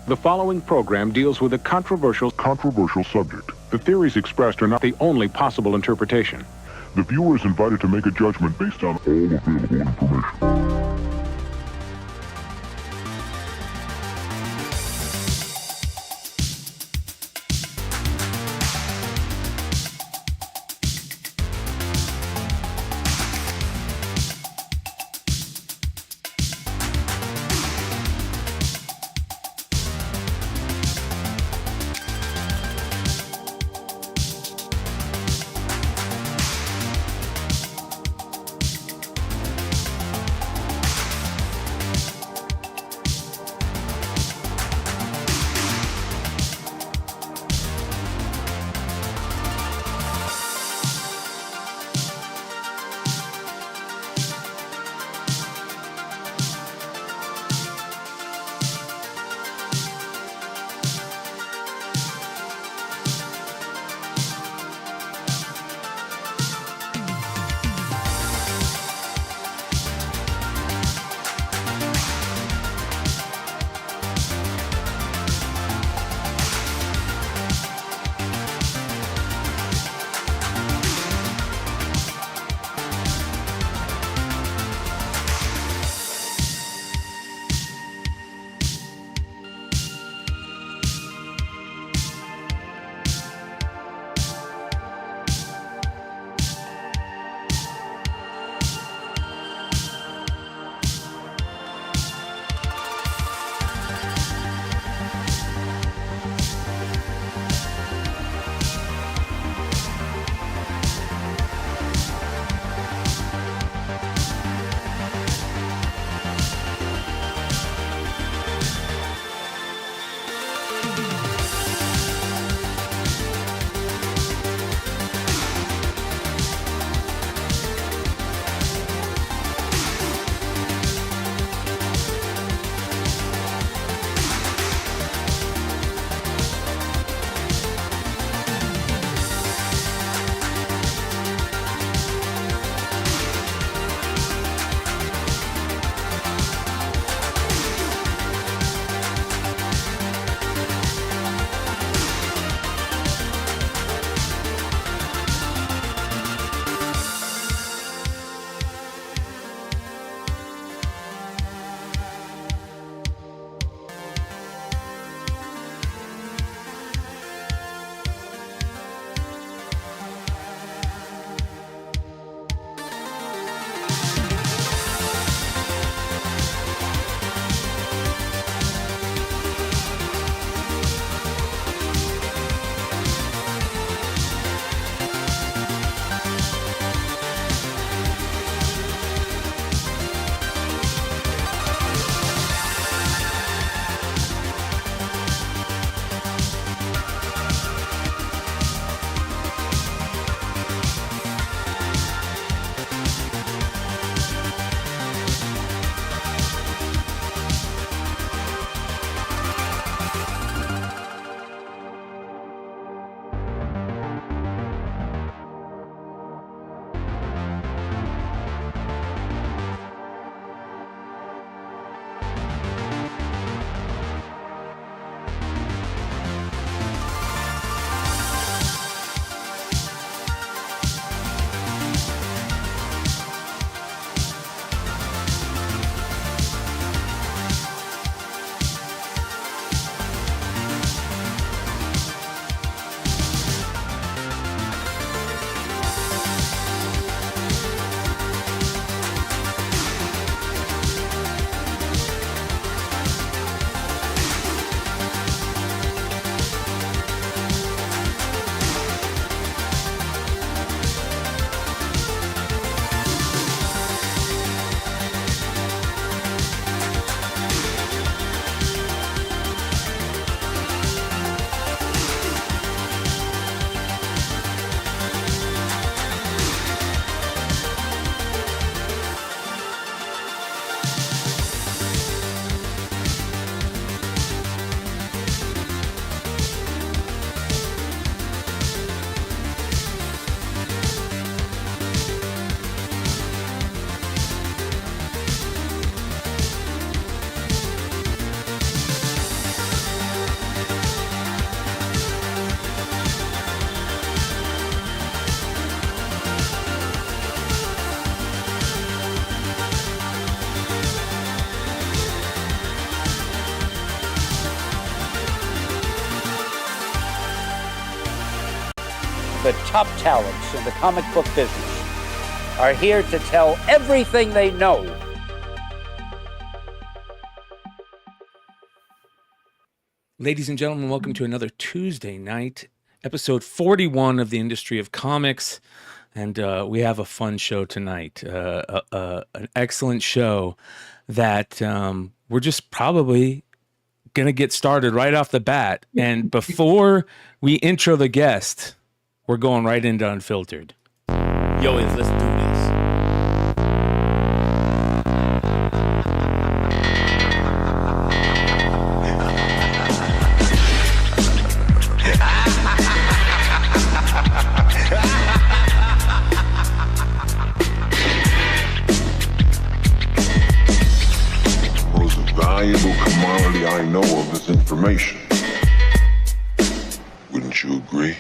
The following program deals with a controversial subject. The theories expressed are not the only possible interpretation. The viewer is invited to make a judgment based on all available information. The top talents in the comic book business are here to tell everything they know. Ladies and gentlemen, welcome to another Tuesday night, episode 41 of the Industry of Comics. And we have a fun show tonight, an excellent show that we're just probably going to get started right off the bat. And before we intro the guest, we're going right into Unfiltered. Yo, let's do this. Most valuable commodity I know of is information. Wouldn't you agree?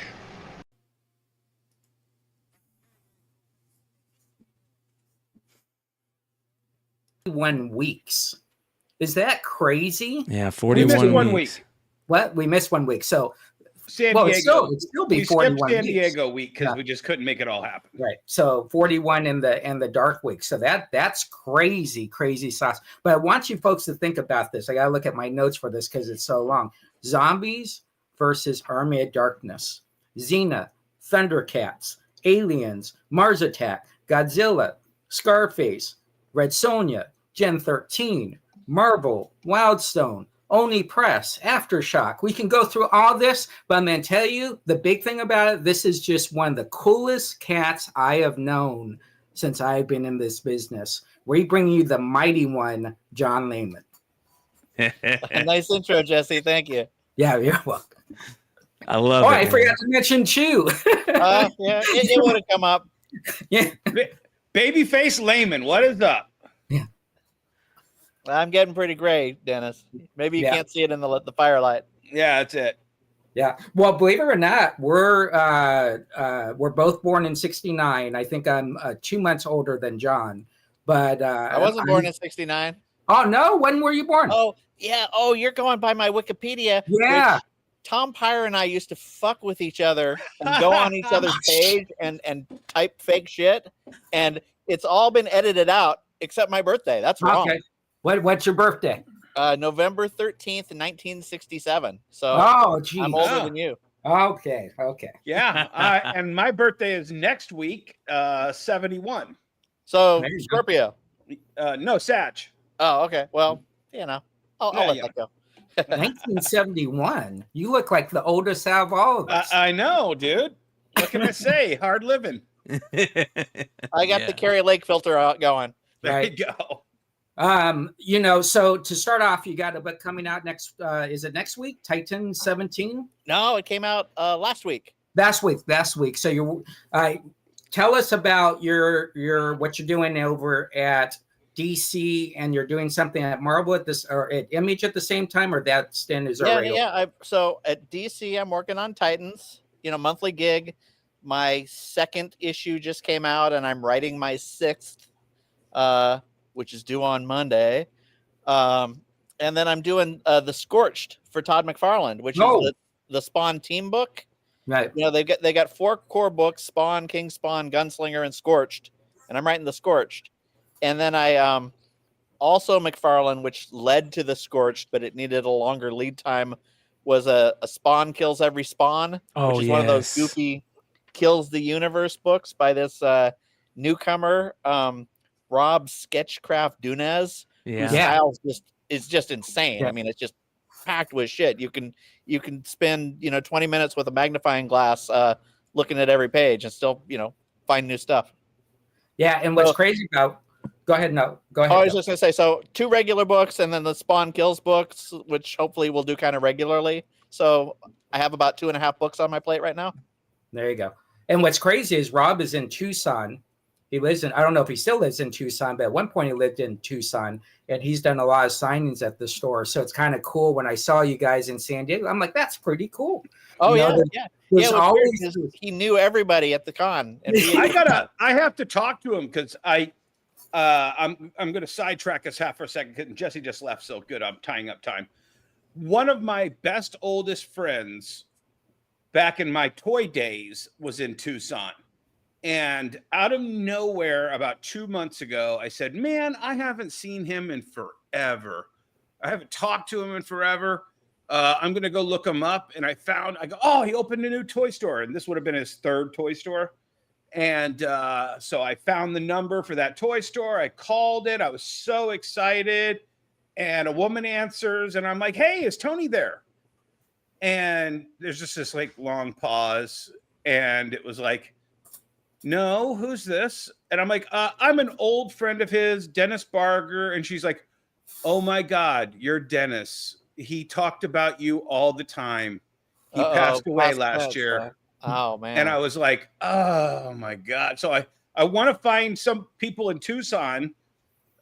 1 weeks. Is that crazy? Yeah, We 41 missed 1 weeks. week. What? We missed 1 week. So, San well, Diego. it'd still be We 41 skipped San weeks. Diego week because Yeah. we just couldn't make it all happen. Right. So 41 in the dark week. So that's crazy sauce. But I want you folks to think about this. I got to look at my notes for this because it's so long. Zombies versus Army of Darkness. Xena, Thundercats, Aliens, Mars Attack, Godzilla, Scarface, Red Sonja, Gen 13, Marvel, Wildstone, Oni Press, Aftershock. We can go through all this, but I'm going to tell you the big thing about it, this is just one of the coolest cats I have known since I've been in this business. We bring you the mighty one, John Layman. Nice intro, Jesse. Thank you. Yeah, you're welcome. I love Oh, it. I man. forgot to mention Chew. Yeah, it would have come up. Yeah. Babyface Layman, what is up? I'm getting pretty gray, Dennis. Maybe you Yeah. can't see it in the firelight. Yeah, that's it. Yeah. Well, believe it or not, we're both born in '69. I think I'm 2 months older than John. But I wasn't born in '69. Oh no, when were you born? Oh, yeah. Oh, you're going by my Wikipedia. Yeah. Which Tom Pyre and I used to fuck with each other and go on each other's page and type fake shit. And it's all been edited out except my birthday. That's wrong. Okay. What's your birthday? November 13th, 1967. So Oh, geez. I'm older than you. Okay. Yeah. And my birthday is next week, 71. So There you go. Scorpio. No, Sag. Oh, okay. Well, I'll Yeah, let yeah. that go. 1971. You look like the oldest out of all of us. I know, dude. What can I say? Hard living. I got the Carrie Lake filter going. There Right. you go. So to start off, you got a book coming out next. Is it next week? Titan 17. No, it came out last week. Last week. So you tell us about your what you're doing over at DC, and you're doing something at Marvel at this or at Image at the same time, or that stint is already over? Yeah. So at DC, I'm working on Titans. Monthly gig. My second issue just came out, and I'm writing my sixth, which is due on Monday. And then I'm doing The Scorched for Todd McFarlane, which is the Spawn team book. Right. They got 4 core books: Spawn, King Spawn, Gunslinger, and Scorched. And I'm writing The Scorched. And then I also McFarlane, which led to The Scorched, but it needed a longer lead time, was a Spawn Kills Every Spawn, which is one of those goofy Kills the Universe books by this newcomer, Rob Sketchcraft Dunez, whose style is just insane. Yeah. I mean, it's just packed with shit. You can spend 20 minutes with a magnifying glass looking at every page and still find new stuff. Yeah, and what's crazy about go ahead. Oh, I was just gonna say, so 2 regular books and then the Spawn Kills books, which hopefully we'll do kind of regularly. So I have about 2.5 books on my plate right now. There you go. And what's crazy is Rob is in Tucson. He lives in, I don't know if he still lives in Tucson, but at one point he lived in Tucson, and he's done a lot of signings at the store. So it's kind of cool. When I saw you guys in San Diego, I'm like, that's pretty cool. Oh, yeah. There's always he knew everybody at the con. And I have to talk to him because I'm going to sidetrack us half for a second because Jesse just left. So good. I'm tying up time. One of my best oldest friends back in my toy days was in Tucson. And out of nowhere, about 2 months ago, I said, man, I haven't seen him in forever. I haven't talked to him in forever. I'm going to go look him up. And I go, oh, he opened a new toy store. And this would have been his third toy store. And so I found the number for that toy store. I called it. I was so excited. And a woman answers. And I'm like, hey, is Tony there? And there's just this like long pause. And it was like, no, who's this? And I'm like, I'm an old friend of his, Dennis Barger. And she's like, oh my God, you're Dennis. He talked about you all the time. He passed away last year. Oh man. And I was like, oh my God. So I want to find some people in Tucson,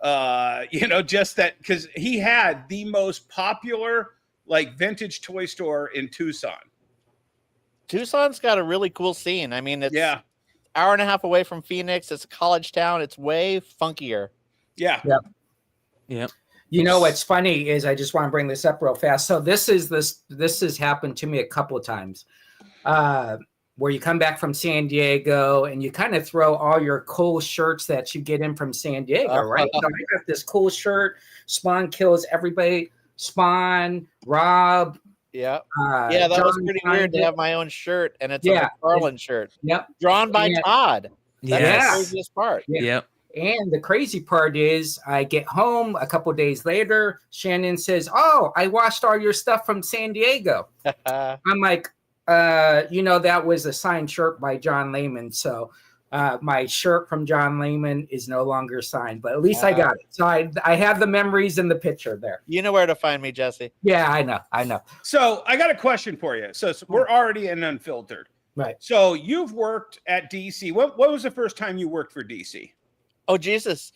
just that, because he had the most popular like vintage toy store in Tucson. Tucson's got a really cool scene. I mean, it's hour and a half away from Phoenix. It's a college town. It's way funkier. Yeah. Yep. You know what's funny is I just want to bring this up real fast. So this has happened to me a couple of times, where you come back from San Diego and you kind of throw all your cool shirts that you get in from San Diego, right? So I got this cool shirt. Spawn kills everybody. Spawn, Rob. Yeah. That was pretty weird to have my own shirt, and it's a McFarlane shirt. Yep. Drawn by Todd. That's the craziest part. Yep. And the crazy part is I get home a couple days later. Shannon says, oh, I watched all your stuff from San Diego. I'm like, that was a signed shirt by John Layman. So my shirt from John Layman is no longer signed, but at least I got it. So I have the memories in the picture there. You know where to find me, Jesse. Yeah, I know. So I got a question for you. So we're already in Unfiltered. Right. So you've worked at DC. What was the first time you worked for DC? Oh, Jesus.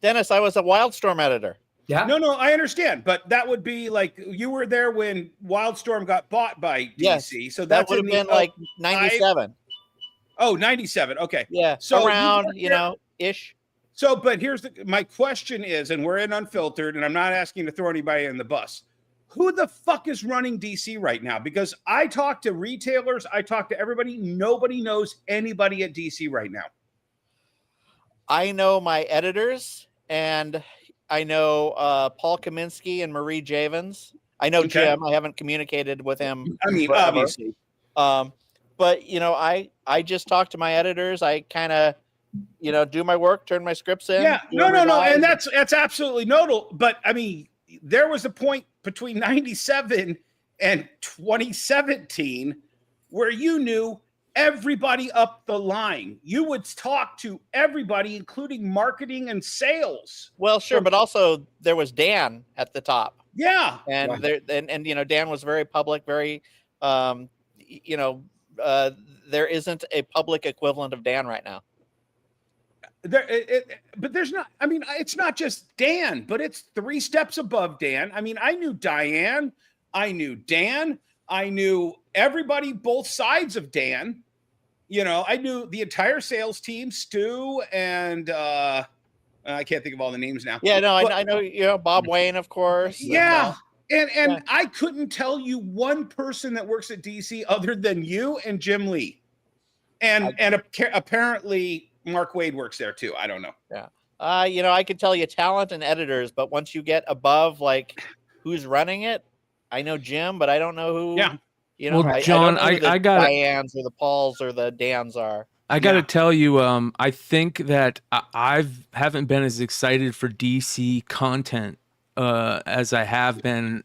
Dennis, I was a Wildstorm editor. Yeah. No, I understand. But that would be like you were there when Wildstorm got bought by DC. Yes, So that would have been like 97. Oh, 97. Okay. Yeah. So around, ish. So, but my question is, and we're in Unfiltered, and I'm not asking to throw anybody in the bus. Who the fuck is running DC right now? Because I talk to retailers, I talk to everybody. Nobody knows anybody at DC right now. I know my editors, and I know Paul Kaminsky and Marie Javins. I know Jim. I haven't communicated with him. I mean, forever. obviously. But I just talk to my editors. I kind of, do my work, turn my scripts in. Yeah, no, and that's absolutely notable. But I mean, there was a point between 97 and 2017 where you knew everybody up the line. You would talk to everybody, including marketing and sales. Well, sure, but also there was Dan at the top. Yeah, and Dan was very public, very, there isn't a public equivalent of Dan right now. But there's not. I mean, it's not just Dan, but it's 3 steps above Dan. I mean, I knew Diane, I knew Dan, I knew everybody, both sides of Dan. I knew the entire sales team, Stu, and I can't think of all the names now. Yeah, no, I know. Bob Wayne, of course. Yeah, and I couldn't tell you one person that works at DC other than you and Jim Lee, and apparently Mark Wade works there too. I don't know. Yeah. I could tell you talent and editors, but once you get above like who's running it, I know Jim, but I don't know who. Yeah. Well, John, I got Dianes or the Pauls or the Dans are. I got to tell you, I think that I haven't been as excited for DC content as I have been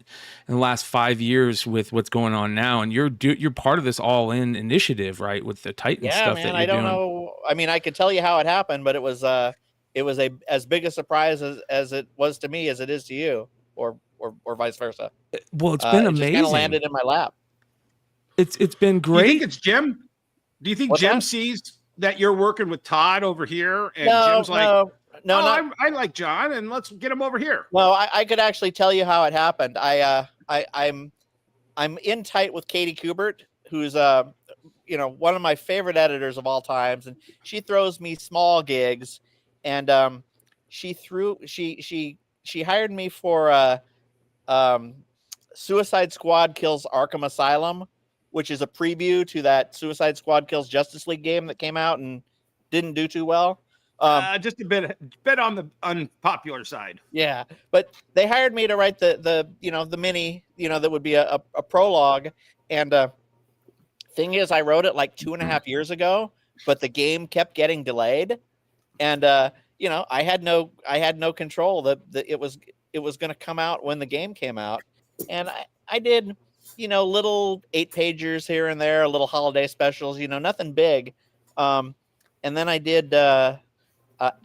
in the last 5 years with what's going on now. And you're part of this all-in initiative, right? With the Titan stuff that you're I don't doing. know. I mean, I could tell you how it happened, but it was as big a surprise as it was to me as it is to you, or vice versa. Well, it's been amazing. It just kind of landed in my lap. It's been great. Do you think it's Jim? Do you think What's Jim that? sees that you're working with Todd over here, and No, Jim's like, no, I like John, and let's get him over here. No, I could actually tell you how it happened. I'm in tight with Katie Kubert, who's one of my favorite editors of all times, and she throws me small gigs, and she hired me for Suicide Squad Kills Arkham Asylum, which is a preview to that Suicide Squad Kills Justice League game that came out and didn't do too well. Just a bit on the unpopular side. Yeah, but they hired me to write the mini, that would be a prologue. And thing is, I wrote it like 2.5 years ago, but the game kept getting delayed, and I had no control that it was going to come out when the game came out, and I did little 8-pagers here and there, little holiday specials, nothing big, and then I did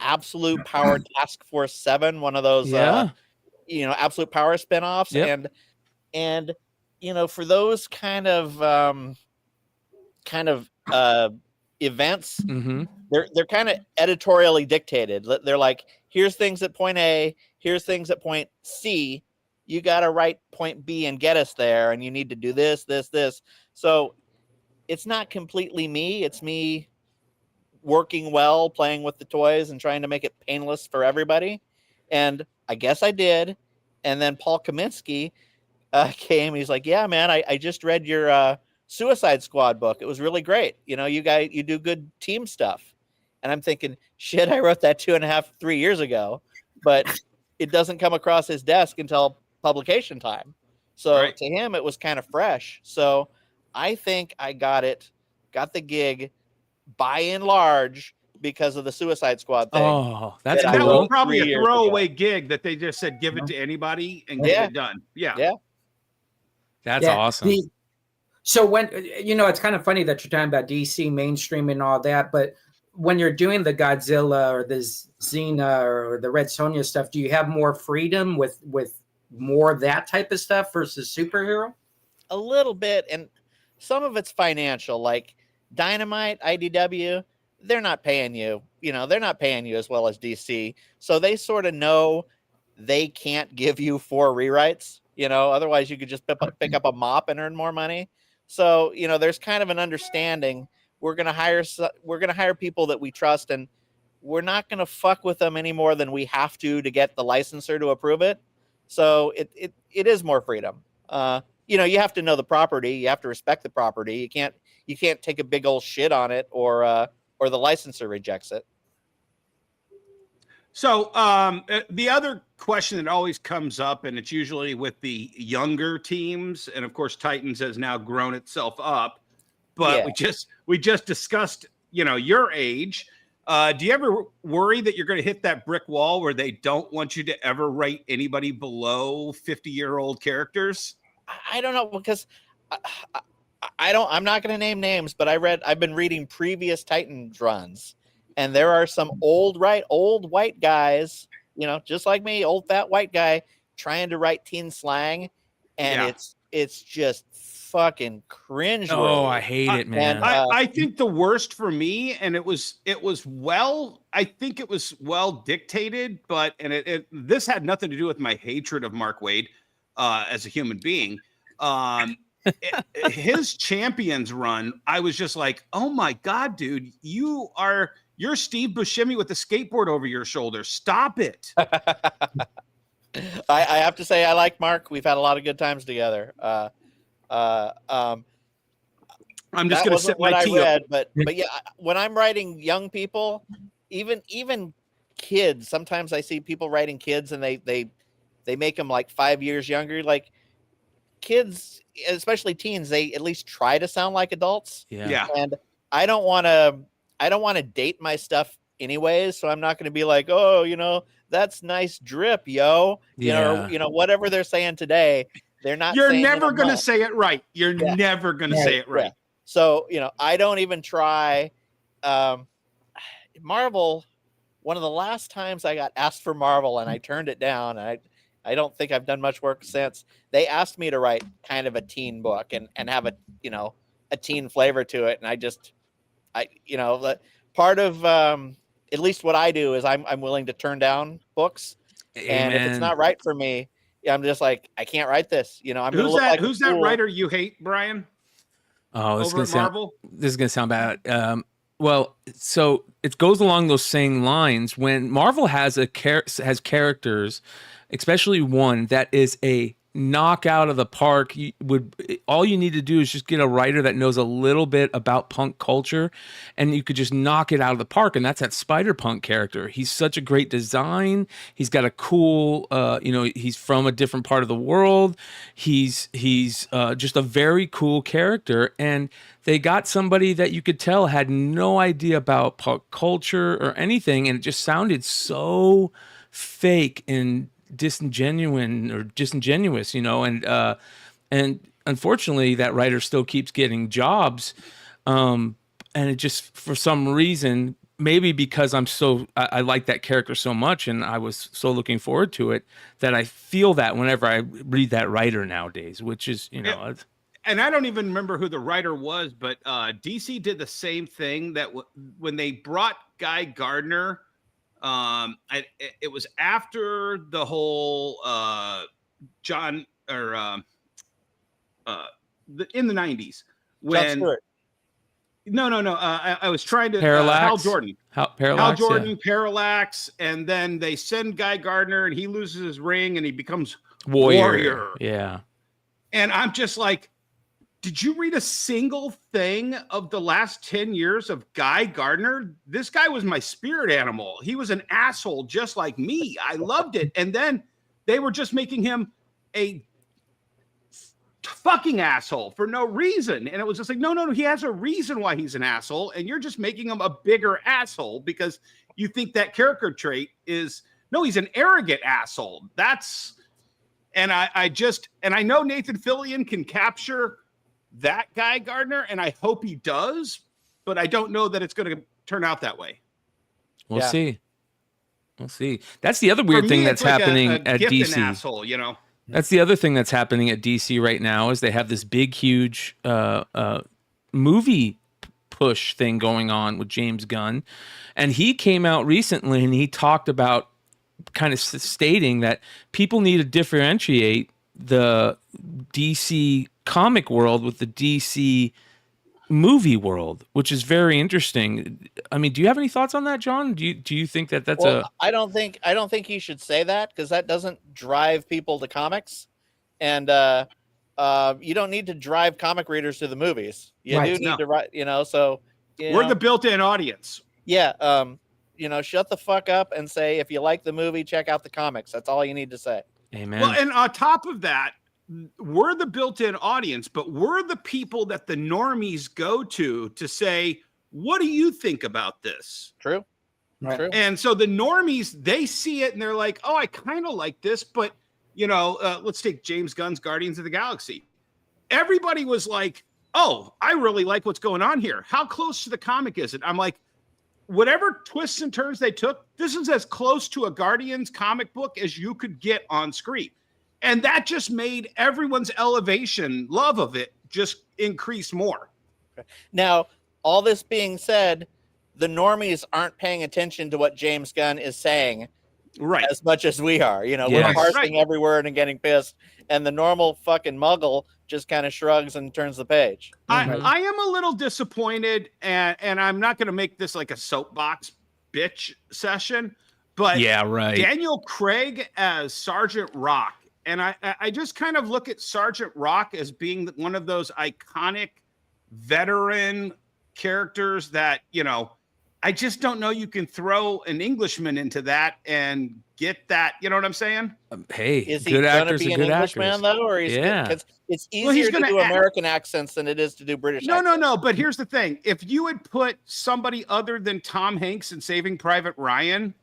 Absolute Power Task Force 7, one of those Absolute Power spinoffs. Yep. And for those kind of events, Mm-hmm. they're kind of editorially dictated. They're like, here's things at point A, here's things at point C, you got to write point B and get us there, and you need to do this. So it's not completely me, it's me working well, playing with the toys and trying to make it painless for everybody. And I guess I did. And then Paul Kaminsky came. He's like, yeah, man, I just read your Suicide Squad book. It was really great. You do good team stuff. And I'm thinking, shit, I wrote that 3 years ago, but it doesn't come across his desk until publication time. So to him, it was kind of fresh. So I think I got the gig by and large because of the Suicide Squad thing. Oh, that's that cool. was probably a throwaway gig that they just said, give it to anybody and get it done. Yeah. That's awesome. So when, it's kind of funny that you're talking about DC mainstream and all that, but when you're doing the Godzilla or the Xena or the Red Sonja stuff, do you have more freedom with more of that type of stuff versus superhero? A little bit. And some of it's financial, like Dynamite, IDW, they're not paying you, they're not paying you as well as DC. So they sort of know they can't give you 4 rewrites, otherwise you could just pick up a mop and earn more money. So, there's kind of an understanding. We're going to hire people that we trust, and we're not going to fuck with them any more than we have to get the licensor to approve it. So it is more freedom. You have to know the property. You have to respect the property. You can't take a big old shit on it or the licensor rejects it. So the other question that always comes up, and it's usually with the younger teams, and of course Titans has now grown itself up, but we just discussed, your age. Do you ever worry that you're going to hit that brick wall where they don't want you to ever write anybody below 50-year-old characters? I don't know, because I'm not going to name names, but I've been reading previous Titans runs, and there are some old white guys, just like me, old fat white guy trying to write teen slang, and it's just fucking cringe. Oh, I hate it, man. And, I think the worst for me, and I think it was well dictated, but this had nothing to do with my hatred of Mark Waid as a human being. His Champions run, I was just like, oh my God, dude, you're Steve Buscemi with a skateboard over your shoulder. Stop it. I have to say, I like Mark. We've had a lot of good times together. I'm just going to sit my tea up. But yeah, when I'm writing young people, even kids, sometimes I see people writing kids and they make them like 5 years younger. Like kids, especially teens, they at least try to sound like adults. Yeah. And I don't want to date my stuff anyways, so I'm not going to be like, oh, that's nice drip, yo. Whatever they're saying today, they're not. You're never going to say it right. You're never going to say it right. Yeah. So, I don't even try. Marvel, one of the last times I got asked for Marvel and I turned it down. I don't think I've done much work since. They asked me to write kind of a teen book and have a teen flavor to it. And part of at least what I do is I'm willing to turn down books. Amen. And if it's not right for me, I'm just like, I can't write this. Who's that writer you hate, Brian? Oh, this is gonna sound bad. Well, so it goes along those same lines. When Marvel has has characters, especially one that is a knock out of the park. All you need to do is just get a writer that knows a little bit about punk culture, and you could just knock it out of the park. And that's that Spider-Punk character. He's such a great design. He's got a cool, he's from a different part of the world. He's just a very cool character, and they got somebody that you could tell had no idea about punk culture or anything, and it just sounded so fake and disingenuous, and unfortunately that writer still keeps getting jobs, and it just, for some reason, maybe because I like that character so much and I was so looking forward to it, that I feel that whenever I read that writer nowadays, which is, and I don't even remember who the writer was, but DC did the same thing that when they brought Guy Gardner. It was after the whole in the 90s when I was trying to Parallax. Hal Jordan, Parallax, and then they send Guy Gardner and he loses his ring and he becomes Warrior. Yeah. And I'm just like, did you read a single thing of the last 10 years of Guy Gardner? This guy was my spirit animal. He was an asshole just like me. I loved it. And then they were just making him a fucking asshole for no reason. And it was just like, no, he has a reason why he's an asshole. And you're just making him a bigger asshole because you think that character trait is, no, he's an arrogant asshole. And I know Nathan Fillion can capture that Guy Gardner, and I hope he does, but I don't know that it's going to turn out that way. We'll see. That's the other weird thing that's happening at DC. Asshole, That's the other thing that's happening at DC right now is they have this big, huge movie push thing going on with James Gunn, and he came out recently and he talked about kind of stating that people need to differentiate the DC comic world with the DC movie world, which is very interesting. I mean, do you have any thoughts on that, John? Do you think that that's I don't think you should say that, because that doesn't drive people to comics, and you don't need to drive comic readers to the movies. You do need to write, so we're the built-in audience. Yeah. Shut the fuck up and say, if you like the movie, check out the comics. That's all you need to say. Amen. Well, and on top of that, we're the built-in audience, but we're the people that the normies go to say, what do you think about this? True. Right. True. And so the normies, they see it and they're like, oh, I kind of like this, but let's take James Gunn's Guardians of the Galaxy. Everybody was like, oh, I really like what's going on here. How close to the comic is it? I'm like, whatever twists and turns they took, this is as close to a Guardians comic book as you could get on screen. And that just made everyone's love of it, just increase more. Now, all this being said, the normies aren't paying attention to what James Gunn is saying as much as we are. We're parsing every word and getting pissed. And the normal fucking muggle just kind of shrugs and turns the page. I am a little disappointed, and I'm not going to make this like a soapbox bitch session, but Daniel Craig as Sergeant Rock. And I just kind of look at Sergeant Rock as being one of those iconic veteran characters that, I just don't know you can throw an Englishman into that and get that. You know what I'm saying? Hey, is he going to be an Englishman, though? Or because it's easier to do American accents than it is to do British accents. No. But here's the thing. If you had put somebody other than Tom Hanks in Saving Private Ryan,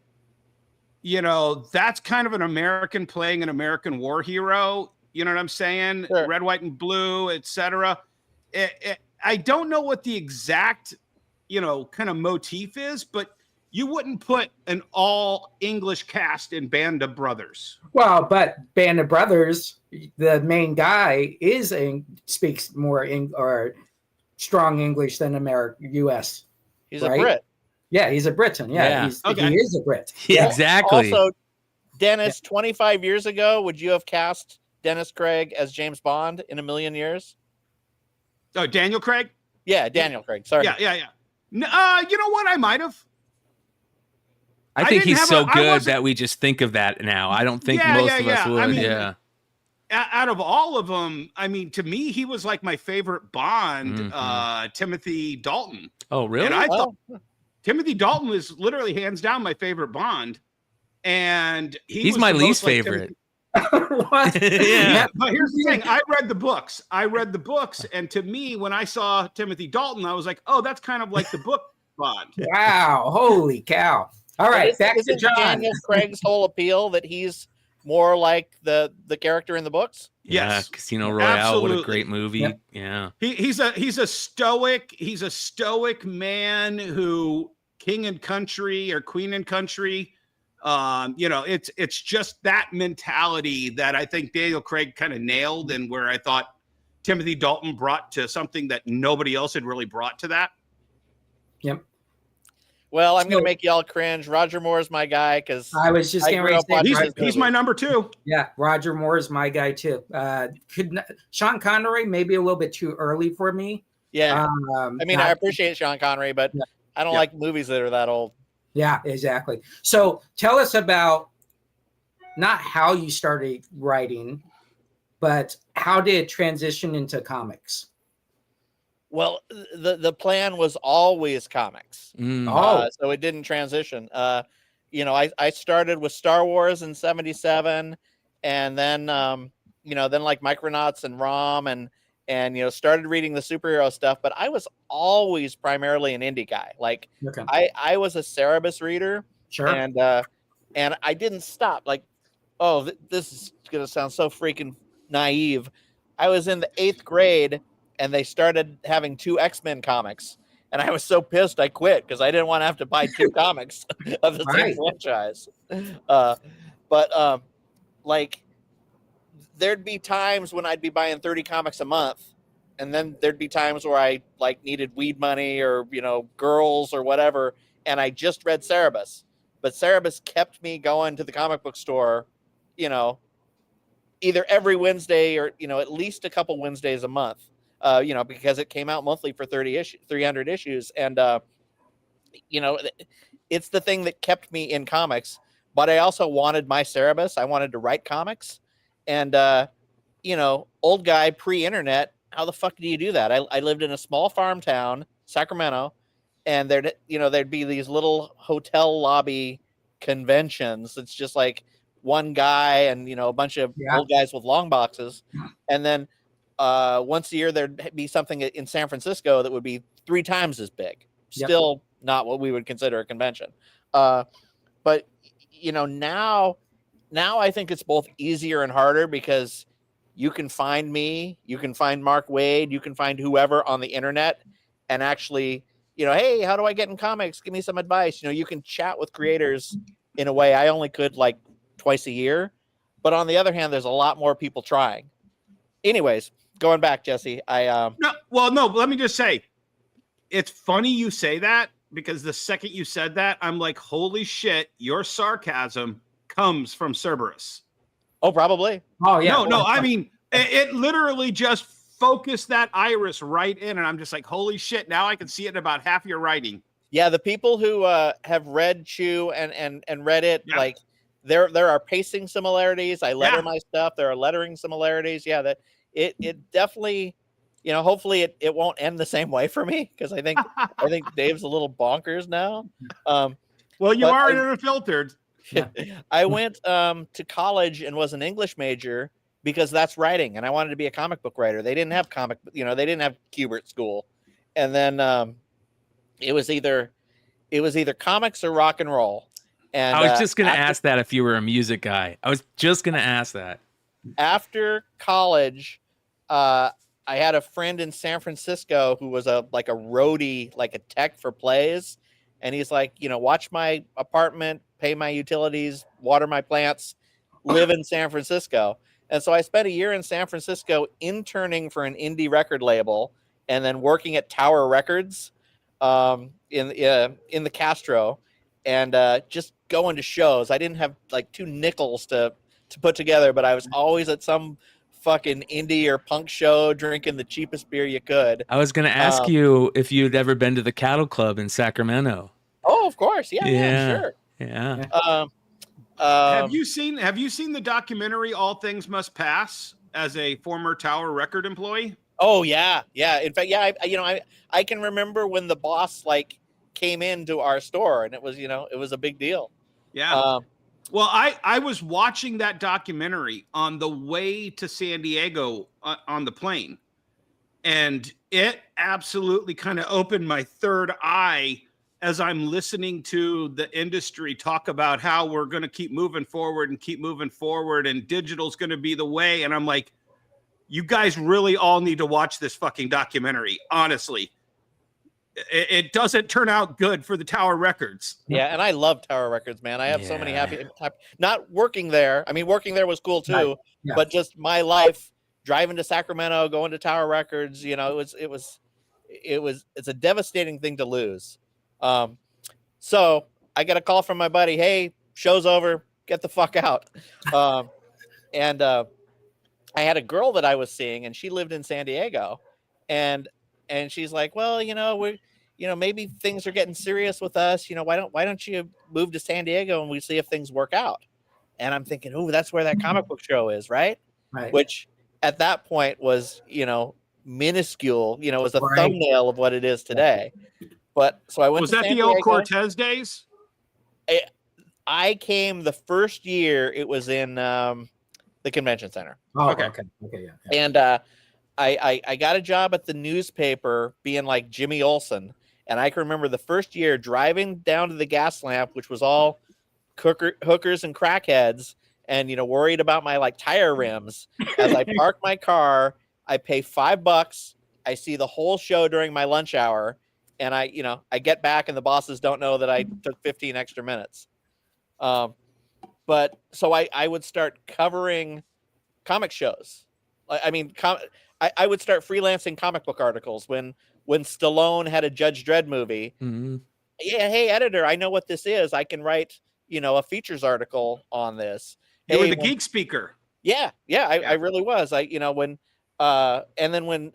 that's kind of an American playing an American war hero. You know what I'm saying? Sure. Red, white, and blue, etc. I don't know what the exact, kind of motif is, but you wouldn't put an all English cast in Band of Brothers. Well, but Band of Brothers, the main guy speaks more strong English than U.S. He's a Brit. Yeah, he's a Briton. Yeah. He is a Brit. Yeah, exactly. Also, Dennis, 25 years ago, would you have cast Dennis Craig as James Bond in a million years? Oh, Daniel Craig? Yeah, Daniel Craig. Sorry. Yeah. You know what? I might have. I think he's so good that we just think of that now. I don't think most of us would. out of all of them, I mean, to me, he was like my favorite Bond, Timothy Dalton. Oh, really? And I thought Timothy Dalton was literally hands down my favorite Bond. And he's my least favorite. What? Yeah. But here's the thing. I read the books. And to me, when I saw Timothy Dalton, I was like, oh, that's kind of like the book Bond. Wow. Holy cow. All right. Back to John. Daniel Craig's whole appeal that he's more like the character in the books? Yes. Casino Royale. Absolutely. What a great movie. Yep. Yeah. He's a stoic man who king and country or queen and country. It's just that mentality that I think Daniel Craig kind of nailed, and where I thought Timothy Dalton brought to something that nobody else had really brought to that. Yep. Well, I'm going to make y'all cringe. Roger Moore is my guy because I was just getting ready to say he's my number 2. Yeah, Roger Moore is my guy too. Sean Connery maybe a little bit too early for me. Yeah, I appreciate Sean Connery, but I don't like movies that are that old. Yeah, exactly. So tell us about not how you started writing, but how did it transition into comics? Well, the plan was always comics. So it didn't transition. I started with Star Wars in '77, and then then like Micronauts and ROM and started reading the superhero stuff. But I was always primarily an indie guy. Like I was a Cerebus reader, sure, and I didn't stop. Like, this is gonna sound so freaking naive. I was in the 8th grade. And they started having 2 X-Men comics. And I was so pissed I quit because I didn't want to have to buy 2 comics of the same franchise. Like, there'd be times when I'd be buying 30 comics a month. And then there'd be times where I, like, needed weed money or, girls or whatever. And I just read Cerebus. But Cerebus kept me going to the comic book store, either every Wednesday or, at least a couple Wednesdays a month. Because it came out monthly for 300 issues. And, it's the thing that kept me in comics. But I also wanted my Cerebus. I wanted to write comics. And, old guy pre-internet, how the fuck do you do that? I lived in a small farm town, Sacramento, and there'd be these little hotel lobby conventions. It's just like one guy and, a bunch of old guys with long boxes. And then, once a year there'd be something in San Francisco that would be 3 times as big. Still not what we would consider a convention. But now I think it's both easier and harder because you can find me, you can find Mark Waid, you can find whoever on the internet and actually, hey, how do I get in comics? Give me some advice. You can chat with creators in a way I only could like twice a year. But on the other hand, there's a lot more people trying. Anyways, going back, Jesse, let me just say, it's funny you say that because the second you said that, I'm like, holy shit, your sarcasm comes from Cerberus. Oh, probably. Oh, yeah. No, I mean, it literally just focused that iris right in, and I'm just like, holy shit, now I can see it in about half your writing. Yeah, the people who have read Chew and read it, like, there are pacing similarities. I letter my stuff. There are lettering similarities. Yeah, that it definitely, hopefully it won't end the same way for me because I think Dave's a little bonkers now. Well, you are unfiltered. I went to college and was an English major because that's writing, and I wanted to be a comic book writer. They didn't have they didn't have Kubert School, and then it was either comics or rock and roll. And I was just going to ask that if you were a music guy. I was just going to ask that. After college, I had a friend in San Francisco who was a roadie, like a tech for plays. And he's like, watch my apartment, pay my utilities, water my plants, live in San Francisco. And so I spent a year in San Francisco interning for an indie record label and then working at Tower Records in the Castro and just going to shows. I didn't have like 2 nickels to put together, but I was always at some fucking indie or punk show drinking the cheapest beer you could. I was going to ask you if you'd ever been to the Cattle Club in Sacramento. Oh, of course. Yeah, sure. Yeah. Have you seen the documentary All Things Must Pass as a former Tower Record employee? Oh yeah. In fact, yeah. I can remember when the boss like came into our store, and it was a big deal. Yeah. Well, I was watching that documentary on the way to San Diego on the plane, and it absolutely kind of opened my third eye as I'm listening to the industry talk about how we're going to keep moving forward, and digital's going to be the way. And I'm like, you guys really all need to watch this fucking documentary. Honestly, it doesn't turn out good for the Tower Records. Yeah, and I love Tower Records, man. I have so many happy. Not working there. I mean, working there was cool too, but just my life driving to Sacramento, going to Tower Records. It's a devastating thing to lose. So I got a call from my buddy. Hey, show's over. Get the fuck out. And I had a girl that I was seeing, and she lived in San Diego, and she's like, well, maybe things are getting serious with us. Why don't you move to San Diego and we see if things work out? And I'm thinking, oh, that's where that comic book show is, right? Which at that point was, minuscule, was a thumbnail of what it is today. But so I went. Was to that San the old Diego. Cortez days? I came the first year. It was in the convention center. Oh, okay, yeah. And I got a job at the newspaper being like Jimmy Olsen. And I can remember the first year driving down to the gas lamp, which was all hookers and crackheads, and worried about my like tire rims. As I park my car, I pay $5. I see the whole show during my lunch hour, and I get back, and the bosses don't know that I took 15 extra minutes. But so I would start covering comic shows. I mean, I would start freelancing comic book articles when Stallone had a Judge Dredd movie. Mm-hmm. Yeah, hey editor, I know what this is. I can write a features article on this. You were the geek speaker. Yeah, I really was. And then when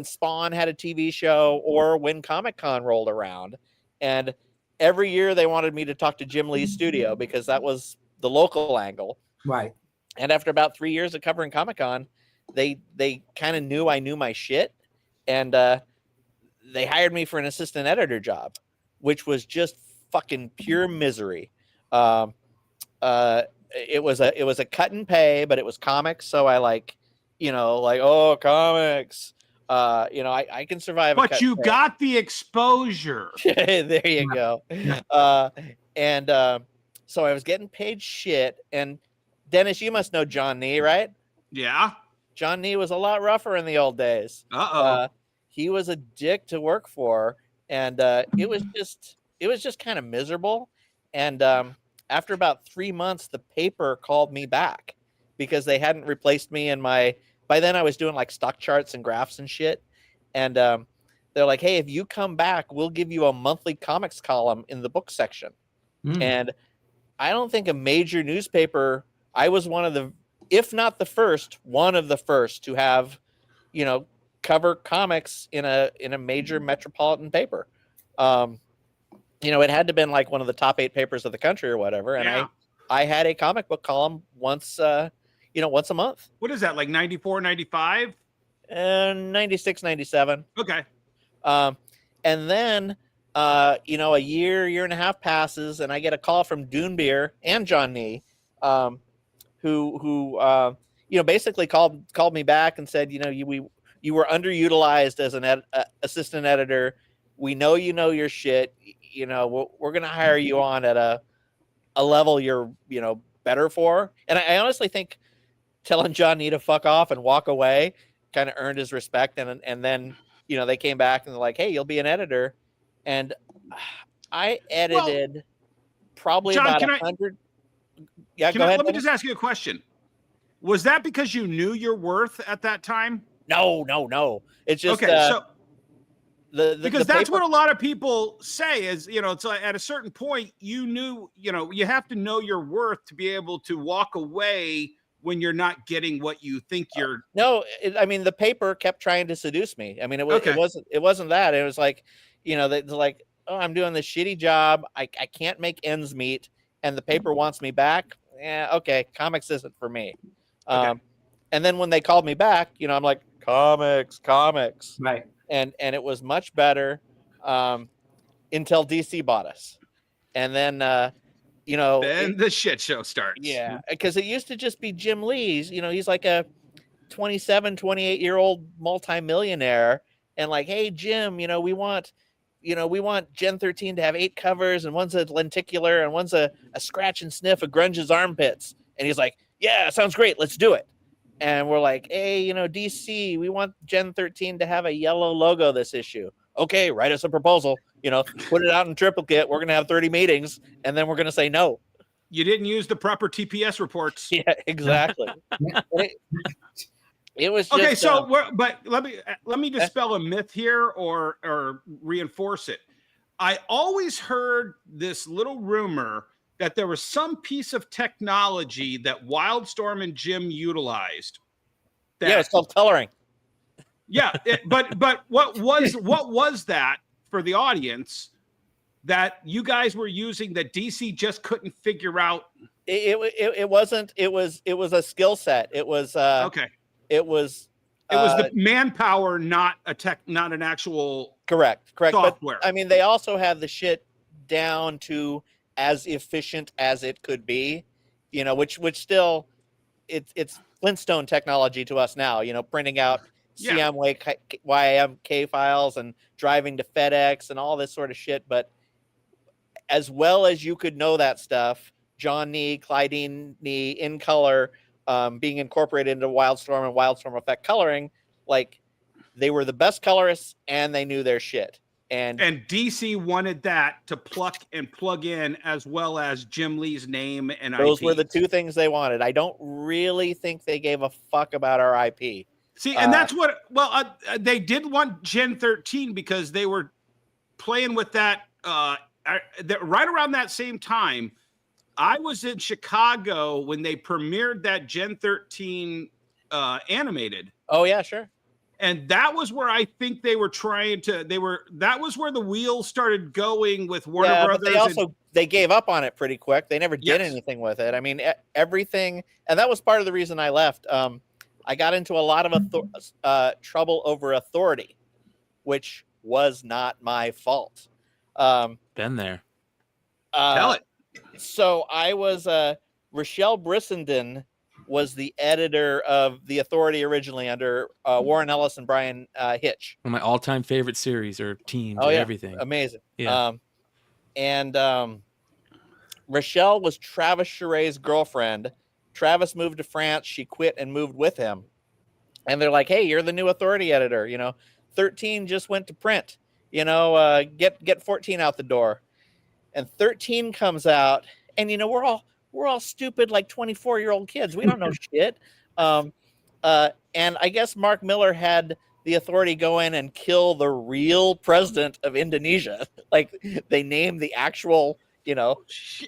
Spawn had a TV show, or when Comic-Con rolled around, and every year they wanted me to talk to Jim Lee's studio because that was the local angle. Right. And after about 3 years of covering Comic-Con, they kind of knew I knew my shit, and they hired me for an assistant editor job, which was just fucking pure misery. It was a cut and pay, but it was comics, so I comics. I can survive. But you got the exposure. There you go. So I was getting paid shit. And Dennis, you must know John Nee, right? Yeah. John Nee was a lot rougher in the old days. He was a dick to work for, and it was just kind of miserable. And after about 3 months, the paper called me back because they hadn't replaced me in my. By then, I was doing like stock charts and graphs and shit. And they're like, hey, if you come back, we'll give you a monthly comics column in the book section. And I don't think a major newspaper, I was one of the, if not the first, one of the first to have, cover comics in a major metropolitan paper. It had to been like one of the top 8 papers of the country or whatever. And I had a comic book column once a month. What is that, like 94, 95? 96, 97. Okay. And then, a year and a half passes, and I get a call from Dune Beer and John Nee, who basically called me back and said, you were underutilized as an assistant editor. We know your shit. We're going to hire you on at a level you're, better for. And I honestly think telling John Nee to fuck off and walk away kind of earned his respect. And then, they came back and they're like, hey, you'll be an editor. And I edited probably John, about 100. Yeah, go ahead. Let me just ask you a question. Was that because you knew your worth at that time? No. It's just okay. Because that's what a lot of people say is, it's like at a certain point, you knew, you have to know your worth to be able to walk away when you're not getting what you think you're. No, the paper kept trying to seduce me. It wasn't that. It was like, they're like, oh, I'm doing this shitty job. I can't make ends meet. and the paper wants me back, yeah, okay, comics isn't for me. Okay. And then when they called me back, I'm like, comics. Right. And it was much better until DC bought us. And then, Then the shit show starts. yeah, because it used to just be Jim Lee's, he's like a 27, 28-year-old multimillionaire. And like, hey, Jim, we want Gen 13 to have 8 covers, and one's a lenticular and one's a scratch and sniff of Grunge's armpits. And he's like, yeah, sounds great. Let's do it. And we're like, hey, DC, we want Gen 13 to have a yellow logo this issue. Okay, write us a proposal, put it out in triplicate. We're going to have 30 meetings, and then we're going to say no. You didn't use the proper TPS reports. Yeah, exactly. It was just, okay. So, but let me dispel a myth here or reinforce it. I always heard this little rumor that there was some piece of technology that Wildstorm and Jim utilized. Yeah, it's called coloring. Yeah, but what was that for the audience that you guys were using that DC just couldn't figure out? It wasn't. It was a skill set. It was okay. It was the manpower, not an actual correct. software. But I mean, they also had the shit down to as efficient as it could be, which still it's Flintstone technology to us now. Printing out YMK files and driving to FedEx and all this sort of shit. But as well as you could know that stuff, John Nee, Clydeen Nee, in color, being incorporated into Wildstorm and Wildstorm Effect coloring, like they were the best colorists and they knew their shit. And DC wanted that to pluck and plug in, as well as Jim Lee's name and those IP. were the two things they wanted. I don't really think they gave a fuck about our IP. See, and that's what. Well, they did want Gen 13 because they were playing with that. Right around that same time, I was in Chicago when they premiered that Gen 13 animated. Oh yeah, sure. And that was where I think they were trying to. That was where the wheels started going with Warner Brothers. But they gave up on it pretty quick. They never did anything with it. I mean, everything, and that was part of the reason I left. I got into a lot of trouble over Authority, which was not my fault. Been there. Tell it. So I was Rochelle Brissenden was the editor of the Authority originally under Warren Ellis and Brian Hitch. One of my all-time favorite series or teams. Oh, yeah. Everything. Amazing. Yeah. Rochelle was Travis Charet's girlfriend. Travis moved to France. She quit and moved with him. And they're like, hey, you're the new Authority editor. 13 just went to print. Get 14 out the door. And 13 comes out, and we're all stupid like 24-year-old kids. We don't know shit. And I guess Mark Miller had the Authority go in and kill the real president of Indonesia. Like they named the actual,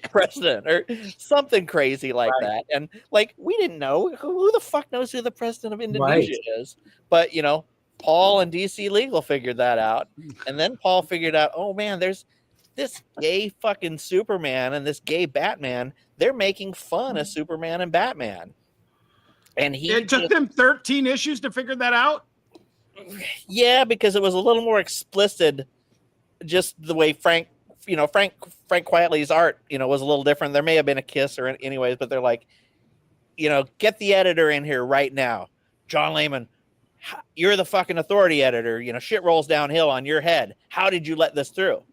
president or something crazy like that. And like, we didn't know who the fuck knows who the president of Indonesia is. But, Paul and DC Legal figured that out. And then Paul figured out, oh man, there's this gay fucking Superman and this gay Batman. They're making fun of Superman and Batman. And it took them 13 issues to figure that out. Yeah, because it was a little more explicit. Just the way Frank Quietly's art, was a little different. There may have been a kiss or anyways, but they're like, get the editor in here right now. John Layman, you're the fucking Authority editor. Shit rolls downhill on your head. How did you let this through?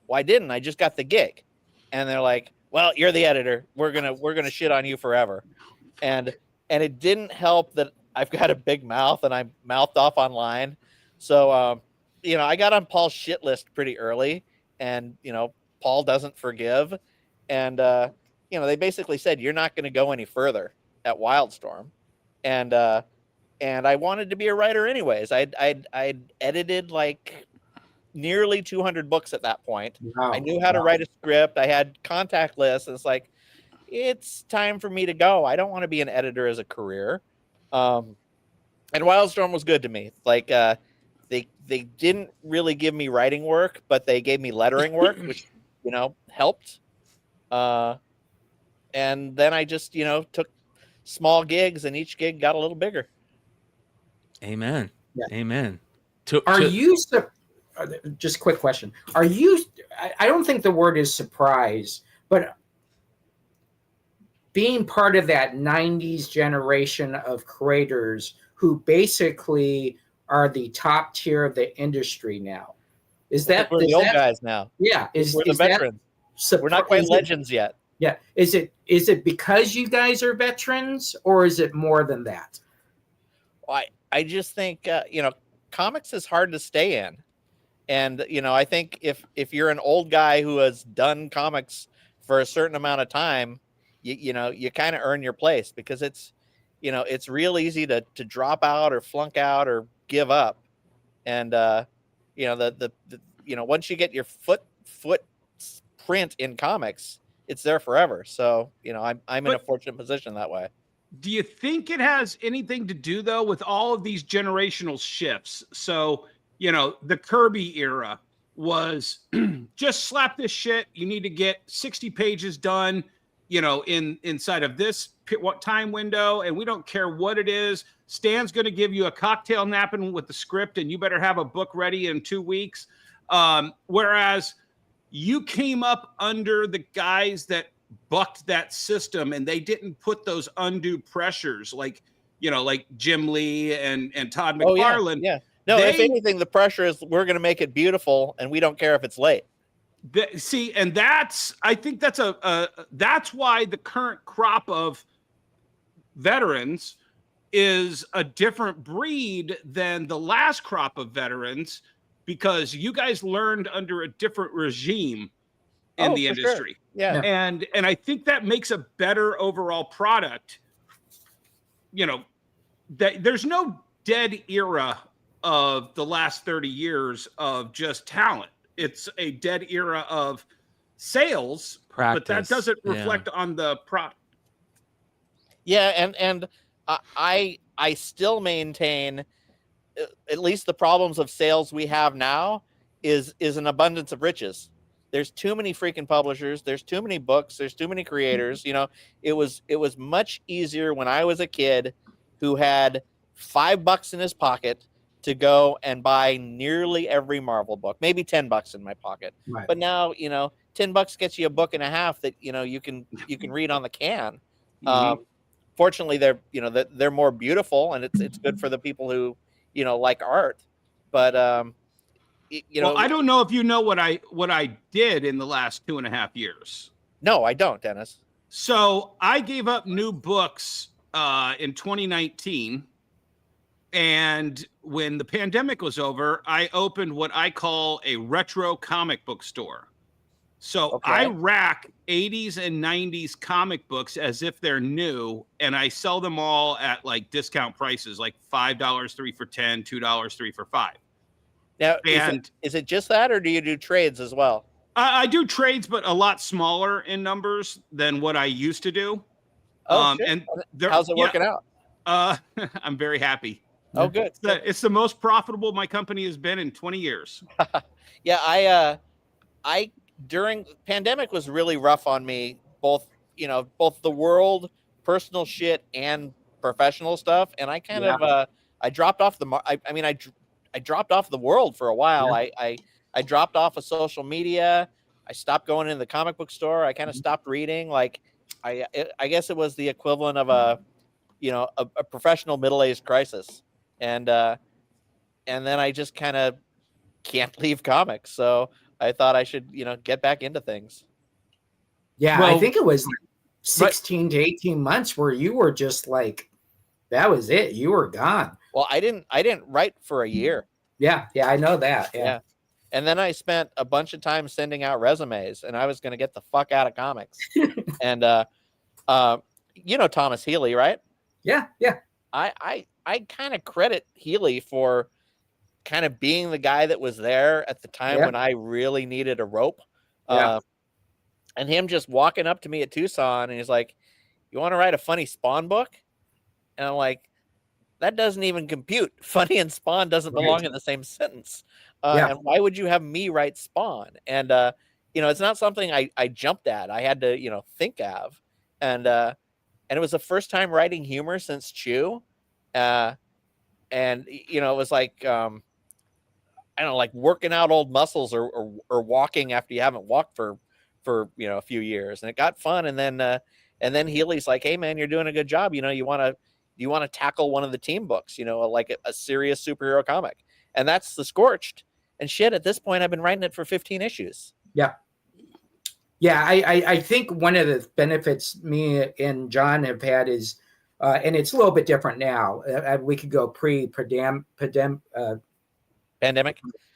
Well, I didn't. I just got the gig. And they're like, well, you're the editor. We're gonna shit on you forever. And it didn't help that I've got a big mouth and I mouthed off online. So I got on Paul's shit list pretty early, and Paul doesn't forgive. And they basically said, you're not gonna go any further at Wildstorm. And I wanted to be a writer anyways. I'd edited like nearly 200 books at that point. Wow. I knew how to write a script. I had contact lists. And it's like, it's time for me to go. I don't want to be an editor as a career. And Wildstorm was good to me. Like, they didn't really give me writing work, but they gave me lettering work, which, helped. then I just, took small gigs, and each gig got a little bigger. Amen. Yeah. Amen. Are you just a quick question? Are you? I don't think the word is surprise, but being part of that '90s generation of creators who basically are the top tier of the industry now, We're the old guys now. Yeah, We're the veterans. We're not quite legends yet. Yeah, is it because you guys are veterans, or is it more than that? I just think comics is hard to stay in, and I think if you're an old guy who has done comics for a certain amount of time, you kind of earn your place, because it's real easy to drop out or flunk out or give up, and once you get your foot print in comics, it's there forever. So I'm in a fortunate position that way. Do you think it has anything to do, though, with all of these generational shifts? So, the Kirby era was just slap this shit. You need to get 60 pages done, inside of this time window. And we don't care what it is. Stan's going to give you a cocktail napkin with the script, and you better have a book ready in 2 weeks. Whereas you came up under the guys that bucked that system, and they didn't put those undue pressures like Jim Lee and Todd McFarlane. Oh, yeah. No, if anything, the pressure is we're going to make it beautiful, and we don't care if it's late. And I think that's why the current crop of veterans is a different breed than the last crop of veterans, because you guys learned under a different regime in the industry. Sure. Yeah. And I think that makes a better overall product. That there's no dead era of the last 30 years of just talent. It's a dead era of sales, practice, but that doesn't reflect on the product. Yeah, and I still maintain at least the problems of sales we have now is an abundance of riches. There's too many freaking publishers. There's too many books. There's too many creators. It was much easier when I was a kid who had $5 in his pocket to go and buy nearly every Marvel book, maybe $10 in my pocket. Right. But now, $10 gets you a book and a half that, you can read on the can. Mm-hmm. Fortunately, they're more beautiful, and it's good for the people who, like art. But, well, I don't know if you know what I did in the last 2.5 years. No, I don't, Dennis. So I gave up new books in 2019. And when the pandemic was over, I opened what I call a retro comic book store. So I rack 80s and 90s comic books as if they're new, and I sell them all at like discount prices, like $5 3 for $10, $2 3 for $5. Now, is it just that, or do you do trades as well? I do trades, but a lot smaller in numbers than what I used to do. And how's it working out? I'm very happy. Oh, good. It's the most profitable my company has been in 20 years. Yeah, I during pandemic was really rough on me, both the world, personal shit, and professional stuff. And I kind of I dropped off I dropped off the world for a while. I dropped off of social media. I stopped going into the comic book store. I kind of stopped reading. Like I guess it was the equivalent of a professional middle-aged crisis. And then I just kind of can't leave comics. So I thought I should, get back into things. Yeah, well, I think it was 16 to 18 months where you were just like, that was it. You were gone. Well, I didn't write for a year. Yeah, I know that. Yeah. And then I spent a bunch of time sending out resumes, and I was going to get the fuck out of comics. And Thomas Healy, right? Yeah. I kind of credit Healy for kind of being the guy that was there at the time when I really needed a rope. And him just walking up to me at Tucson, and he's like, "You want to write a funny Spawn book?" And I'm like, that doesn't even compute. Funny and Spawn doesn't belong in the same sentence. And why would you have me write Spawn? And, it's not something I jumped at. I had to, think of. and it was the first time writing humor since Chew, and you know, it was like I don't know, like working out old muscles or walking after you haven't walked for you know a few years, and it got fun. And then Healy's like, hey man, you're doing a good job. You know, you want to tackle one of the team books, you know, like a serious superhero comic, and that's the Scorched. And shit, at this point, I've been writing it for 15 issues. Yeah. Yeah, I think one of the benefits me and John have had is, and it's a little bit different now. We could go Pandemic.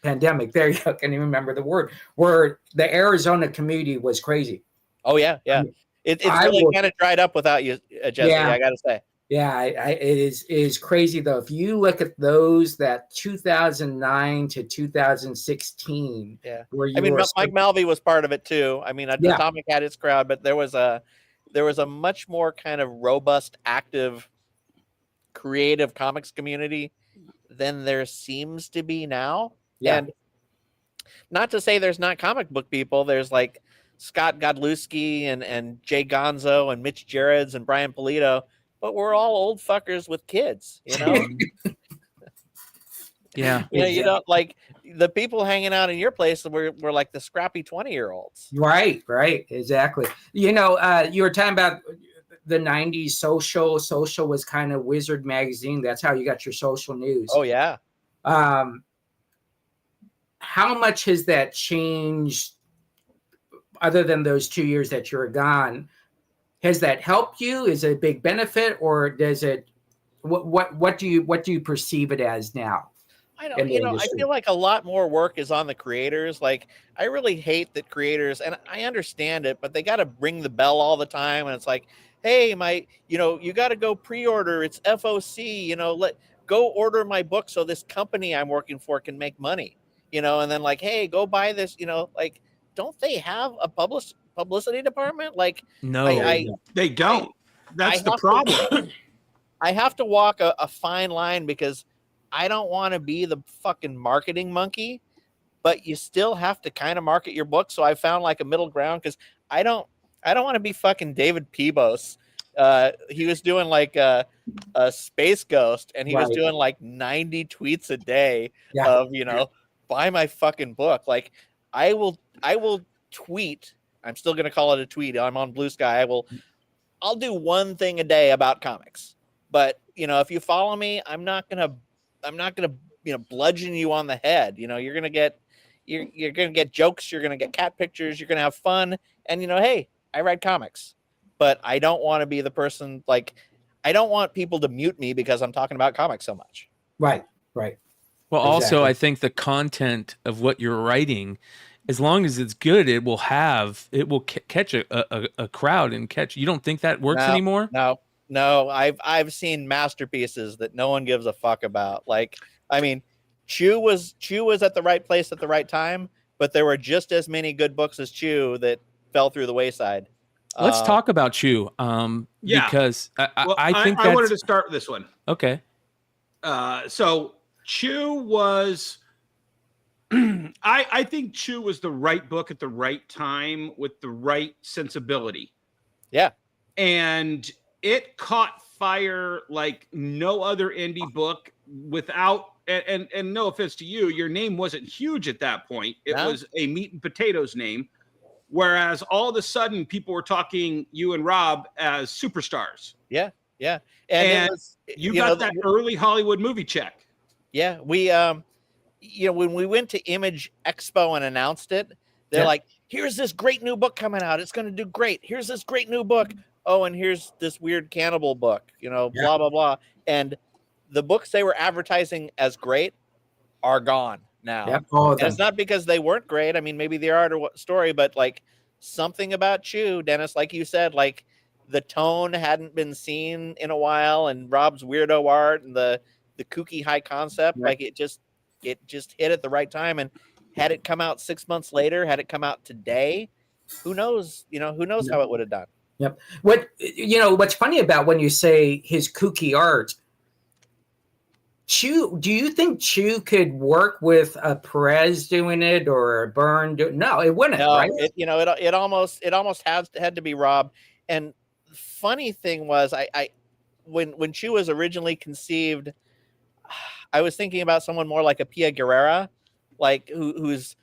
Pandemic. There you go. I can't even remember the word. Where the Arizona community was crazy. Oh yeah, yeah. It's really kind of dried up without you, Jesse. Yeah. I gotta say. Yeah, it is crazy though. If you look at those that 2009 to 2016, yeah. Where you I mean, were Mike Malvey was part of it too. I mean, Yeah. Atomic had its crowd, but there was a much more kind of robust, active, creative comics community than there seems to be now. Yeah. And not to say there's not comic book people. There's like Scott Godlewski and Jay Gonzo and Mitch Gerrits and Brian Polito, but we're all old fuckers with kids, you know? Yeah. You know, you don't like the people hanging out in your place were like the scrappy 20-year-olds. Right, exactly. You know, you were talking about the 90s social. Social was kind of Wizard magazine. That's how you got your social news. Oh yeah. How much has that changed other than those 2 years that you're gone? Has that helped you? Is it a big benefit, or does it? What do you perceive it as now? I don't. You know, I feel like a lot more work is on the creators. Like, I really hate that creators, and I understand it, but they got to ring the bell all the time, and it's like, hey, you got to go pre-order. It's FOC. You know, go order my book so this company I'm working for can make money. You know, and then like, hey, go buy this. You know, like, don't they have a publicity department? Like, No, they don't. That's the problem. I have to walk a fine line because I don't want to be the fucking marketing monkey, but you still have to kind of market your book. So I found like a middle ground because I don't want to be fucking David Peebles. He was doing like a Space Ghost, and he was doing like 90 tweets a day of, you know, buy my fucking book. Like, I will tweet. I'm still going to call it a tweet. I'm on Blue Sky. I'll do one thing a day about comics. But, you know, if you follow me, I'm not going to, you know, bludgeon you on the head. You know, you're going to get jokes. You're going to get cat pictures. You're going to have fun. And, you know, hey, I write comics, but I don't want to be the person, like, I don't want people to mute me because I'm talking about comics so much. Right. Well, also, I think the content of what you're writing, as long as it's good, it will catch a crowd and catch. You don't think that works anymore? No. I've seen masterpieces that no one gives a fuck about. Like, I mean, Chew was at the right place at the right time, but there were just as many good books as Chew that fell through the wayside. Let's talk about Chew. Because I think I wanted to start with this one. Okay. So Chew was, I think Chew was the right book at the right time with the right sensibility. Yeah. And it caught fire like no other indie book without, and no offense to you, your name wasn't huge at that point. It was a meat and potatoes name. Whereas all of a sudden people were talking you and Rob as superstars. Yeah. And you got that early Hollywood movie check. Yeah. We, you know, when we went to Image Expo and announced it, they're like, here's this great new book coming out. It's going to do great. Here's this great new book. Oh, and here's this weird cannibal book, you know, blah, blah, blah. And the books they were advertising as great are gone now. Yep. And it's not because they weren't great. I mean, maybe they are to story, but like something about Chew, Dennis, like you said, like the tone hadn't been seen in a while, and Rob's weirdo art and the kooky high concept, like it just hit at the right time. And had it come out 6 months later, had it come out today, who knows? You know, who knows how it would have done. Yep. What's funny about when you say his kooky art, Chew, do you think Chew could work with a Perez doing it or a Byrne? No, it wouldn't. No, right? It almost had to be Rob. And funny thing was, when Chew was originally conceived, I was thinking about someone more like a Pia Guerrera, like who's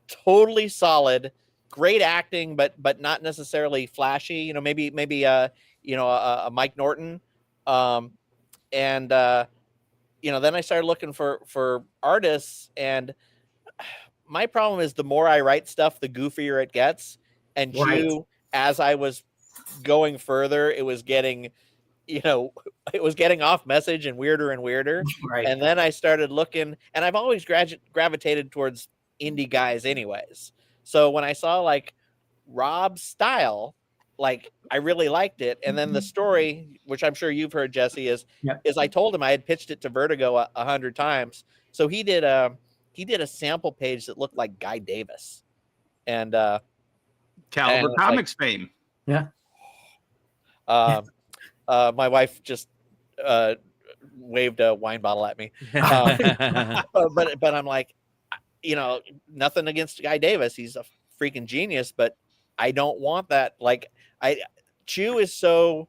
totally solid, great acting, but not necessarily flashy. You know, maybe a Mike Norton, and then I started looking for artists, and my problem is the more I write stuff, the goofier it gets. And Chew, as I was going further, it was getting off message and weirder and weirder. Right. And then I started looking, and I've always gravitated towards indie guys anyways. So when I saw like Rob's style, like I really liked it. And then the story, which I'm sure you've heard, Jesse, is I told him I had pitched it to Vertigo 100 times. So he did a sample page that looked like Guy Davis. And Caliber Comics fame. Yeah. My wife just waved a wine bottle at me. But I'm like, nothing against Guy Davis. He's a freaking genius, but I don't want that. Like, Chew is so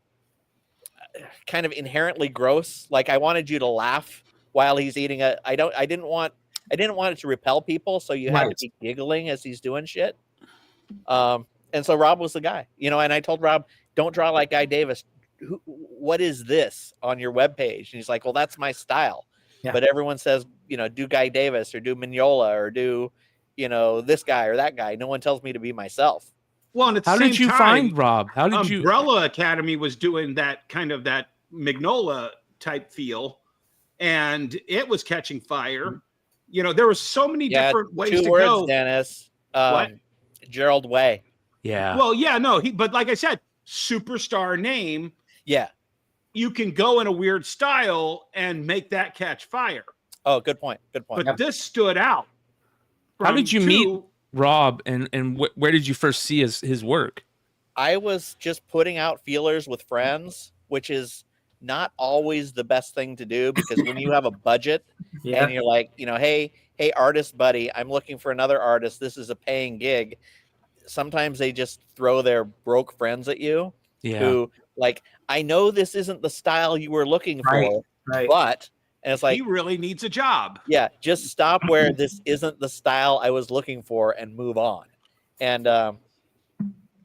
kind of inherently gross. Like, I wanted you to laugh while he's eating I didn't want it to repel people, so you had to be giggling as he's doing shit. And so Rob was the guy, and I told Rob, don't draw like Guy Davis. What is this on your webpage? And he's like, well, that's my style. Yeah. But everyone says, do Guy Davis or do Mignola or do, this guy or that guy. No one tells me to be myself. Well, and at the how same did you time, find Rob? How did Umbrella Academy was doing that kind of that Mignola type feel, and it was catching fire. There were so many different ways to go. Dennis. Gerald Way. Yeah. Well, yeah, no, but like I said, superstar name. Yeah. You can go in a weird style and make that catch fire. Oh, good point. But this stood out. How did you meet Rob, and where did you first see his work? I was just putting out feelers with friends, which is not always the best thing to do, because when you have a budget and you're like, hey, artist buddy, I'm looking for another artist. This is a paying gig. Sometimes they just throw their broke friends at you who, like, I know this isn't the style you were looking for, but, and it's like, he really needs a job. Yeah. Just stop where this isn't the style I was looking for and move on. And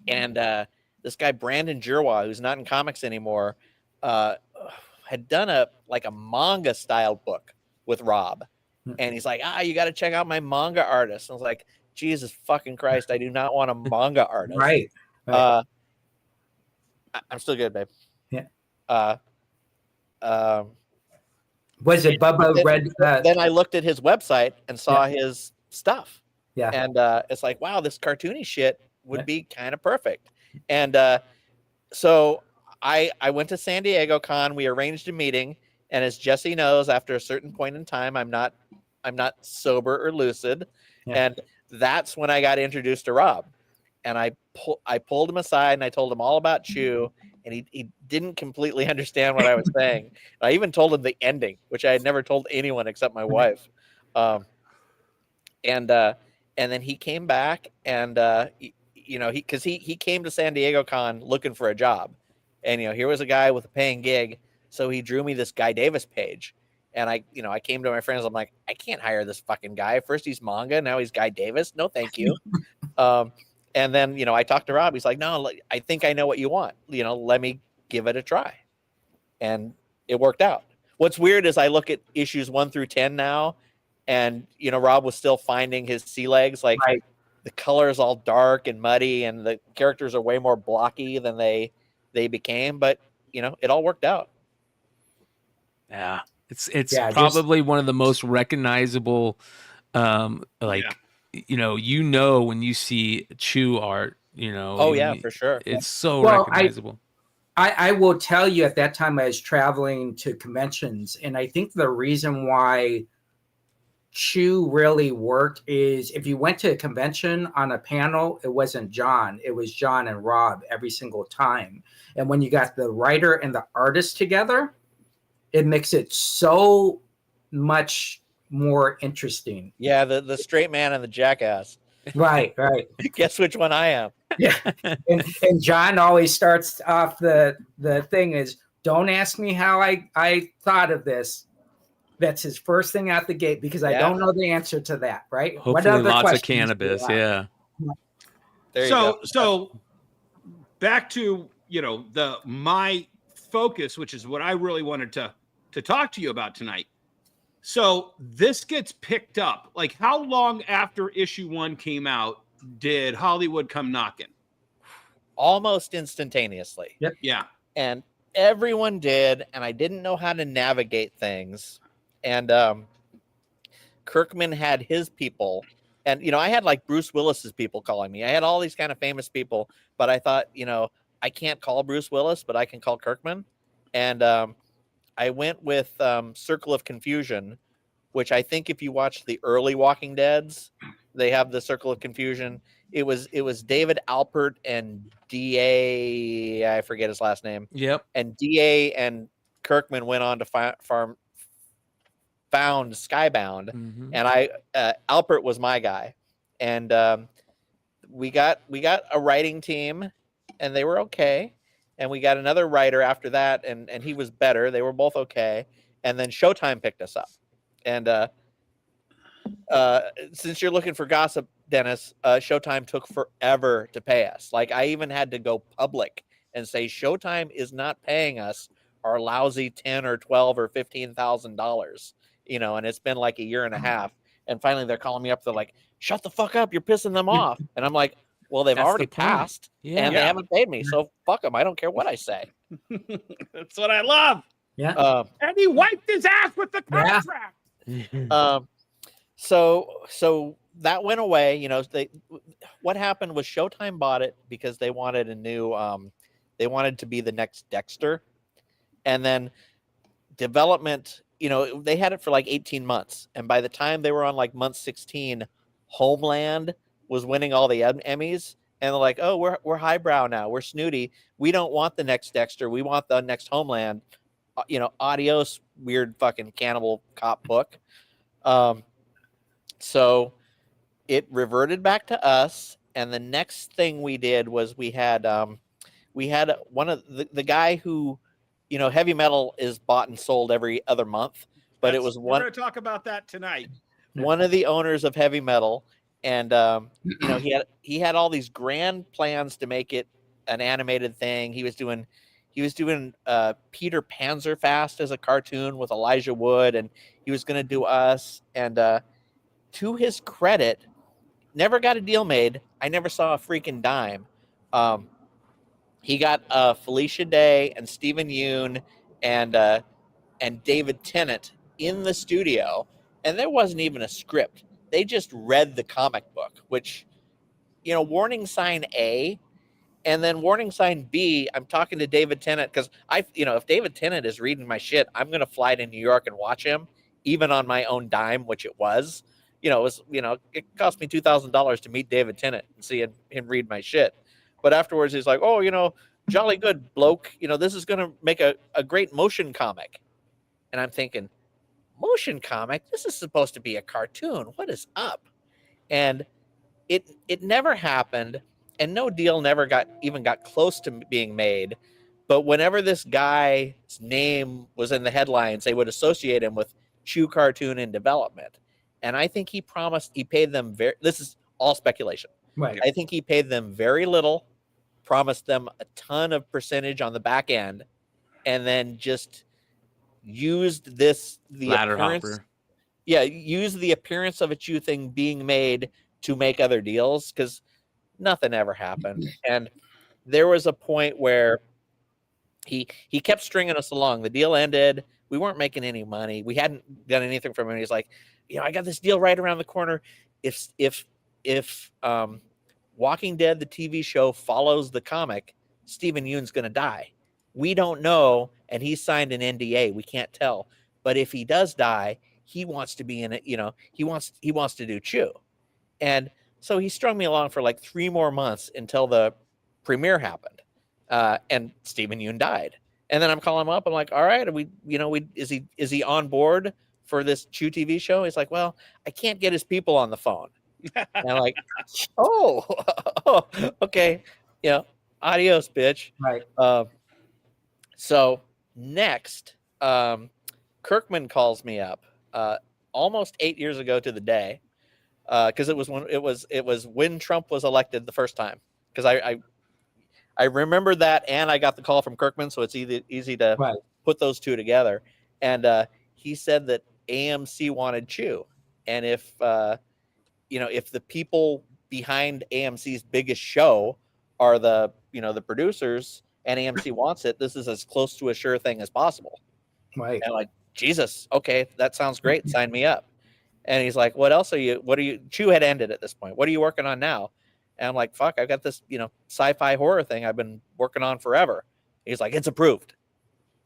this guy, Brandon Jirwa, who's not in comics anymore, had done a manga style book with Rob. And he's like, you got to check out my manga artist. I was like, Jesus fucking Christ, I do not want a manga artist. Right. I'm still good, babe. Yeah. Was it Bubba Red? Then I looked at his website and saw his stuff. Yeah. And it's like, wow, this cartoony shit would be kind of perfect. And so I went to San Diego Con. We arranged a meeting. And as Jesse knows, after a certain point in time, I'm not sober or lucid. Yeah. And that's when I got introduced to Rob. And I pulled him aside and I told him all about Chew. And he didn't completely understand what I was saying. I even told him the ending, which I had never told anyone except my wife. And then he came back and, because he came to San Diego Con looking for a job. And, here was a guy with a paying gig. So he drew me this Guy Davis page. And I came to my friends. I'm like, I can't hire this fucking guy. First he's manga. Now he's Guy Davis. No, thank you. And then, I talked to Rob. He's like, no, I think I know what you want. Let me give it a try. And it worked out. What's weird is I look at issues 1 through 10 now. And, Rob was still finding his sea legs. Like the color is all dark and muddy. And the characters are way more blocky than they became. But, it all worked out. Yeah. It's probably one of the most recognizable, when you see Chew art, Oh yeah, for sure. It's so recognizable. I will tell you, at that time I was traveling to conventions, and I think the reason why Chew really worked is if you went to a convention on a panel, it wasn't John, it was John and Rob every single time. And when you got the writer and the artist together, it makes it so much more interesting. Yeah, the straight man and the jackass. Right. Guess which one I am. Yeah. And John always starts off the thing is, don't ask me how I thought of this. That's his first thing out the gate because I don't know the answer to that, right? Hopefully lots of cannabis. Yeah. There you go. So back to, my focus, which is what I really wanted to talk to you about tonight. So this gets picked up. Like, how long after issue 1 came out did Hollywood come knocking? Almost instantaneously. Yep. Yeah. And everyone did, and I didn't know how to navigate things. And Kirkman had his people, and I had like Bruce Willis's people calling me. I had all these kind of famous people, but I thought, I can't call Bruce Willis, but I can call Kirkman. And I went with Circle of Confusion, which I think if you watch the early Walking Deads, they have the Circle of Confusion. It was David Alpert and D.A. I forget his last name. Yep. And D.A. and Kirkman went on to found Skybound, and Alpert was my guy, and we got a writing team, and they were okay. And we got another writer after that, and he was better. They were both okay. And then Showtime picked us up. And since you're looking for gossip, Dennis, Showtime took forever to pay us. Like, I even had to go public and say Showtime is not paying us our lousy $10 or $12 or $15,000. And it's been like a year and a half. And finally, they're calling me up. They're like, "Shut the fuck up! You're pissing them off." And I'm like, well, they've already passed, and they haven't paid me, so fuck them. I don't care what I say. That's what I love. Yeah. And he wiped his ass with the contract. So that went away. What happened was Showtime bought it because they wanted a new. They wanted to be the next Dexter, and then development. They had it for like 18 months, and by the time they were on like month 16, Homeland was winning all the Emmys, and they're like, "Oh, we're highbrow now. We're snooty. We don't want the next Dexter. We want the next Homeland." Adios, weird fucking cannibal cop book. So it reverted back to us, and the next thing we did was we had one of the guy who, Heavy Metal is bought and sold every other month, but it was one. We're going to talk about that tonight. One of the owners of Heavy Metal. And he had all these grand plans to make it an animated thing. He was doing Peter Panzerfast as a cartoon with Elijah Wood, and he was going to do us. And to his credit, never got a deal made. I never saw a freaking dime. He got Felicia Day and Stephen Yoon and David Tennant in the studio, and there wasn't even a script. They just read the comic book, which, warning sign A, and then warning sign B. I'm talking to David Tennant because if David Tennant is reading my shit, I'm going to fly to New York and watch him, even on my own dime, which it was. It cost me $2,000 to meet David Tennant and see him read my shit. But afterwards, he's like, "Oh, jolly good bloke. This is going to make a great motion comic." And I'm thinking, motion comic? This is supposed to be a cartoon. What is up? And it never happened, and no deal never got close to being made. But whenever this guy's name was in the headlines, they would associate him with Chew Cartoon in development. And I think he paid them this is all speculation. Right. I think he paid them very little, promised them a ton of percentage on the back end, and then just used the Ladder appearance. hopper. Yeah, use the appearance of a Chew thing being made to make other deals, because nothing ever happened. And there was a point where he kept stringing us along. The deal ended. We weren't making any money. We hadn't done anything from him. He's like, I got this deal right around the corner. If Walking Dead, the TV show, follows the comic, Stephen Yoon's going to die. We don't know, and he signed an NDA. We can't tell. But if he does die, he wants to be in it. He wants to do Chew. And so he strung me along for like 3 more months until the premiere happened. And Stephen Yoon died. And then I'm calling him up. I'm like, all right, is he on board for this Chew TV show? He's like, well, I can't get his people on the phone. And I'm like, oh, okay. Adios, bitch. Right. So next, Kirkman calls me up almost 8 years ago to the day, because it was when Trump was elected the first time. Because I remember that, and I got the call from Kirkman, so it's easy to put those two together. And he said that AMC wanted Chew, and if the people behind AMC's biggest show are the producers, and AMC wants it, this is as close to a sure thing as possible. Right. And like, Jesus, okay, that sounds great. Sign me up. And he's like, what are you, Chew had ended at this point. What are you working on now? And I'm like, fuck, I've got this, sci-fi horror thing I've been working on forever. He's like, it's approved.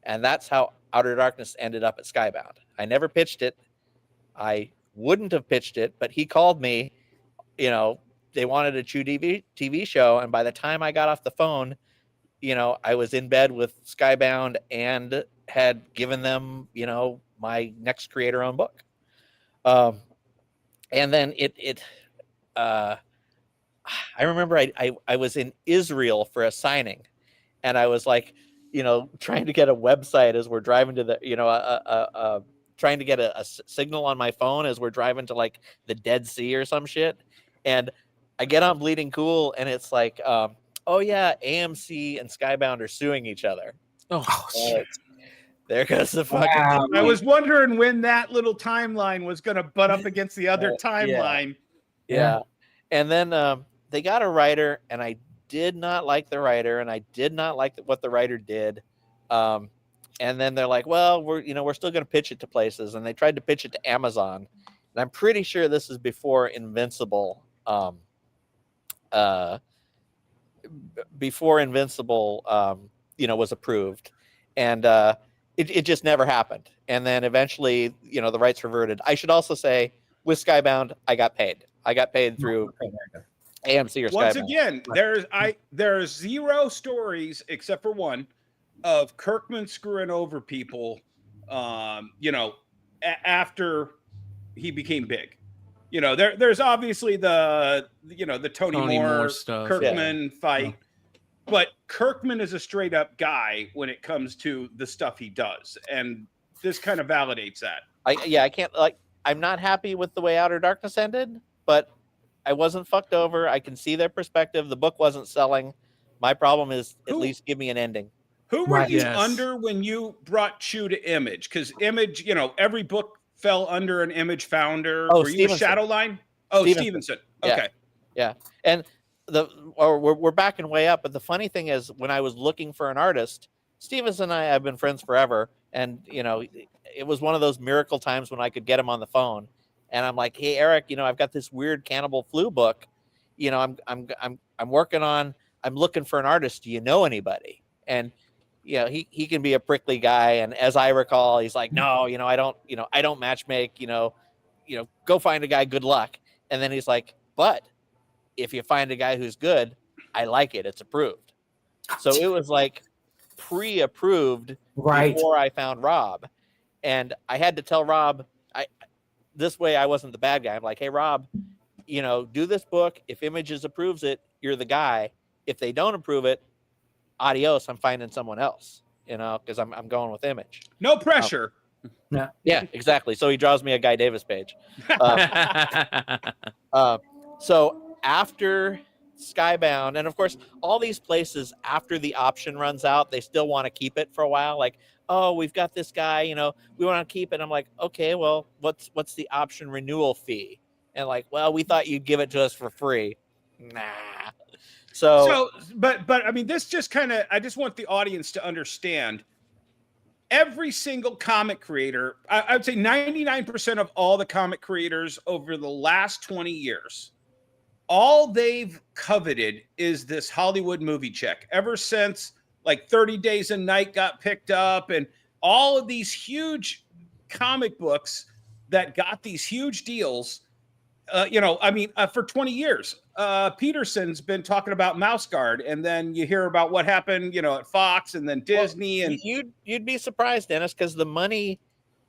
And that's how Outer Darkness ended up at Skybound. I never pitched it. I wouldn't have pitched it, but he called me, they wanted a Chew TV show. And by the time I got off the phone, I was in bed with Skybound and had given them, my next creator-owned book. And then I remember I was in Israel for a signing, and I was like, trying to get a website as we're driving to the, trying to get a signal on my phone as we're driving to like the Dead Sea or some shit. And I get on Bleeding Cool, and it's like, oh yeah, AMC and Skybound are suing each other. Oh, shit. There goes the fucking. Wow. I was wondering when that little timeline was going to butt up against the other timeline. Yeah. And then they got a writer, and I did not like the writer, and I did not like what the writer did. And then they're like, well, we're still going to pitch it to places, and they tried to pitch it to Amazon. And I'm pretty sure this is before Invincible. Was approved, and it just never happened. And then eventually, the rights reverted. I should also say, with Skybound, I got paid. I got paid through AMC or Skybound. Once again, there's zero stories except for one of Kirkman screwing over people. After he became big. There's obviously the Tony Moore stuff, Kirkman fight. But Kirkman is a straight up guy when it comes to the stuff he does. And this kind of validates that. I can't, I'm not happy with the way Outer Darkness ended, but I wasn't fucked over. I can see their perspective. The book wasn't selling. My problem is at least give me an ending. Who were you under when you brought Chew to Image? Because Image, every book fell under an Image founder. Oh, were you a Shadowline? Oh, Stevenson. Okay. Yeah. And we're backing way up, but the funny thing is, when I was looking for an artist, Stevenson and I have been friends forever, and it was one of those miracle times when I could get him on the phone, and I'm like, hey Eric, I've got this weird cannibal flu book, I'm working on, I'm looking for an artist. Do you know anybody? And he can be a prickly guy, and as I recall, he's like, no, I don't matchmake, go find a guy, good luck. And then he's like, but if you find a guy who's good, I like it. It's approved. So it was like pre-approved before I found Rob. And I had to tell Rob, this way I wasn't the bad guy. I'm like, hey, Rob, do this book. If Images approves it, you're the guy. If they don't approve it, adios. I'm finding someone else, because I'm going with Image. No pressure. Yeah, exactly. So he draws me a Guy Davis page. So after Skybound, and of course, all these places, after the option runs out, they still want to keep it for a while. Like, oh, we've got this guy, we want to keep it. I'm like, okay, well, what's the option renewal fee? And like, well, we thought you'd give it to us for free. Nah. But I mean, this just I just want the audience to understand. Every single comic creator, I would say 99% of all the comic creators over the last 20 years, all they've coveted is this Hollywood movie check. Ever since like 30 Days a Night got picked up, and all of these huge comic books that got these huge deals, for 20 years, Peterson's been talking about Mouse Guard, and then you hear about what happened, at Fox and then Disney. Well, and you'd be surprised, Dennis, because the money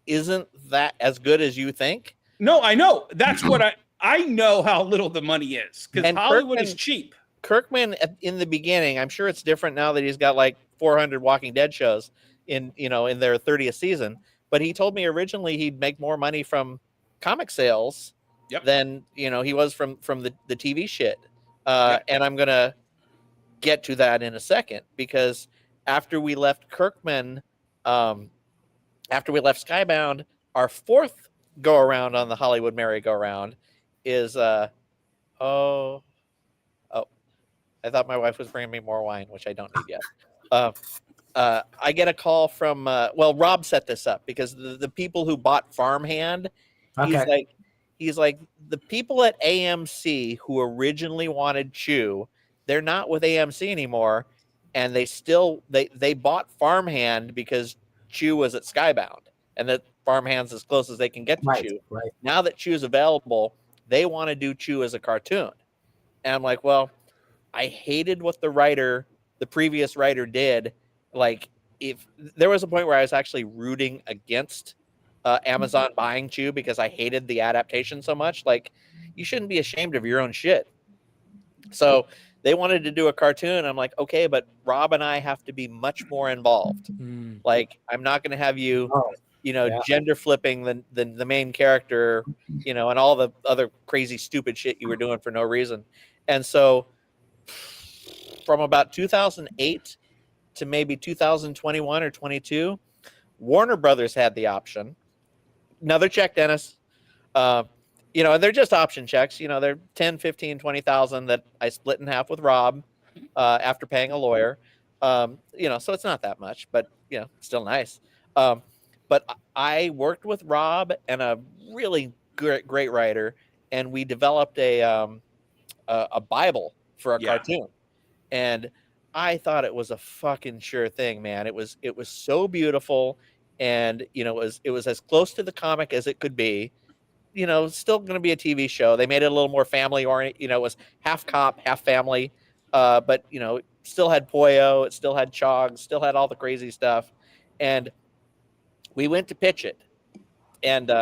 isn't that as good as you think. No, I know. That's what I know how little the money is because And Hollywood is cheap. Kirkman in the beginning, I'm sure it's different now that he's got like 400 Walking Dead shows in their 30th season. But he told me originally he'd make more money from comic sales than he was from the TV shit. And I'm gonna get to that in a second, because after we left Kirkman, after we left Skybound, our fourth go around on the Hollywood merry-go-round is I thought my wife was bringing me more wine, which I don't need yet. I get a call from Rob set this up because the people who bought Farmhand, he's like the people at AMC who originally wanted Chew, they're not with AMC anymore, and they bought Farmhand because Chew was at Skybound, and that Farmhand's as close as they can get to Chew. Right. Now that Chew's available, they want to do Chew as a cartoon, and I'm like, well, I hated what the previous writer did. Like, if there was a point where I was actually rooting against Amazon buying Chew because I hated the adaptation so much. Like, you shouldn't be ashamed of your own shit. So they wanted to do a cartoon. I'm like, okay, but Rob and I have to be much more involved. Like, I'm not going to have you, gender flipping the main character, and all the other crazy, stupid shit you were doing for no reason. And so from about 2008 to maybe 2021 or 22, Warner Brothers had the option. Another check, Dennis. They're just option checks. They're 10, 15, 20,000 that I split in half with Rob after paying a lawyer. So it's not that much, but still nice. But I worked with Rob and a really great writer, and we developed a Bible for a cartoon. And I thought it was a fucking sure thing, man. It was so beautiful, and it was as close to the comic as it could be. Still going to be a TV show. They made it a little more family oriented. It was half cop, half family, but it still had Poyo, it still had Chog, still had all the crazy stuff. And we went to pitch it, and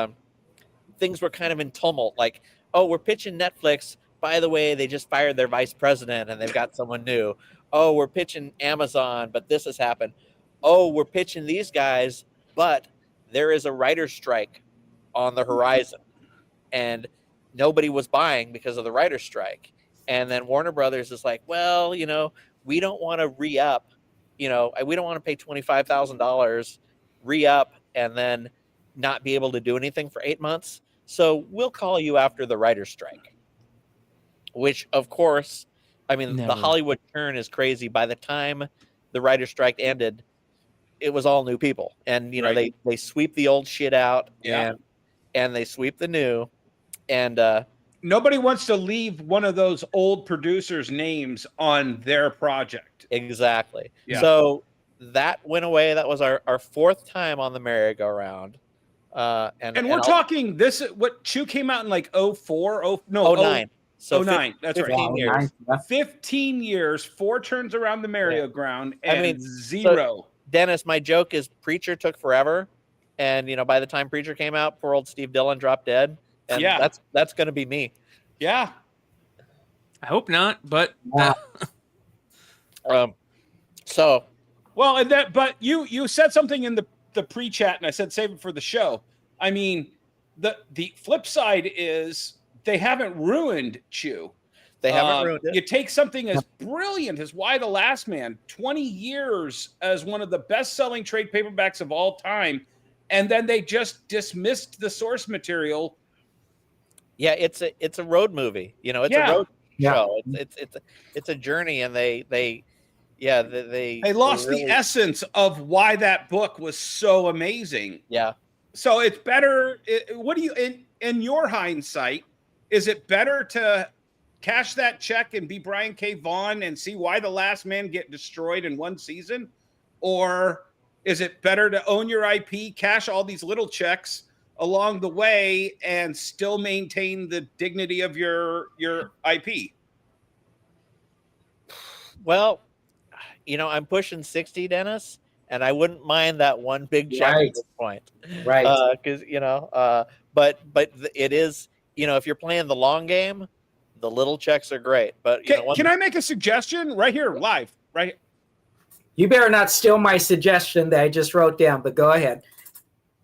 things were kind of in tumult. Like, oh, we're pitching Netflix. By the way, they just fired their vice president and they've got someone new. Oh, we're pitching Amazon, but this has happened. Oh, we're pitching these guys, but there is a writer's strike on the horizon. And nobody was buying because of the writer's strike. And then Warner Brothers is like, well, we don't want to re-up. We don't want to pay $25,000 re-up and then not be able to do anything for 8 months. So we'll call you after the writer's strike. Which, of course, the Hollywood turn is crazy. By the time the writer's strike ended, it was all new people. And, they sweep the old shit out and they sweep the new. And nobody wants to leave one of those old producers' names on their project. Exactly. Yeah. So that went away. That was our fourth time on the merry-go-round. And we're talking what Chew came out in like 04? 09. So 09, that's 15 right. years. 15 years, 4 turns around the merry-go-round, and zero. So, Dennis, my joke is Preacher took forever, and by the time Preacher came out, poor old Steve Dillon dropped dead, and that's going to be me. Yeah, I hope not, but but you said something in the pre-chat, and I said save it for the show. I mean, the flip side is they haven't ruined Chew. They haven't ruined it. You take something as brilliant as Why the Last Man, 20 years as one of the best-selling trade paperbacks of all time, and then they just dismissed the source material. Yeah, it's a road movie. It's a road show. It's a journey, and they lost the essence of why that book was so amazing. Yeah. So it's better. What do you, in your hindsight, is it better to cash that check and be Brian K. Vaughan and see Why the Last Man get destroyed in one season? Or is it better to own your IP, cash all these little checks along the way, and still maintain the dignity of your IP? Well, I'm pushing 60, Dennis, and I wouldn't mind that one big check at this point. Right. Because, but it is if you're playing the long game, the little checks are great. But can I make a suggestion right here, live, right here? You better not steal my suggestion that I just wrote down, but go ahead.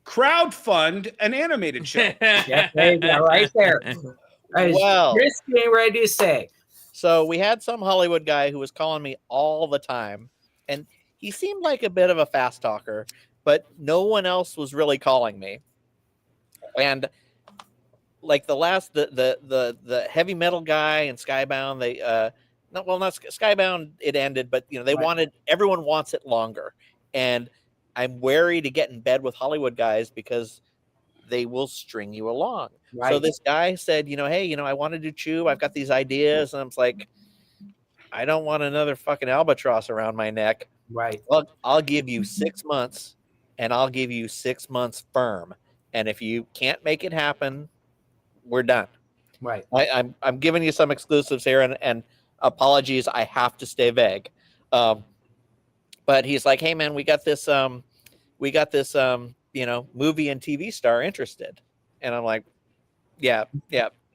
Crowdfund an animated show. Yeah, there you go, right there. Well, Chris getting ready to say. So we had some Hollywood guy who was calling me all the time, and he seemed like a bit of a fast talker, but no one else was really calling me. And like the heavy metal guy and Skybound, they not Skybound, it ended, but they wanted, everyone wants it longer. And I'm wary to get in bed with Hollywood guys because they will string you along. Right. So this guy said, hey, I want to do Chew. I've got these ideas. And I'm like, I don't want another fucking albatross around my neck. Right. Well, I'll give you 6 months, and I'll give you 6 months firm. And if you can't make it happen, we're done. Right. I'm giving you some exclusives here, and apologies, I have to stay vague. But he's like, hey man, we got this movie and TV star interested. And I'm like, yeah,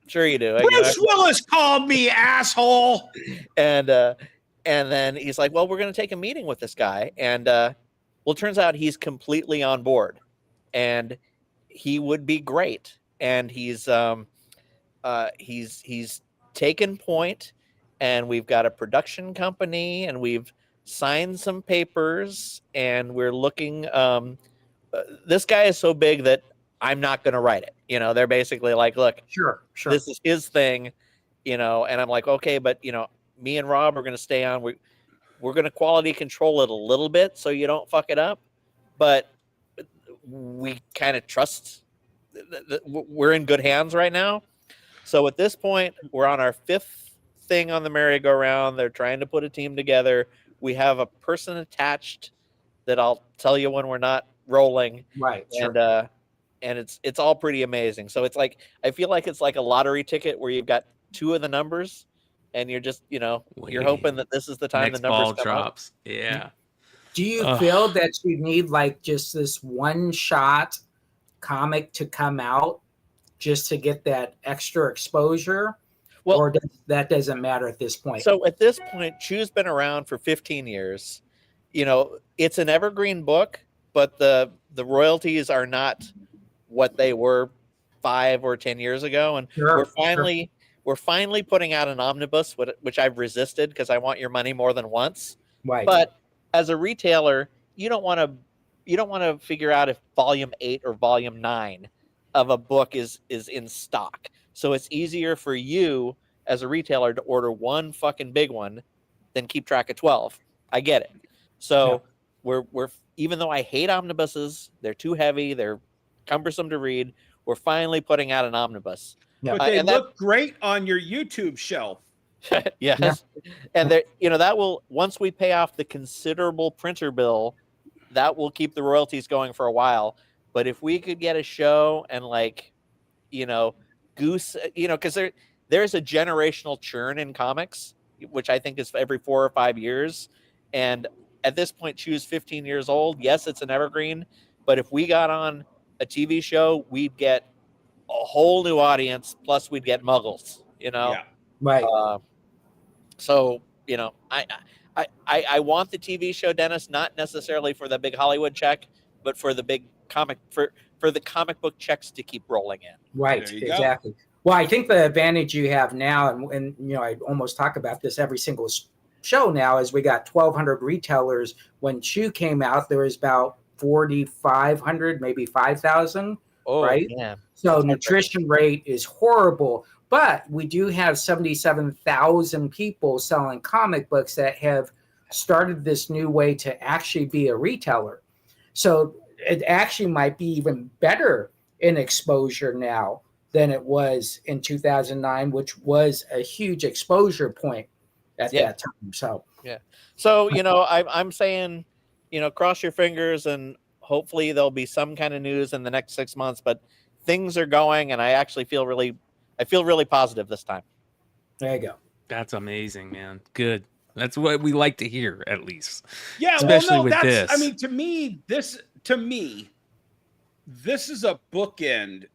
sure you do. Bruce Willis called me, asshole. And then he's like, well, we're going to take a meeting with this guy. And well, it turns out he's completely on board, and he would be great. And he's taken point, and we've got a production company, and we've signed some papers, and we're looking. This guy is so big that I'm not going to write it. They're basically like, look, sure, this is his thing, and I'm like, okay, but me and Rob are going to stay on. We're going to quality control it a little bit so you don't fuck it up, but we kind of trust that we're in good hands right now. So at this point, we're on our 5th thing on the merry-go-round. They're trying to put a team together. We have a person attached that I'll tell you when we're not rolling. Right. Sure. And it's all pretty amazing. So it's like, I feel like it's like a lottery ticket where you've got 2 of the numbers, and you're just, you're hoping that this is the time Next the numbers ball come drops. up. Yeah. Do you feel that you need like just this one shot comic to come out just to get that extra exposure? Well, or that doesn't matter at this point? So at this point, Chew's been around for 15 years. It's an evergreen book, but the royalties are not what they were 5 or 10 years ago. And we're finally putting out an omnibus, which I've resisted because I want your money more than once. Right. But as a retailer, you don't want to figure out if volume 8 or volume 9 of a book is in stock. So it's easier for you as a retailer to order one fucking big one than keep track of 12. I get it. So we're even though I hate omnibuses, they're too heavy, they're cumbersome to read, we're finally putting out an omnibus. But they look great on your YouTube shelf. Yes. Yeah. And that will, once we pay off the considerable printer bill, that will keep the royalties going for a while. But if we could get a show and Goose, because there's a generational churn in comics, which I think is every 4 or 5 years. And at this point, Chew's 15 years old. Yes, it's an evergreen, but if we got on a TV show, we'd get a whole new audience. Plus we'd get muggles, Yeah. Right. So, I want the TV show, Dennis, not necessarily for the big Hollywood check, but for the big comic, for the comic book checks to keep rolling in. Right. Exactly. Well, I think the advantage you have now, and I almost talk about this every single show now, is we got 1,200 retailers. When Chew came out, there was about 4,500, maybe 5,000. Oh, right? Yeah. So nutrition rate is horrible, but we do have 77,000 people selling comic books that have started this new way to actually be a retailer. So it actually might be even better in exposure now than it was in 2009, which was a huge exposure point at that time. So I'm saying, cross your fingers, and hopefully there'll be some kind of news in the next 6 months. But things are going, and I actually feel really positive this time. There you go. That's amazing, man. Good. That's what we like to hear, at least. Yeah, especially with this. I mean, to me, this is a bookend.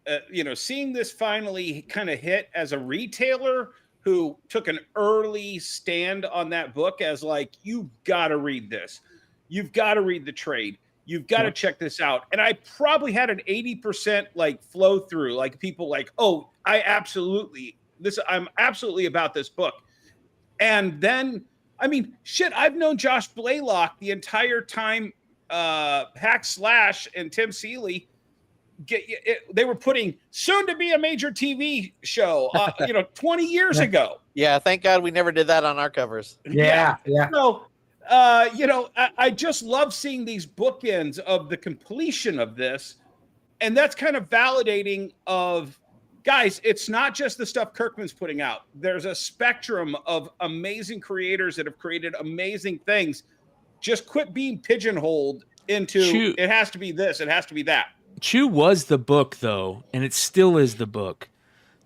Seeing this finally kind of hit as a retailer who took an early stand on that book as like, you've got to read this. You've got to read the trade. You've got to check this out. And I probably had an 80% like flow through, like people like, oh, I'm absolutely about this book. And then, I mean, shit, I've known Josh Blaylock the entire time Hack Slash and Tim Seeley they were putting soon to be a major TV show, 20 years ago. Yeah, thank God we never did that on our covers. Yeah. So, I just love seeing these bookends of the completion of this. And that's kind of validating of, guys, it's not just the stuff Kirkman's putting out. There's a spectrum of amazing creators that have created amazing things. Just quit being pigeonholed into, it has to be this, it has to be that. Chew was the book, though, and it still is the book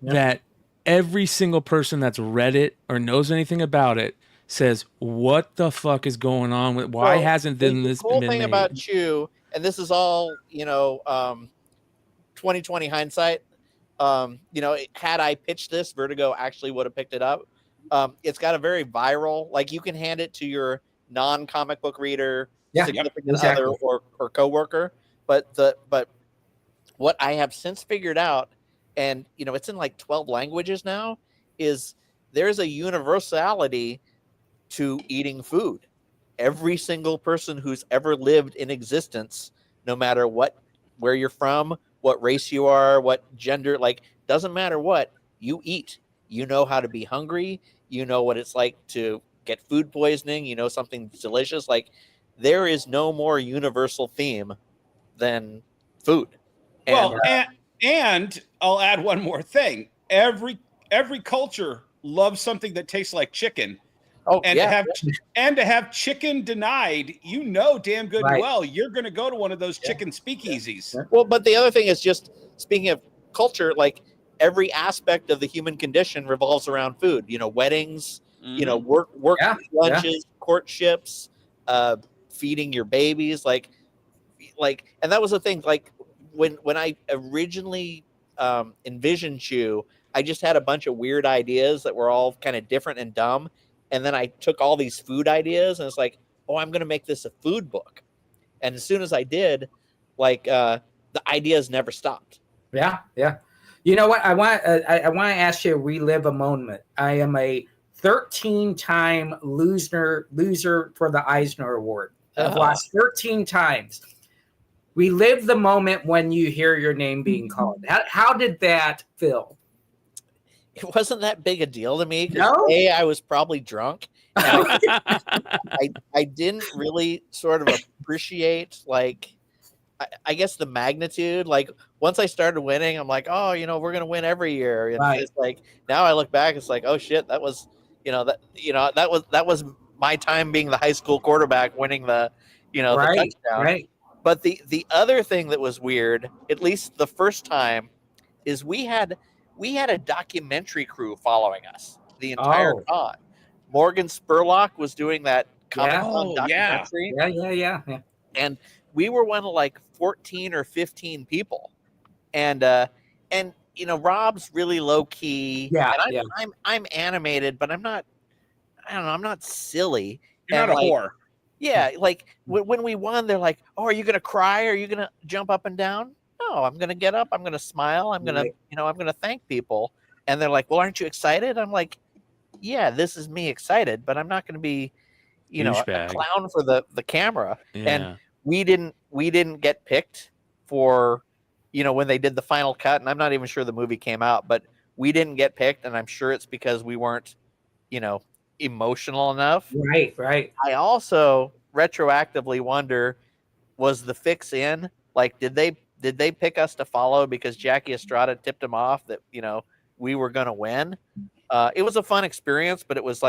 that every single person that's read it or knows anything about it says, what the fuck is going on with, why hasn't this been made? The cool thing about Chew, and this is all, 2020 hindsight, had I pitched this, Vertigo actually would have picked it up. It's got a very viral, like you can hand it to your non-comic book reader, significant other or coworker. But what I have since figured out, and it's in like 12 languages now, is there's a universality to eating food. Every single person who's ever lived in existence, no matter where you're from, what race you are, what gender, like doesn't matter what, you eat. You know how to be hungry. You know what it's like to get food poisoning. You know something delicious. Like there is no more universal theme than food. And I'll add one more thing. Every culture loves something that tastes like chicken. To have chicken denied, damn good and well, you're going to go to one of those chicken speakeasies. Well, but the other thing is just speaking of culture, like every aspect of the human condition revolves around food. Weddings, work lunches, courtships, feeding your babies, like, and that was the thing. Like when I originally envisioned Chew, I just had a bunch of weird ideas that were all kind of different and dumb. And then I took all these food ideas and it's like, oh, I'm going to make this a food book. And as soon as I did, the ideas never stopped. Yeah. You know what? I want to ask you to relive a moment. I am a 13-time loser for the Eisner Award. I've lost 13 times. Relive the moment when you hear your name being called. How did that feel? It wasn't that big a deal to me. No? I was probably drunk. And I didn't really sort of appreciate, I guess the magnitude. Like once I started winning, I'm like, oh, we're gonna win every year. And it's like now I look back, it's like, oh shit, that was, that was my time being the high school quarterback winning the touchdown. Right. But the other thing that was weird, at least the first time, is we had a documentary crew following us the entire con. Morgan Spurlock was doing that Comic-Con documentary. Yeah. And we were one of 14 or 15 people. And Rob's really low key. Yeah. And I'm animated, but I'm not silly. You're not a whore. Yeah, when we won, they're like, "Oh, are you gonna cry? Are you gonna jump up and down?" No, I'm gonna get up. I'm gonna smile. I'm gonna, I'm gonna thank people. And they're like, "Well, aren't you excited?" I'm like, "Yeah, this is me excited, but I'm not gonna be, a clown for the camera." Yeah. And we didn't get picked for, when they did the final cut. And I'm not even sure the movie came out, but we didn't get picked, and I'm sure it's because we weren't, emotional enough. Right. I also retroactively wonder, was the fix in? Did they pick us to follow because Jackie Estrada tipped them off that we were gonna win? It was a fun experience, but it was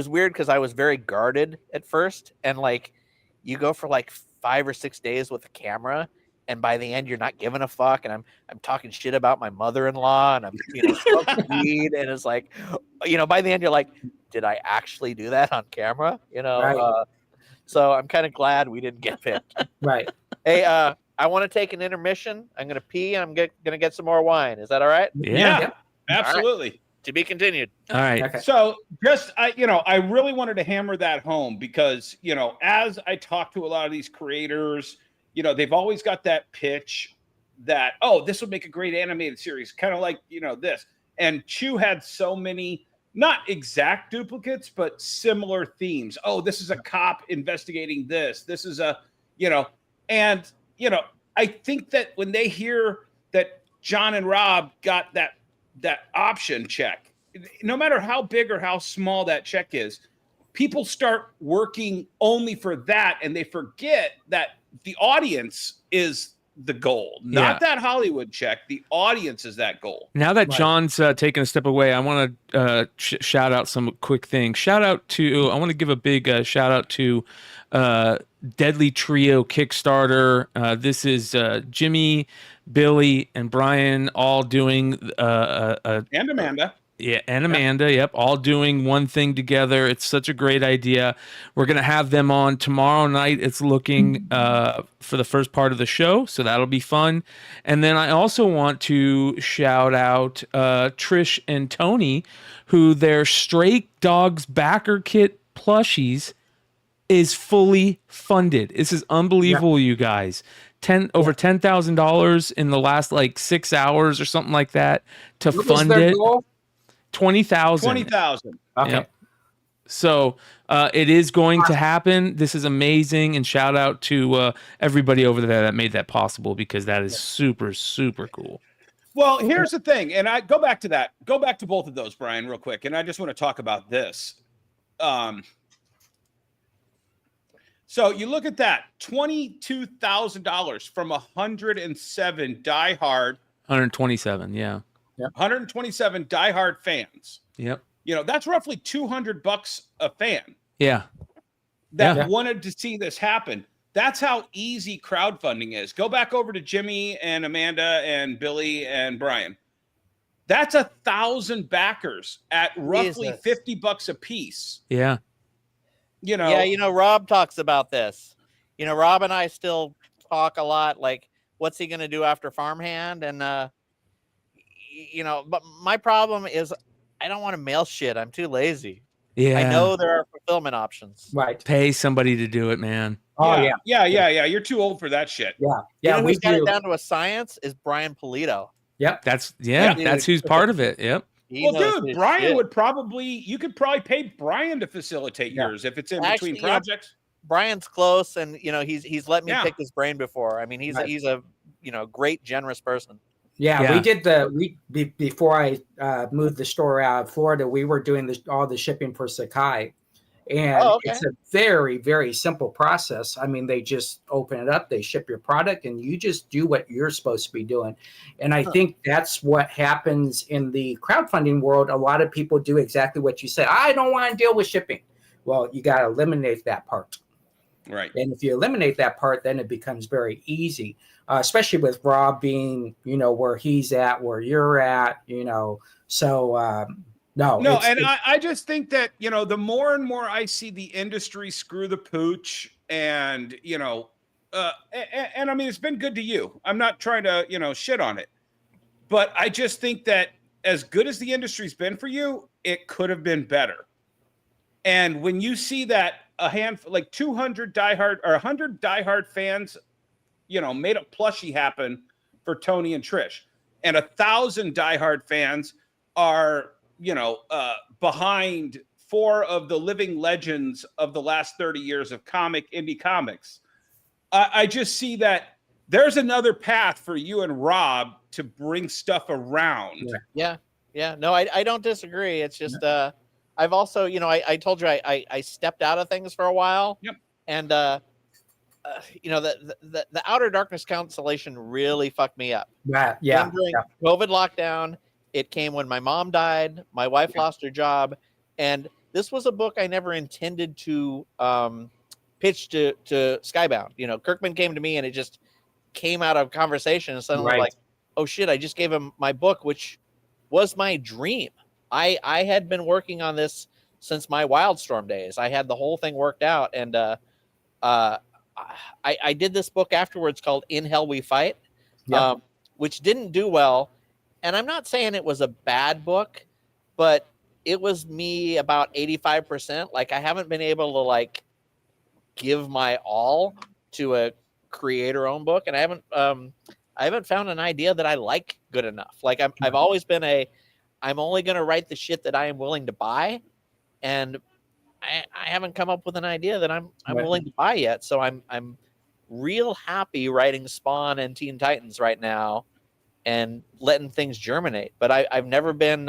weird because I was very guarded at first, and you go for 5 or 6 days with a camera, and by the end you're not giving a fuck, and I'm talking shit about my mother-in-law, and I'm smoking weed, and it's by the end you're like, did I actually do that on camera? Right. So I'm kind of glad we didn't get picked. Right. Hey, I want to take an intermission. I'm going to pee, and I'm going to get some more wine. Is that all right? Yeah. Absolutely. To be continued. All right. Okay. So just, I really wanted to hammer that home because, as I talk to a lot of these creators, they've always got that pitch that, oh, this would make a great animated series, kind of like, this. And Chew had so many, not exact duplicates, but similar themes. Oh, this is a cop investigating this. This is a, and, I think that when they hear that John and Rob got that option check, no matter how big or how small that check is, people start working only for that, and they forget that the audience is the goal, not that Hollywood check. The audience is that goal. Now that John's taking a step away, I want to shout out some quick things. I want to give a big shout out to Deadly Trio Kickstarter. This is Jimmy, Billy, and Brian all doing and Amanda. Yeah, and Amanda, yep, all doing one thing together. It's such a great idea. We're going to have them on tomorrow night. It's looking for the first part of the show, so that'll be fun. And then I also want to shout out Trish and Tony, who their Stray Dogs backer kit plushies is fully funded. This is unbelievable, you guys. Over $10,000 in the last 6 hours or something like that to fund it. Goal? 20,000. 20,000. Okay. Yep. So it is going to happen. This is amazing, and shout out to everybody over there that made that possible, because that is super, super cool. Well, here's the thing, and I go back to that. Go back to both of those, Brian, real quick, and I just want to talk about this. So you look at that, $22,000 from 107 diehard. 127, yeah. 127 diehard fans. Yep. That's roughly $200 a fan. Yeah. That wanted to see this happen. That's how easy crowdfunding is. Go back over to Jimmy and Amanda and Billy and Brian. That's 1,000 backers at roughly $50 a piece. Yeah. Rob talks about this. Rob and I still talk a lot, like, what's he going to do after Farmhand? And, but my problem is I don't want to mail shit. I'm too lazy. Yeah. I know there are fulfillment options. Right. Pay somebody to do it, man. Oh, yeah. You're too old for that shit. Yeah. Who's got it down to a science is Brian Polito. Yep. That's who's part of it. Yep. Dude, Brian you could probably pay Brian to facilitate yours if it's in between projects. Brian's close, and he's let me pick his brain before. I mean, he's a great, generous person. Yeah, we did before I moved the store out of Florida, we were doing all the shipping for Sakai. And it's a very, very simple process. I mean, they just open it up, they ship your product, and you just do what you're supposed to be doing. And I think that's what happens in the crowdfunding world. A lot of people do exactly what you said. I don't want to deal with shipping. Well, you got to eliminate that part. Right. And if you eliminate that part, then it becomes very easy, especially with Rob being, where he's at, where you're at, so I just think that, the more and more I see the industry screw the pooch, and, and I mean, it's been good to you. I'm not trying to, shit on it, but I just think that as good as the industry's been for you, it could have been better. And when you see that a handful, 200 diehard or 100 diehard fans, made a plushie happen for Tony and Trish, and 1,000 diehard fans are, behind 4 of the living legends of the last 30 years of indie comics. I just see that there's another path for you and Rob to bring stuff around. Yeah. No, I don't disagree. It's just, I've also, I told you I stepped out of things for a while. Yep. And, the Outer Darkness Constellation really fucked me up. Yeah. During COVID lockdown, it came when my mom died, my wife lost her job, and this was a book I never intended to pitch to Skybound. Kirkman came to me, and it just came out of conversation, and suddenly like, oh shit, I just gave him my book, which was my dream. I had been working on this since my Wildstorm days. I had the whole thing worked out, and I did this book afterwards called In Hell We Fight, Yeah. which didn't do well. And I'm not saying it was a bad book, but it was me about 85%. Like I haven't been able to like give my all to a creator-owned book, and I haven't found an idea that I like good enough. Like I've always been I'm only going to write the shit that I am willing to buy, and I haven't come up with an idea that I'm willing to buy yet. So I'm real happy writing Spawn and Teen Titans right now, and letting things germinate. But I've never been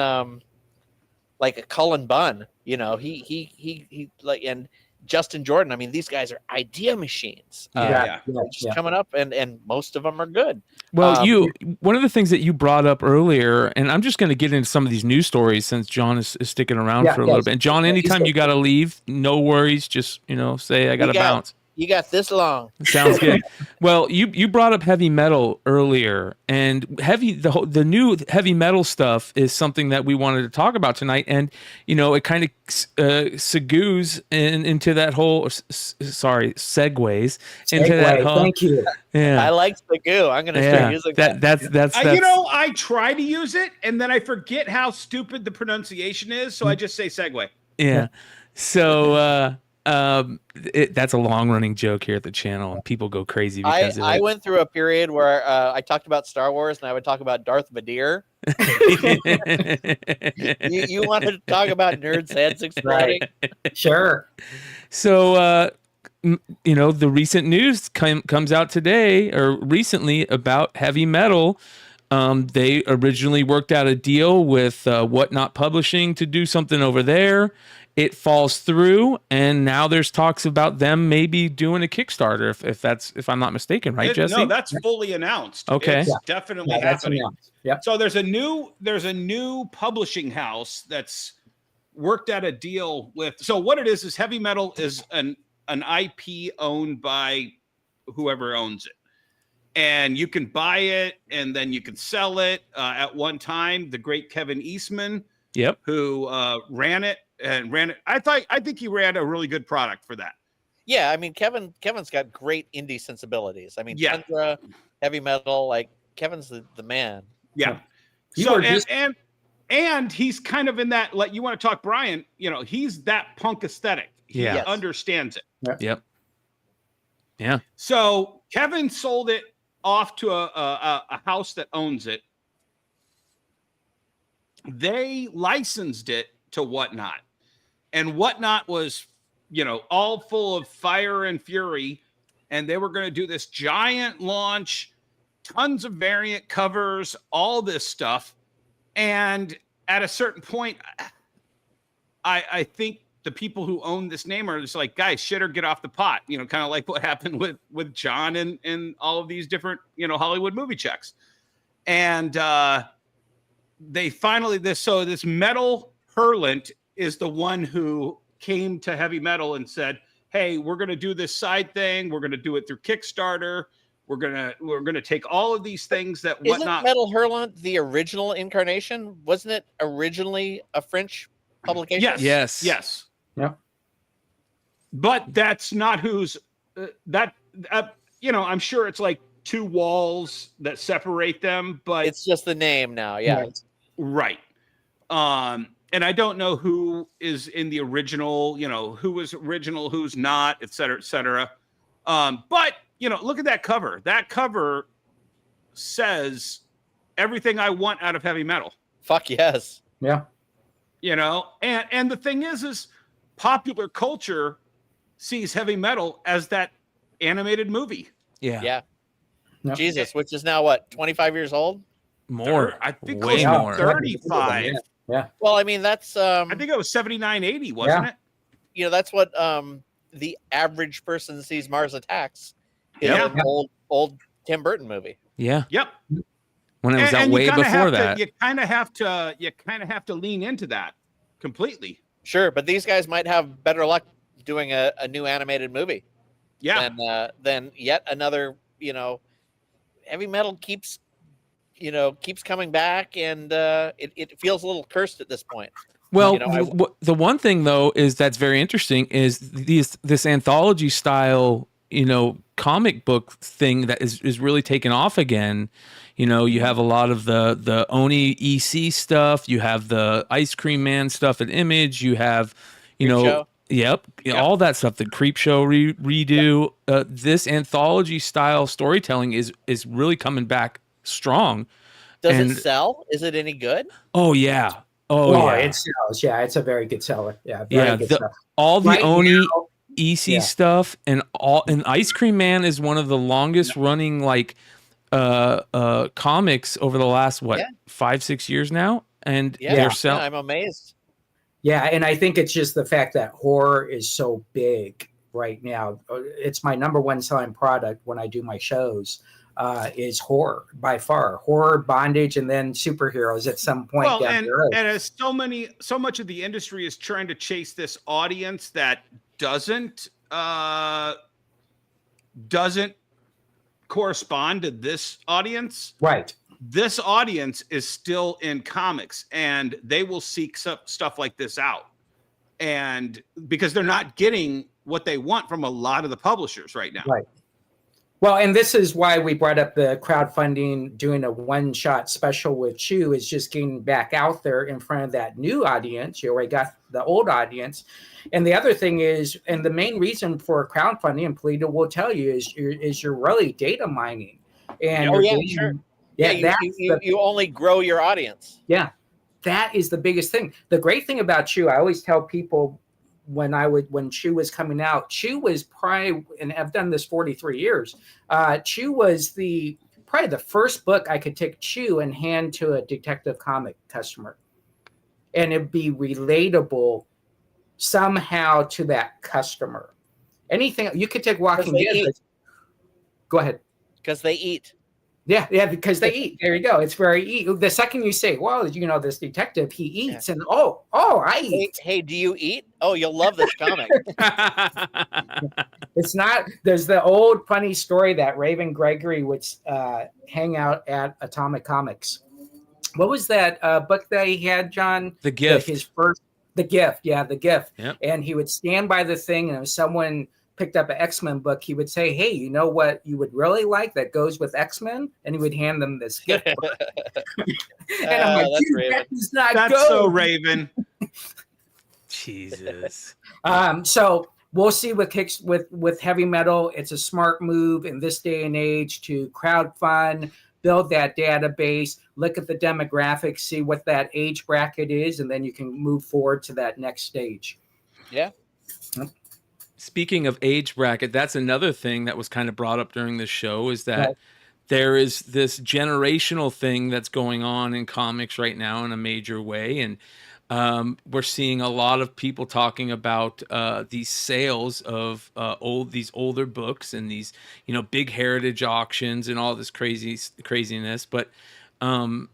like a Cullen Bunn, you know. He like, and Justin Jordan. I mean, these guys are idea machines. Just coming up, and most of them are good. Well, one of the things that you brought up earlier, and I'm just going to get into some of these news stories since John is sticking around for a little bit. And John, anytime you got to leave, no worries. Just, say I got to bounce. You got this long. Sounds good. Well, you brought up heavy metal earlier, and the new heavy metal stuff is something that we wanted to talk about tonight. And it kind of segues into that whole segues into that whole. Thank you. Yeah, I like Segoo. I'm going to start using that. That's I try to use it, and then I forget how stupid the pronunciation is, so I just say segue. Yeah. So. That's a long-running joke here at the channel, and people go crazy because of it. I went through a period where I talked about Star Wars, and I would talk about Darth Vader. you wanted to talk about nerds' heads exploding? Right. Sure. So, the recent news comes out today or recently about heavy metal. They originally worked out a deal with Whatnot Publishing to do something over there. It falls through, and now there's talks about them maybe doing a Kickstarter, if I'm not mistaken, right, Jesse? No, that's fully announced. Okay, it's definitely happening. Yeah. So there's a new publishing house that's worked out a deal with. So what it is heavy metal is an IP owned by whoever owns it, and you can buy it and then you can sell it. At one time, the great Kevin Eastman, who ran it. I think he ran a really good product for that. Yeah, I mean, Kevin's got great indie sensibilities. I mean, Tundra, heavy metal, like Kevin's the man. Yeah. So and he's kind of in that, like, you want to talk Bryan, he's that punk aesthetic. He understands it. Yep. Yeah. So Kevin sold it off to a house that owns it. They licensed it to Whatnot. And Whatnot was, all full of fire and fury. And they were going to do this giant launch, tons of variant covers, all this stuff. And at a certain point, I think the people who own this name are just like, guys, shit or get off the pot. Kind of like what happened with John and all of these different, Hollywood movie checks. And they finally, this Metal Hurlant is the one who came to heavy metal and said, hey, we're going to do this side thing. We're going to do it through Kickstarter. We're going to take all of these things that Whatnot. Isn't Metal Hurlant the original incarnation? Wasn't it originally a French publication? Yes. Yeah. But that's not who's I'm sure it's like two walls that separate them, but it's just the name now. Yeah. Right. And I don't know who is in the original, who was original, who's not, et cetera, et cetera. But, look at that cover. That cover says everything I want out of heavy metal. Fuck yes. Yeah. And the thing is popular culture sees heavy metal as that animated movie. Yeah. No. Jesus, which is now what, 25 years old? More. I think way more. 35. Yeah. Well, I mean, that's I think it was 79, 80, wasn't it? That's what the average person sees Mars Attacks. An old Tim Burton movie. Yeah. Yep. When it was out way before that. You kind of have to lean into that completely. Sure, but these guys might have better luck doing a new animated movie. Yeah. Than yet another, heavy metal keeps coming back, and it feels a little cursed at this point. Well, the one thing though is that's very interesting is this anthology style, comic book thing that is really taken off again. You have a lot of the Oni EC stuff. You have the Ice Cream Man stuff at Image. You have, Show. Yep, all that stuff. The Creep Show redo. This anthology style storytelling is really coming back strong. Does it sell? Is it any good? Oh yeah. Oh yeah. It sells. Yeah, it's a very good seller. Yeah, very good stuff. All the Right Oni now- EC stuff and Ice Cream Man is one of the longest running comics over the last 5-6 years now, and they're selling. I'm amazed. Yeah, and I think it's just the fact that horror is so big right now. It's my number one selling product when I do my shows. Is horror by far. Horror, bondage, and then superheroes at some point down the road. And as so much of the industry is trying to chase this audience that doesn't correspond to this audience. Right. This audience is still in comics, and they will seek stuff like this out, and because they're not getting what they want from a lot of the publishers right now. Right. Well, and this is why we brought up the crowdfunding, doing a one-shot special with Chew, is just getting back out there in front of that new audience. You already got the old audience. And the other thing is, and the main reason for crowdfunding, and Polito will tell you, is you're really data mining. And Sure. Yeah, you only grow your audience. Yeah, that is the biggest thing. The great thing about Chew, I always tell people when Chew was coming out, Chew was probably, and I've done this 43 years. Chew was probably the first book I could take Chew and hand to a detective comic customer, and it'd be relatable somehow to that customer. Anything you could take Walking Dead. Go ahead. Because they eat. Yeah, because they eat. There you go. It's very the second you say, well, this detective, he eats, and I eat. Hey, do you eat? Oh, you'll love this comic. It's not. There's the old funny story that Raven Gregory would hang out at Atomic Comics. What was that book that he had, John? The Gift. The Gift. Yeah, The Gift. Yep. And he would stand by the thing, and if someone picked up an X-Men book, he would say, hey, you know what you would really like that goes with X-Men? And he would hand them this gift book. And I'm like, that does not That's go. so Raven. Jesus. So we'll see with heavy metal. It's a smart move in this day and age to crowdfund, build that database, look at the demographics, see what that age bracket is, and then you can move forward to that next stage. Yeah. Speaking of age bracket, that's another thing that was kind of brought up during this show, is that there is this generational thing that's going on in comics right now in a major way. And we're seeing a lot of people talking about these sales of these older books and these, big heritage auctions and all this craziness. But the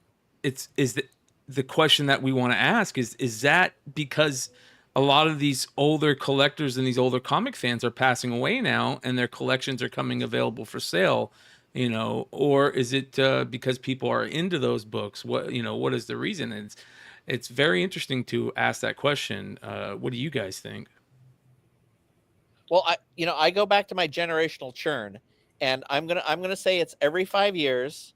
question that we want to ask is that because a lot of these older collectors and these older comic fans are passing away now, and their collections are coming available for sale, or is it because people are into those books? What is the reason? It's very interesting to ask that question. What do you guys think? Well, I go back to my generational churn, and I'm gonna say it's every 5 years,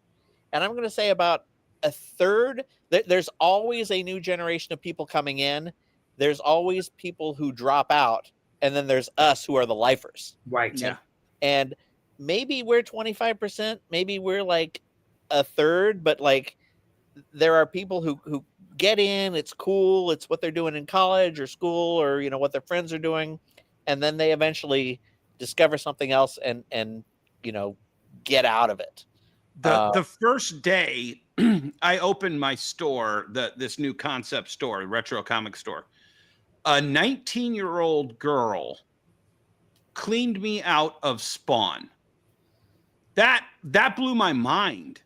and I'm gonna say about a third. There's always a new generation of people coming in. There's always people who drop out, and then there's us who are the lifers. Right. Yeah. And maybe we're 25%, maybe we're like a third, but like there are people who get in, it's cool, it's what they're doing in college or school, or what their friends are doing, and then they eventually discover something else and get out of it. The first day I opened my store, this new concept store, retro comic store, a 19-year-old girl cleaned me out of Spawn. That blew my mind.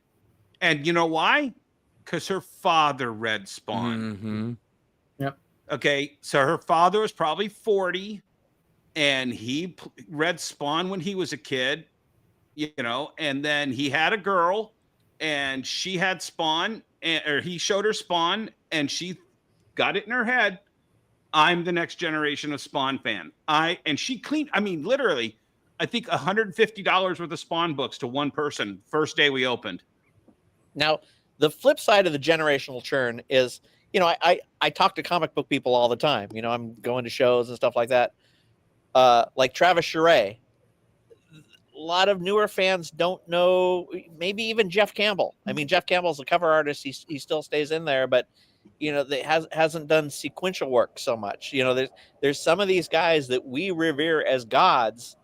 And you know why? Because her father read Spawn. Mm-hmm. Yep. Okay, so her father was probably 40, and he read Spawn when he was a kid, and then he had a girl, and she had Spawn, or he showed her Spawn, and she got it in her head, I'm the next generation of Spawn fan. And she cleaned, literally, I think $150 worth of Spawn books to one person first day we opened. Now, the flip side of the generational churn is, I talk to comic book people all the time. I'm going to shows and stuff like that. Like Travis Charest. A lot of newer fans don't know, maybe even Jeff Campbell. I mean, Jeff Campbell's a cover artist. He still stays in there, but hasn't done sequential work so much. There's some of these guys that we revere as gods,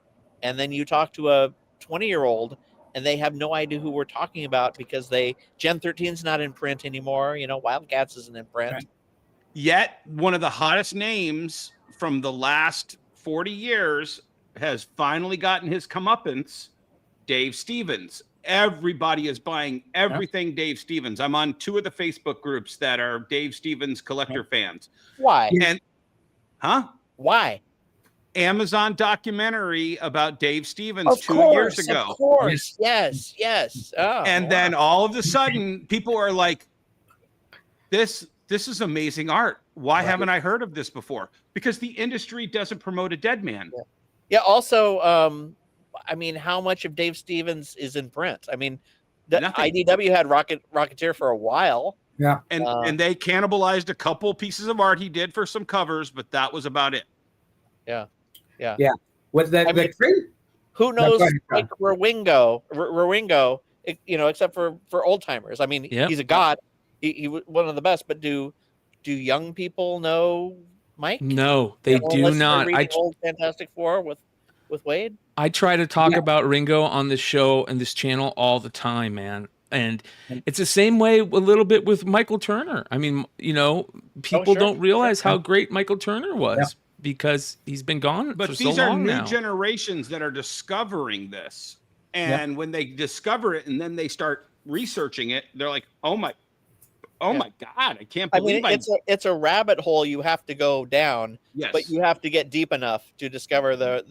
and then you talk to a 20-year-old and they have no idea who we're talking about because Gen 13's not in print anymore. Wildcats isn't in print. Right. Yet one of the hottest names from the last 40 years has finally gotten his comeuppance, Dave Stevens. Everybody is buying everything Dave Stevens. I'm on 2 of the Facebook groups that are Dave Stevens collector fans. Why? And Why? Amazon documentary about Dave Stevens 2 years ago. Of course. Yes. Oh, and then all of a sudden people are like, this is amazing art. Why haven't I heard of this before? Because the industry doesn't promote a dead man. Yeah. Also, how much of Dave Stevens is in print? I mean, IDW had Rocketeer for a while. Yeah. And they cannibalized a couple pieces of art he did for some covers, but that was about it. Yeah. With who knows, like Rawingo, except for old timers. I mean, he's a god. He was one of the best. But do young people know Mike? No, they do not. Old Fantastic Four with Wade. I try to talk about Ringo on this show and this channel all the time, man. And it's the same way a little bit with Michael Turner. I mean, people don't realize how great Michael Turner was because he's been gone for so long now. But these are new generations that are discovering this. And when they discover it and then they start researching it, they're like, oh my God, I can't believe it's a rabbit hole you have to go down. Yes. But you have to get deep enough to discover the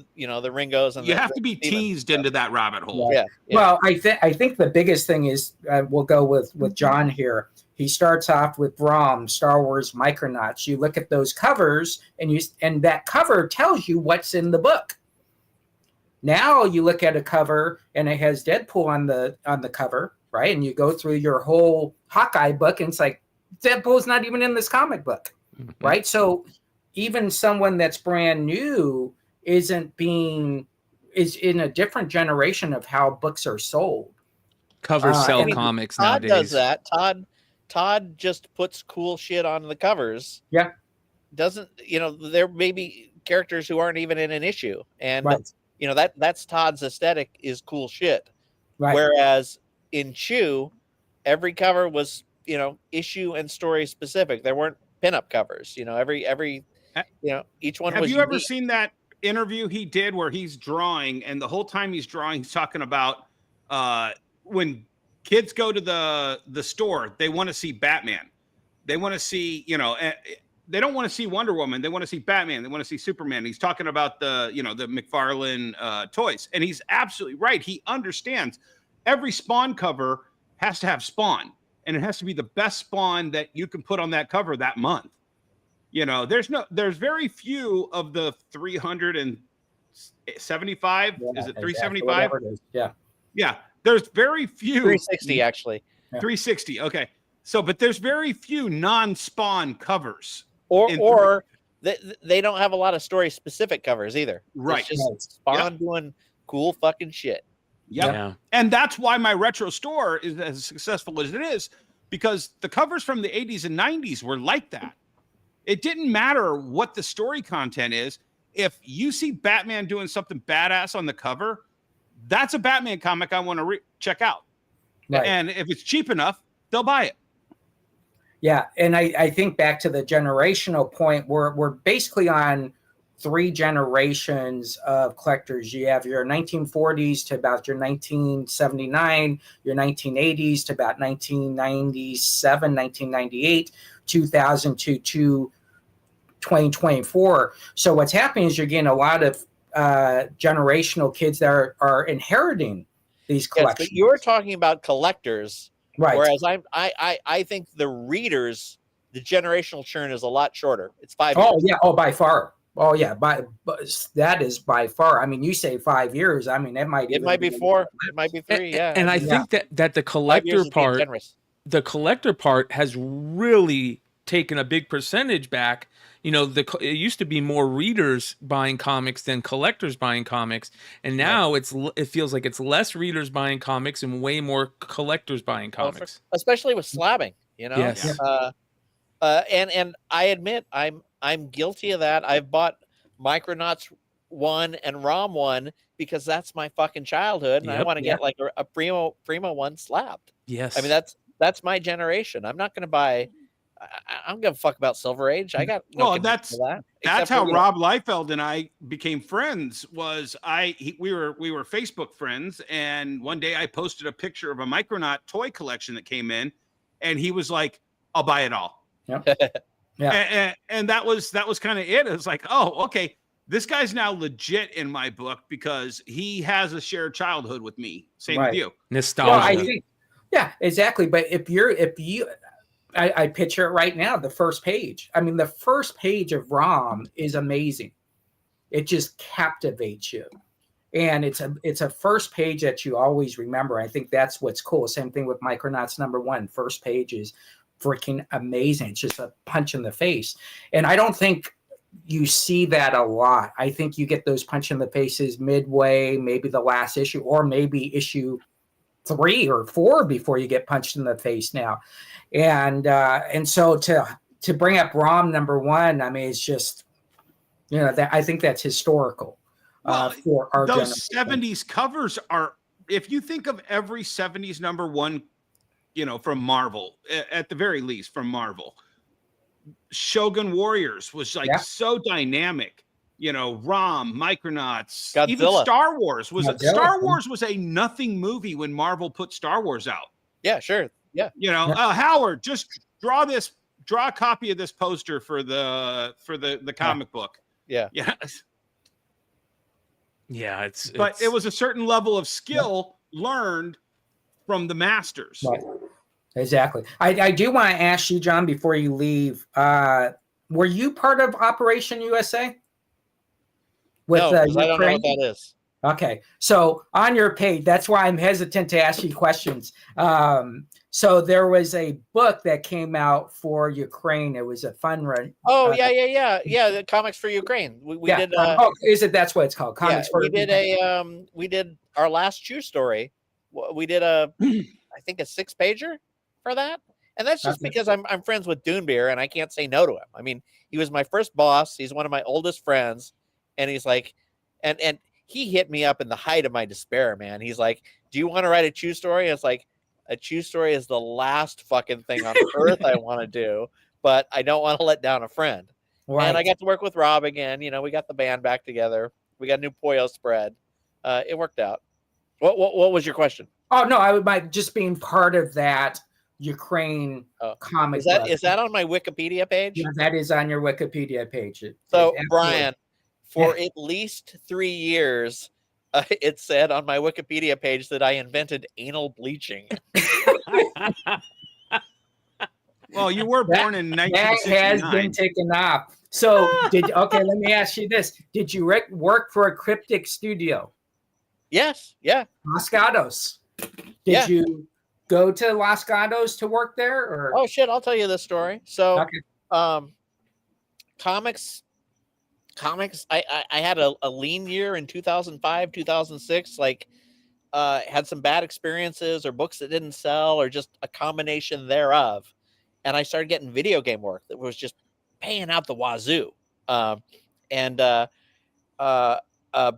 Ringos, and you have to be teased into that rabbit hole. Yeah. Well, I think the biggest thing is we'll go with John here. He starts off with Brom, Star Wars Micronauts. You look at those covers, and that cover tells you what's in the book. Now you look at a cover and it has Deadpool on the cover, right? And you go through your whole Hawkeye book, and it's like Deadpool's not even in this comic book, right? So even someone that's brand new is in a different generation of how books are sold. Covers sell comics nowadays. Todd does that. Todd just puts cool shit on the covers. Yeah. Doesn't, there may be characters who aren't even in an issue. And, that's Todd's aesthetic is cool shit. Right. Whereas in Chew, every cover was, issue and story specific. There weren't pinup covers, each one was. Have you ever seen that interview he did where he's drawing, and the whole time he's drawing, he's talking about when kids go to the store, they want to see Batman. They want to see, they don't want to see Wonder Woman. They want to see Batman. They want to see Superman. He's talking about the McFarlane toys. And he's absolutely right. He understands every Spawn cover has to have Spawn, and it has to be the best Spawn that you can put on that cover that month. There's very few of the 375. Is it 375? Yeah. There's very few. 360 actually. 360. Okay. So, but there's very few non-Spawn covers. Or they don't have a lot of story specific covers either. Right. It's just Spawn doing cool fucking shit. Yep. Yeah. And that's why my retro store is as successful as it is, because the covers from the 80s and 90s were like that. It didn't matter what the story content is. If you see Batman doing something badass on the cover, that's a Batman comic I want to check out. Right. And if it's cheap enough, they'll buy it. Yeah. And I think back to the generational point, we're basically on 3 generations of collectors. You have your 1940s to about your 1979, your 1980s to about 1997, 1998, 2000 to 2024. So what's happening is you're getting a lot of generational kids that are inheriting these collections. Yes, but you're talking about collectors, right? Whereas I think the readers, the generational churn is a lot shorter. It's 5 years. Oh yeah, by far. Oh yeah, but that is by far. I mean, you say 5 years. I mean, It might be 4. It might be 3. Yeah. And I think that the 5 years collector is being part, generous. the collector part has really taken a big percentage back. You know, it used to be more readers buying comics than collectors buying comics, and now it feels like it's less readers buying comics and way more collectors buying comics. Especially with slabbing, you know. Yes. And I admit I'm guilty of that. I've bought Micronauts 1 and ROM 1 because that's my fucking childhood, and I want to get like a primo one slabbed. Yes. I mean that's my generation. I'm not going to buy. I don't give a fuck about Silver Age. I got no that's Except how for, Rob Liefeld and I became friends. We were Facebook friends, and one day I posted a picture of a Micronaut toy collection that came in, and he was like, "I'll buy it all." Yep. Yeah. And that was kind of it. It was like, oh, okay, this guy's now legit in my book because he has a shared childhood with me. Same with you. Nostalgia. Well, I think, yeah, exactly. But if you, I picture it right now. The first page. I mean, the first page of ROM is amazing. It just captivates you, and it's a first page that you always remember. I think that's what's cool. Same thing with Micronauts #1. First page is freaking amazing. It's just a punch in the face. And I don't think you see that a lot. I think you get those punch in the faces midway, maybe the last issue, or maybe issue 3 or 4 before you get punched in the face now. And so to bring up ROM #1, I mean, it's just, you know, that I think that's historical. For our those generation. 70s covers are, if you think of every 70s #1, you know, from Marvel, at the very least from Marvel, Shogun Warriors was like so dynamic. You know, ROM, Micronauts, Godzilla. even Star Wars was Godzilla. Star Wars was a nothing movie when Marvel put Star Wars out. Yeah, sure. Yeah. You know, Howard, just draw a copy of this poster for the comic book. Yeah. Yeah. Yeah, But it was a certain level of skill learned from the masters. Right. Exactly. I do want to ask you, John, before you leave, were you part of Operation USA? No, because I don't know what that is. Okay. So on your page, that's why I'm hesitant to ask you questions. So there was a book that came out for Ukraine. It was a fun run. Oh, yeah. The Comics for Ukraine. We did. That's what it's called? Comics for Ukraine. We did our last Chew story. We did I think a 6-pager for that. And that's just because I'm friends with Doonbeer and I can't say no to him. I mean, he was my first boss. He's one of my oldest friends. And he's like, and he hit me up in the height of my despair, man. He's like, do you want to write a Chew story? And it's like, a Chew story is the last fucking thing on earth I want to do, but I don't want to let down a friend. Right. And I got to work with Rob again. You know, we got the band back together. We got a new Poyo spread. It worked out. What was your question? Oh, no, I would by just being part of that Ukraine comic. Is that on my Wikipedia page? Yeah, that is on your Wikipedia page. So, Brian, for at least 3 years, it said on my Wikipedia page that I invented anal bleaching. Well, you were born in 1969. That has been taken off. So, let me ask you this. Did you work for a cryptic studio? Yes, yeah. Los Gatos. Did you go to Los Gatos to work there? Or? Oh, shit, I'll tell you this story. So, comics, I had a lean year in 2005, 2006, like had some bad experiences or books that didn't sell or just a combination thereof. And I started getting video game work that was just paying out the wazoo.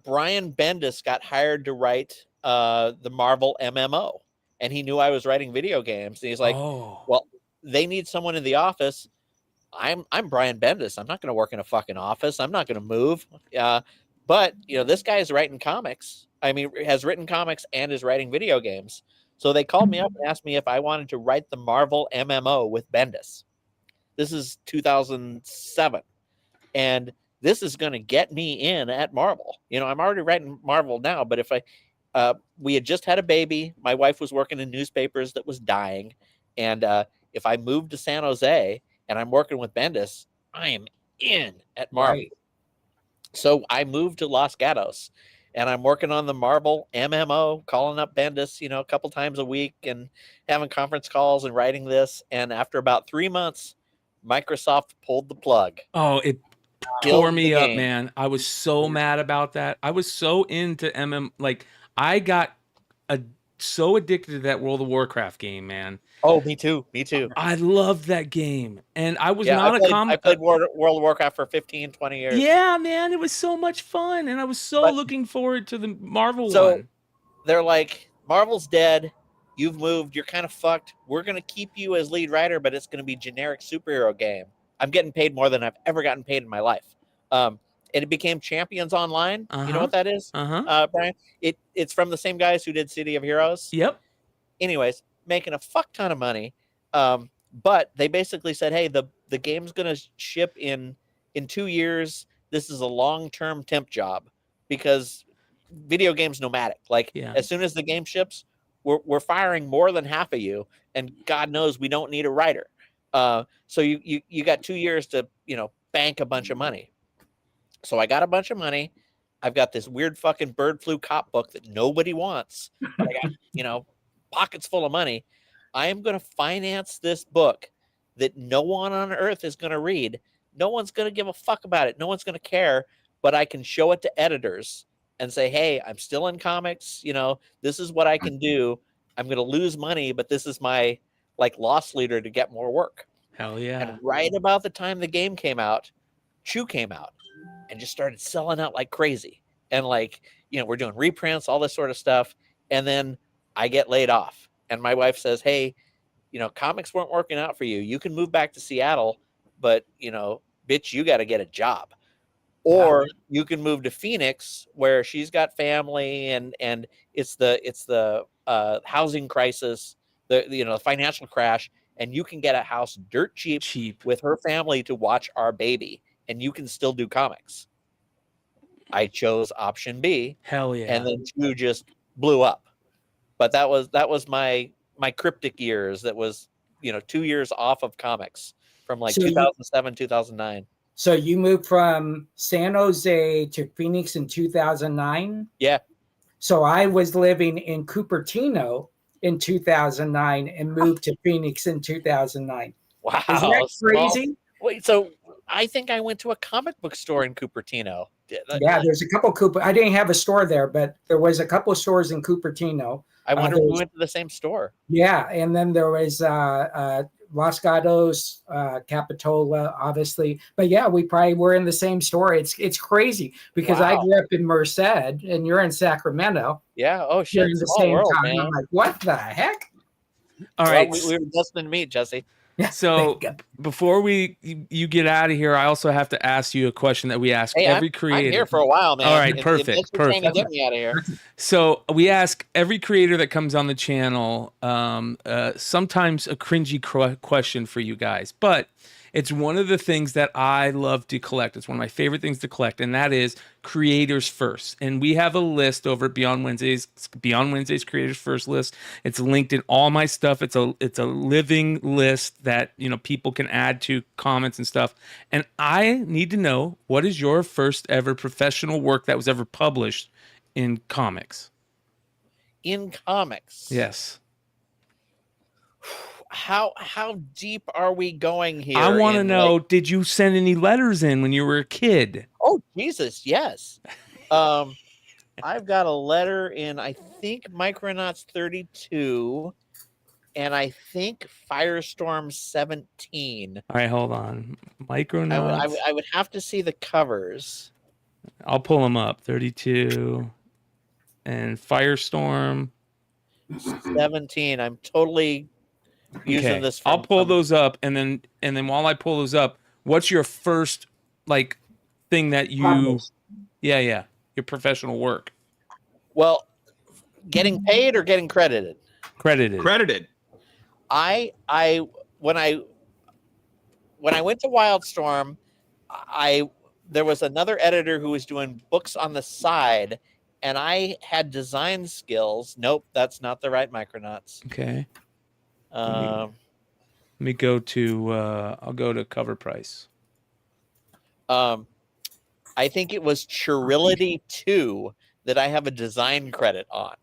Brian Bendis got hired to write the Marvel MMO, and he knew I was writing video games. And he's like, well, they need someone in the office. I'm Brian Bendis. I'm not going to work in a fucking office. I'm not going to move. But, you know, this guy is writing comics. I mean, has written comics and is writing video games. So they called me up and asked me if I wanted to write the Marvel MMO with Bendis. This is 2007. And this is going to get me in at Marvel. You know, I'm already writing Marvel now, but if we had just had a baby, my wife was working in newspapers that was dying. And if I moved to San Jose and I'm working with Bendis, I am in at Marvel. So I moved to Los Gatos, and I'm working on the Marvel MMO, calling up Bendis, a couple times a week and having conference calls and writing this. And after about 3 months, Microsoft pulled the plug. Oh, it tore Killed the me up, game. man. I was so mad about that. I was so into like I got so addicted to that World of Warcraft game, man. Oh, me too. Me too. I loved that game. And I was Yeah, not I played World of Warcraft for 15, 20 years. Yeah, man, it was so much fun. And I was so looking forward to the Marvel one. They're like, Marvel's dead. You've moved. You're kind of fucked. We're going to keep you as lead writer, but it's going to be generic superhero game. I'm getting paid more than I've ever gotten paid in my life. And it became Champions Online. You know what that is, Brian? It's from the same guys who did City of Heroes. Yep. Anyways, making a fuck ton of money. But they basically said, hey, the game's going to ship in 2 years. This is a long-term temp job because video games nomadic. Like as soon as the game ships, we're firing more than half of you, and God knows we don't need a writer. So you got 2 years to bank a bunch of money. So I got a bunch of money. I've got this weird fucking bird flu cop book that nobody wants. But I got pockets full of money. I am going to finance this book that no one on earth is going to read. No one's going to give a fuck about it. No one's going to care. But I can show it to editors and say, hey, I'm still in comics. This is what I can do. I'm going to lose money, but this is my loss leader to get more work. Hell yeah. And right about the time the game came out, Chew came out and just started selling out like crazy. And we're doing reprints, all this sort of stuff. And then I get laid off. And my wife says, hey, comics weren't working out for you. You can move back to Seattle, but, bitch, you got to get a job. Or you can move to Phoenix, where she's got family, and it's the housing crisis, the financial crash, and you can get a house dirt cheap with her family to watch our baby, and you can still do comics. I chose option B. Hell yeah. And then Chew just blew up. But that was my cryptic years. That was 2 years off of comics from 2007, 2009. So you moved from San Jose to Phoenix in 2009? Yeah. So I was living in Cupertino in 2009 and moved to Phoenix in 2009. Wow. Is that crazy? Wait, so I think I went to a comic book store in Cupertino. Yeah, there's a couple I didn't have a store there, but there was a couple of stores in Cupertino. I wonder if we went to the same store. Yeah, and then there was Los Gatos, Capitola, obviously. But yeah, we probably were in the same store. It's crazy because I grew up in Merced and you're in Sacramento. Yeah. Oh shit. You're in the same world, time. man. I'm like, what the heck? All right. We were destined to meet, Jesse. So before you get out of here, I also have to ask you a question that we ask every creator. I'm here for a while, man. All right, perfect. Trying to get me out of here. So we ask every creator that comes on the channel, sometimes a cringy question for you guys, but it's one of the things that I love to collect. It's one of my favorite things to collect, and that is creators first. And we have a list over at Beyond Wednesdays creators first list. It's linked in all my stuff. It's a living list that people can add to comments and stuff. And I need to know, what is your first ever professional work that was ever published in comics? In comics. Yes. How deep are we going here? I want to know, did you send any letters in when you were a kid? Oh, Jesus, yes. I've got a letter in, I think, Micronauts 32, and I think Firestorm 17. All right, hold on. Micronauts. I would have to see the covers. I'll pull them up. 32 and Firestorm 17. I'm totally using this. I'll pull those up, and then while I pull those up, what's your first thing that you? Yeah, your professional work. Well, getting paid or getting credited? Credited. When I went to Wildstorm, there was another editor who was doing books on the side, and I had design skills. Nope, that's not the right Micronauts. Okay. Let me go to. I'll go to cover price. I think it was Chirility 2 that I have a design credit on,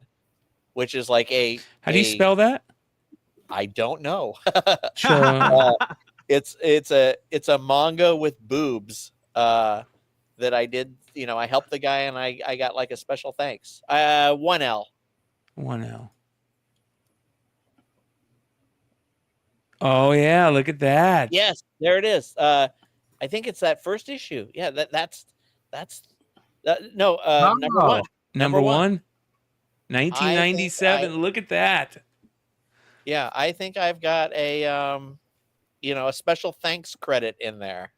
which is like a. How do you spell that? I don't know. Sure. It's a manga with boobs that I did. You know, I helped the guy and I got like a special thanks. 1L. 1L. Oh yeah, look at that. Yes, there it is. I think it's that first issue. Yeah, that's no number one. Number one. I 1997. Look at that. Yeah, I think I've got a a special thanks credit in there.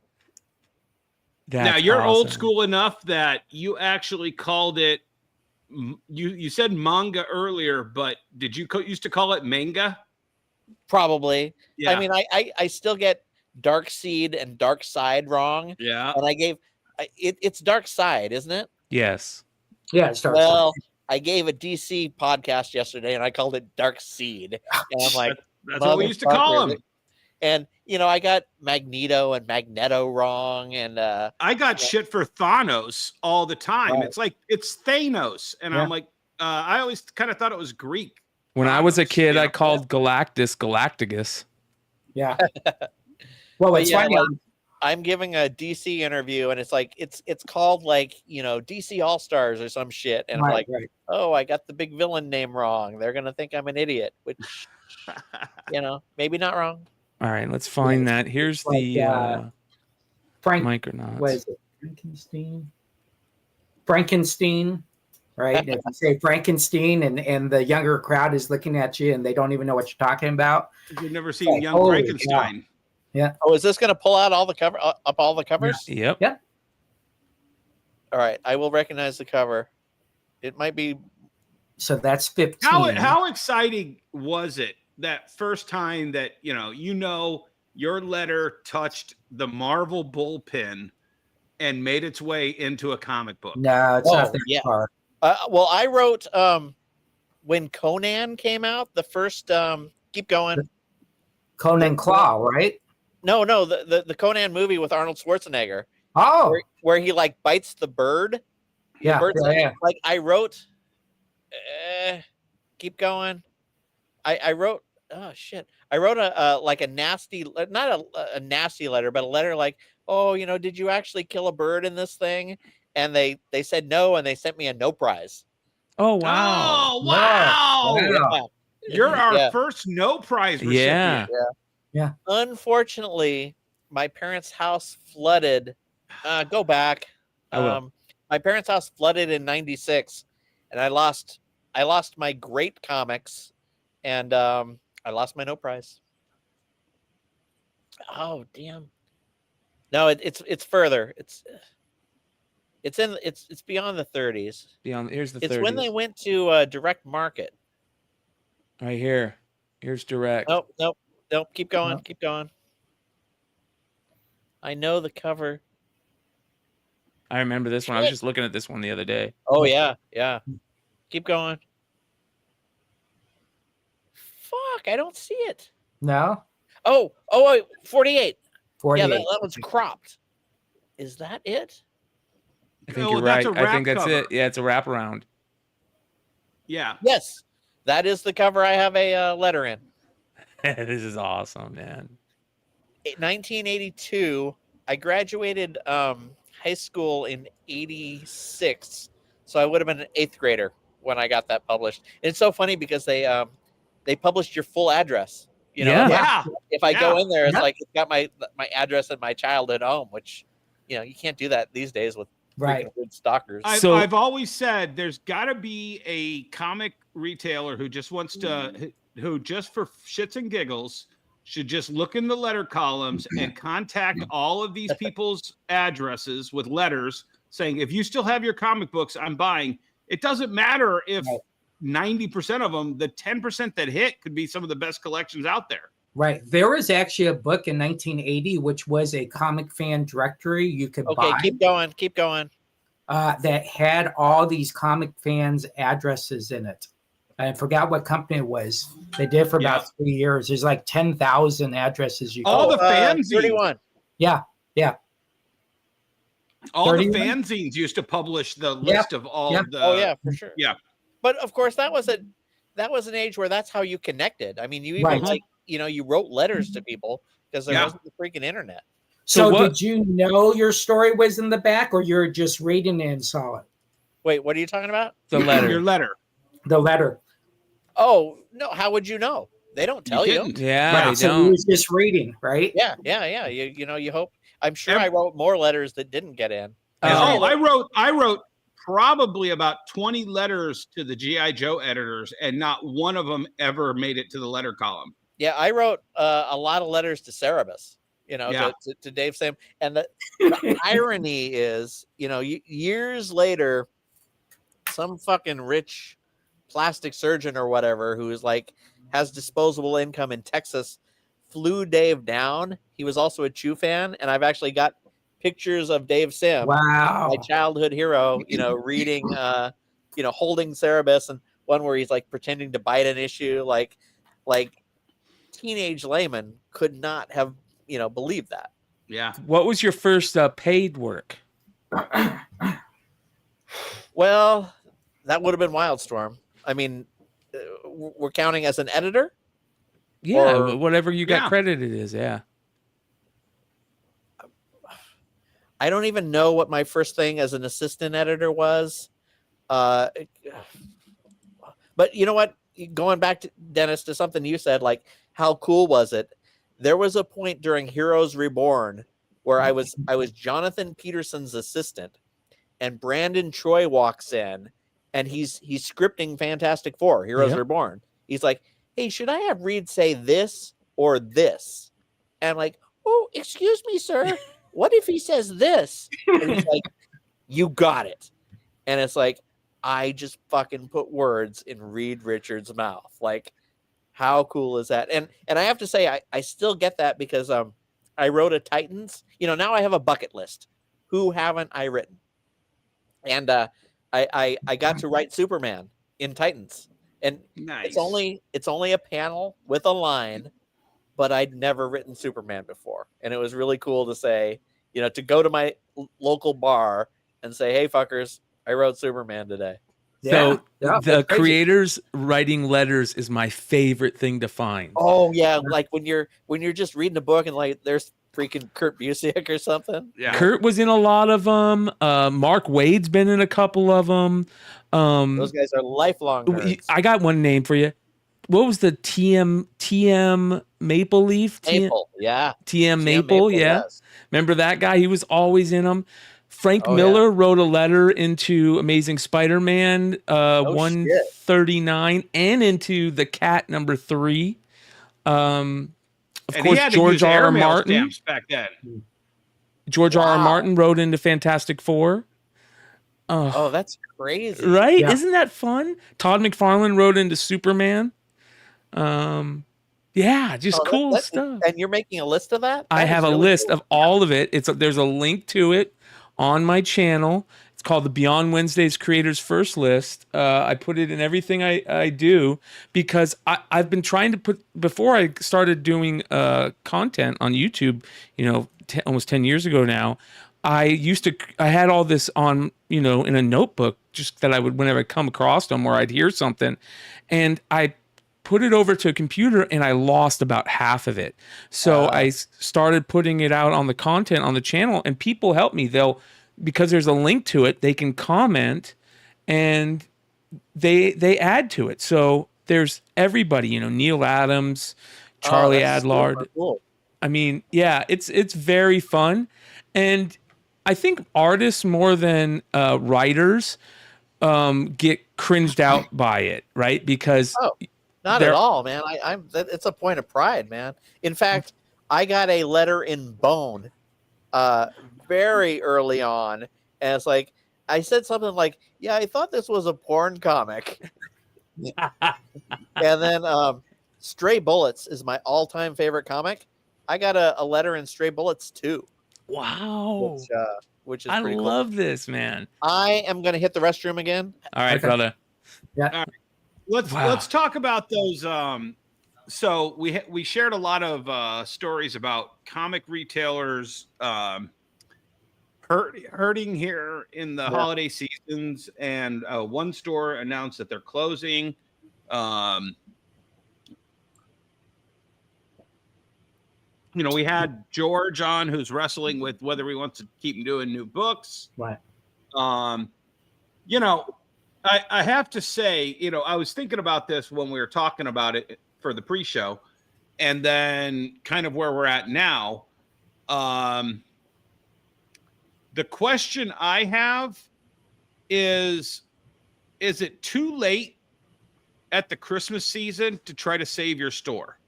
That's now you're old awesome. school enough that you actually called it. You said manga earlier, but did you used to call it manga? Probably. Yeah. I mean, I still get Dark Seed and Dark Side wrong. Yeah. And I gave it's Dark Side, isn't it? Yes. Yeah, it starts. Well, I gave a DC podcast yesterday and I called it Dark Seed. And I'm like, That's what we used to call them. And I got Magneto and Magneto wrong, and I got shit for Thanos all the time. Right. It's like it's Thanos, and I'm like, I always kind of thought it was Greek. When I was a kid, Yeah. I called Galactus Galacticus. Yeah. Well, it's funny. like, I'm giving a DC interview, and it's like it's called like DC All Stars or some shit, and I'm like, oh, I got the big villain name wrong. They're gonna think I'm an idiot, which maybe not wrong. All right, let's find that. Here's the Micronauts. What is it? Frankenstein, right? If you say Frankenstein and the younger crowd is looking at you and they don't even know what you're talking about. You've never seen Young Frankenstein. Yeah. Oh, is this going to pull out all the covers? Yep. Yeah. All right, I will recognize the cover. It might be. So that's 15. How exciting was it that first time that your letter touched the Marvel bullpen and made its way into a comic book? No, it's not that far. Well, I wrote when Conan came out, the first. Keep going. Conan Claw, right? No, the Conan movie with Arnold Schwarzenegger. Oh, where he like bites the bird. Yeah, yeah. Like I wrote. Keep going. I wrote. Oh shit! I wrote a nasty, not a nasty letter, but a letter like, oh, did you actually kill a bird in this thing? And they said no, and they sent me a no prize. Oh wow! Oh wow! Yeah. You're our first no prize recipient. Yeah. Unfortunately, my parents' house flooded. Go back. My parents' house flooded in '96, and I lost my great comics, and I lost my no prize. Oh damn! No, it's further. It's beyond the 30s. Beyond here's the. It's 30s. when they went to direct market. Right here. Here's direct. Nope. Keep going. Keep going. I know the cover. I remember this one. I was just looking at this one the other day. Oh yeah. Keep going. Fuck! I don't see it. No. Oh, 48. 48. Yeah, that one's cropped. Is that it? I think you're right. I think that's it. Yeah, it's a wraparound. Yeah. Yes, that is the cover. I have a letter in. This is awesome, man. 1982. I graduated high school in '86, so I would have been an 8th grader when I got that published. And it's so funny because they published your full address. If I go in there, it's like it's got my address and my childhood home, which you can't do that these days with freaking wood stalkers. I've always said there's got to be a comic retailer who just wants to, who just for shits and giggles should just look in the letter columns and contact all of these people's addresses with letters saying, if you still have your comic books, I'm buying. It doesn't matter if 90% of them, the 10% that hit could be some of the best collections out there. Right. There was actually a book in 1980, which was a comic fan directory you could buy. Okay, keep going. That had all these comic fans' addresses in it. I forgot what company it was. They did for about 3 years. There's like 10,000 addresses. All the fans. 31. Yeah. All the 31? fanzines used to publish the list of all Yep. the. Oh yeah, for sure. Yeah. But of course, that was an age where that's how you connected. I mean, you even Right. like you wrote letters to people because there Yeah. wasn't the freaking internet. So what- did you know your story was in the back, or you're just reading it and saw it? Wait, what are you talking about? The Your letter. letter. The letter. Oh no, how would you know? They don't tell you. didn't. Yeah, Right. they So don't. you was just reading, right? Yeah. You hope. I'm sure I wrote more letters that didn't get in. Oh, I wrote probably about 20 letters to the GI Joe editors, and not one of them ever made it to the letter column. Yeah, I wrote a lot of letters to Cerebus, Yeah. to Dave Sam. And the irony is, years later, some fucking rich plastic surgeon or whatever who is like has disposable income in Texas flew Dave down. He was also a Chew fan, and I've actually got pictures of Dave Sim, Wow. my childhood hero, reading, holding Cerebus, and one where he's like pretending to bite an issue, like teenage Layman could not have, believed that. Yeah. What was your first paid work? Well, that would have been Wildstorm. I mean, we're counting as an editor. Yeah, Or- whatever you got Yeah. credited as. Yeah. I don't even know what my first thing as an assistant editor was. But you know what? Going back to Dennis to something you said, like how cool was it? There was a point during Heroes Reborn where I was Jonathan Peterson's assistant, and Brandon Troy walks in, and he's scripting Fantastic Four, Heroes Yep. Reborn. He's like, "Hey, should I have Reed say this or this?" And I'm like, "Oh, excuse me, sir. What if he says this?" And he's like, "You got it." And it's like, I just fucking put words in Reed Richards' mouth. Like, how cool is that? And I have to say, I still get that because I wrote a Titans. Now I have a bucket list. Who haven't I written? And I got to write Superman in Titans. And Nice. it's only a panel with a line, but I'd never written Superman before. And it was really cool to say, to go to my local bar and say, "Hey fuckers, I wrote Superman today." So Yeah, the that's crazy. creators writing letters is my favorite thing to find. Oh yeah, like when you're just reading a book and like there's freaking Kurt Busiek or something. Yeah. Kurt was in a lot of them. Mark Wade's been in a couple of them. Those guys are lifelong nerds. I got one name for you. What was the TM Maple Leaf? Maple, yeah. TM Maple, yeah. yes. Remember that guy? He was always in them. Frank Oh, Miller wrote a letter into Amazing Spider-Man Oh, 139 and into the Cat #3. Of And he course, had to George use R. R. airmail Martin. stamps back then. George R. R. Wow. Martin wrote into Fantastic Four. Oh, that's crazy. Right? Yeah. Isn't that fun? Todd McFarlane wrote into Superman. Yeah, just Oh, cool that- stuff. And you're making a list of that? I That is have a really list cool. of all of it. There's a link to it on my channel. It's called the Beyond Wednesdays Creators First List. I put it in everything I do because I've been trying to put, before I started doing content on YouTube, almost 10 years ago now, I had all this on, in a notebook, just that I would, whenever I come across them or I'd hear something, and I put it over to a computer and I lost about half of it. So I started putting it out on the content on the channel, and people help me. Because there's a link to it, they can comment and they add to it. So there's everybody, Neil Adams, Charlie that's Adlard. super cool. I mean, yeah, it's very fun. And I think artists more than writers get cringed out by it, right? Because Oh, not There- at all, man. It's a point of pride, man. In fact, I got a letter in Bone very early on, and it's like I said something like, "Yeah, I thought this was a porn comic," and then Stray Bullets is my all-time favorite comic. I got a letter in Stray Bullets too, wow, which is I pretty cool. love this, man. I am gonna hit the restroom again. All right, Okay. brother. Let's Wow. talk about those. So we shared a lot of stories about comic retailers hurting here in the holiday seasons, and one store announced that they're closing. We had George on, who's wrestling with whether he wants to keep doing new books. Right. I have to say, I was thinking about this when we were talking about it for the pre-show, and then kind of where we're at now. The question I have is it too late at the Christmas season to try to save your store?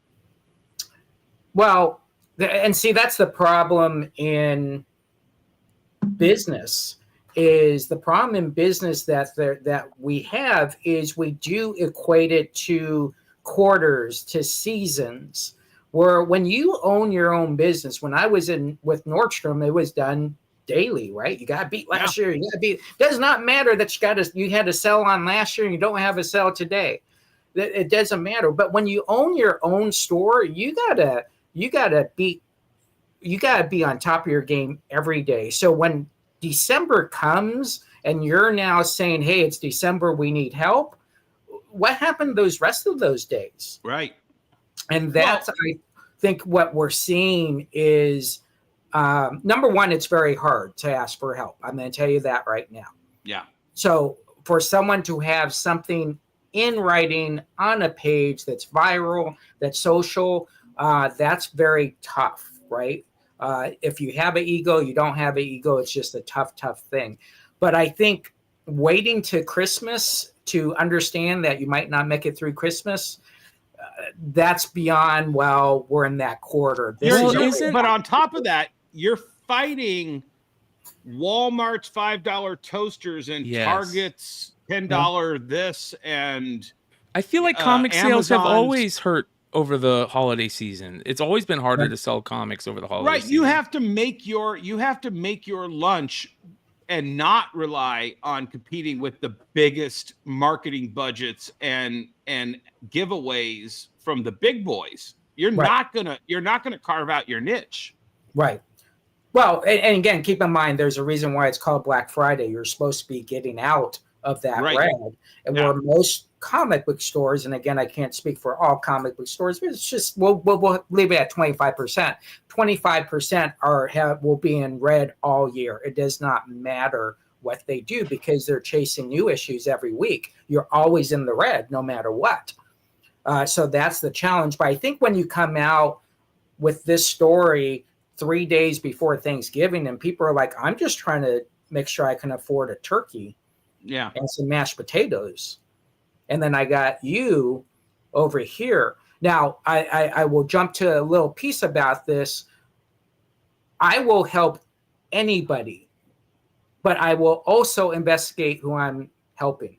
Well, and see, that's the problem in business. That we have is we do equate it to quarters, to seasons. Where when you own your own business, when I was with Nordstrom, it was done daily, right? You got to beat last year. You got to beat. Does not matter that you had to sell on last year and you don't have a sell today. It doesn't matter. But when you own your own store, you gotta be on top of your game every day. So when December comes and you're now saying, "Hey, it's December, we need help," what happened those rest of those days? Right. And that's, I think, what we're seeing is, number one, it's very hard to ask for help. I'm going to tell you that right now. Yeah. So for someone to have something in writing on a page that's viral, that's social, that's very tough, right? If you have an ego, you don't have an ego, it's just a tough thing. But I think waiting to Christmas to understand that you might not make it through Christmas, that's beyond, well, we're in that quarter. But on top of that, you're fighting Walmart's $5 toasters and Target's $10 this, and I feel like comic sales have Amazon's always hurt over the holiday season. It's always been harder to sell comics over the holiday season. You have to make your lunch and not rely on competing with the biggest marketing budgets and giveaways from the big boys. You're not gonna carve out your niche. Right. Well, and again, keep in mind, there's a reason why it's called Black Friday. You're supposed to be getting out of that red. And where most comic book stores, and again, I can't speak for all comic book stores, but it's just, we'll leave it at 25%. 25% will be in red all year. It does not matter what they do because they're chasing new issues every week. You're always in the red no matter what. So that's the challenge. But I think when you come out with this story 3 days before Thanksgiving and people are like, I'm just trying to make sure I can afford a turkey and some mashed potatoes. And then I got you over here. Now, I will jump to a little piece about this. I will help anybody, but I will also investigate who I'm helping.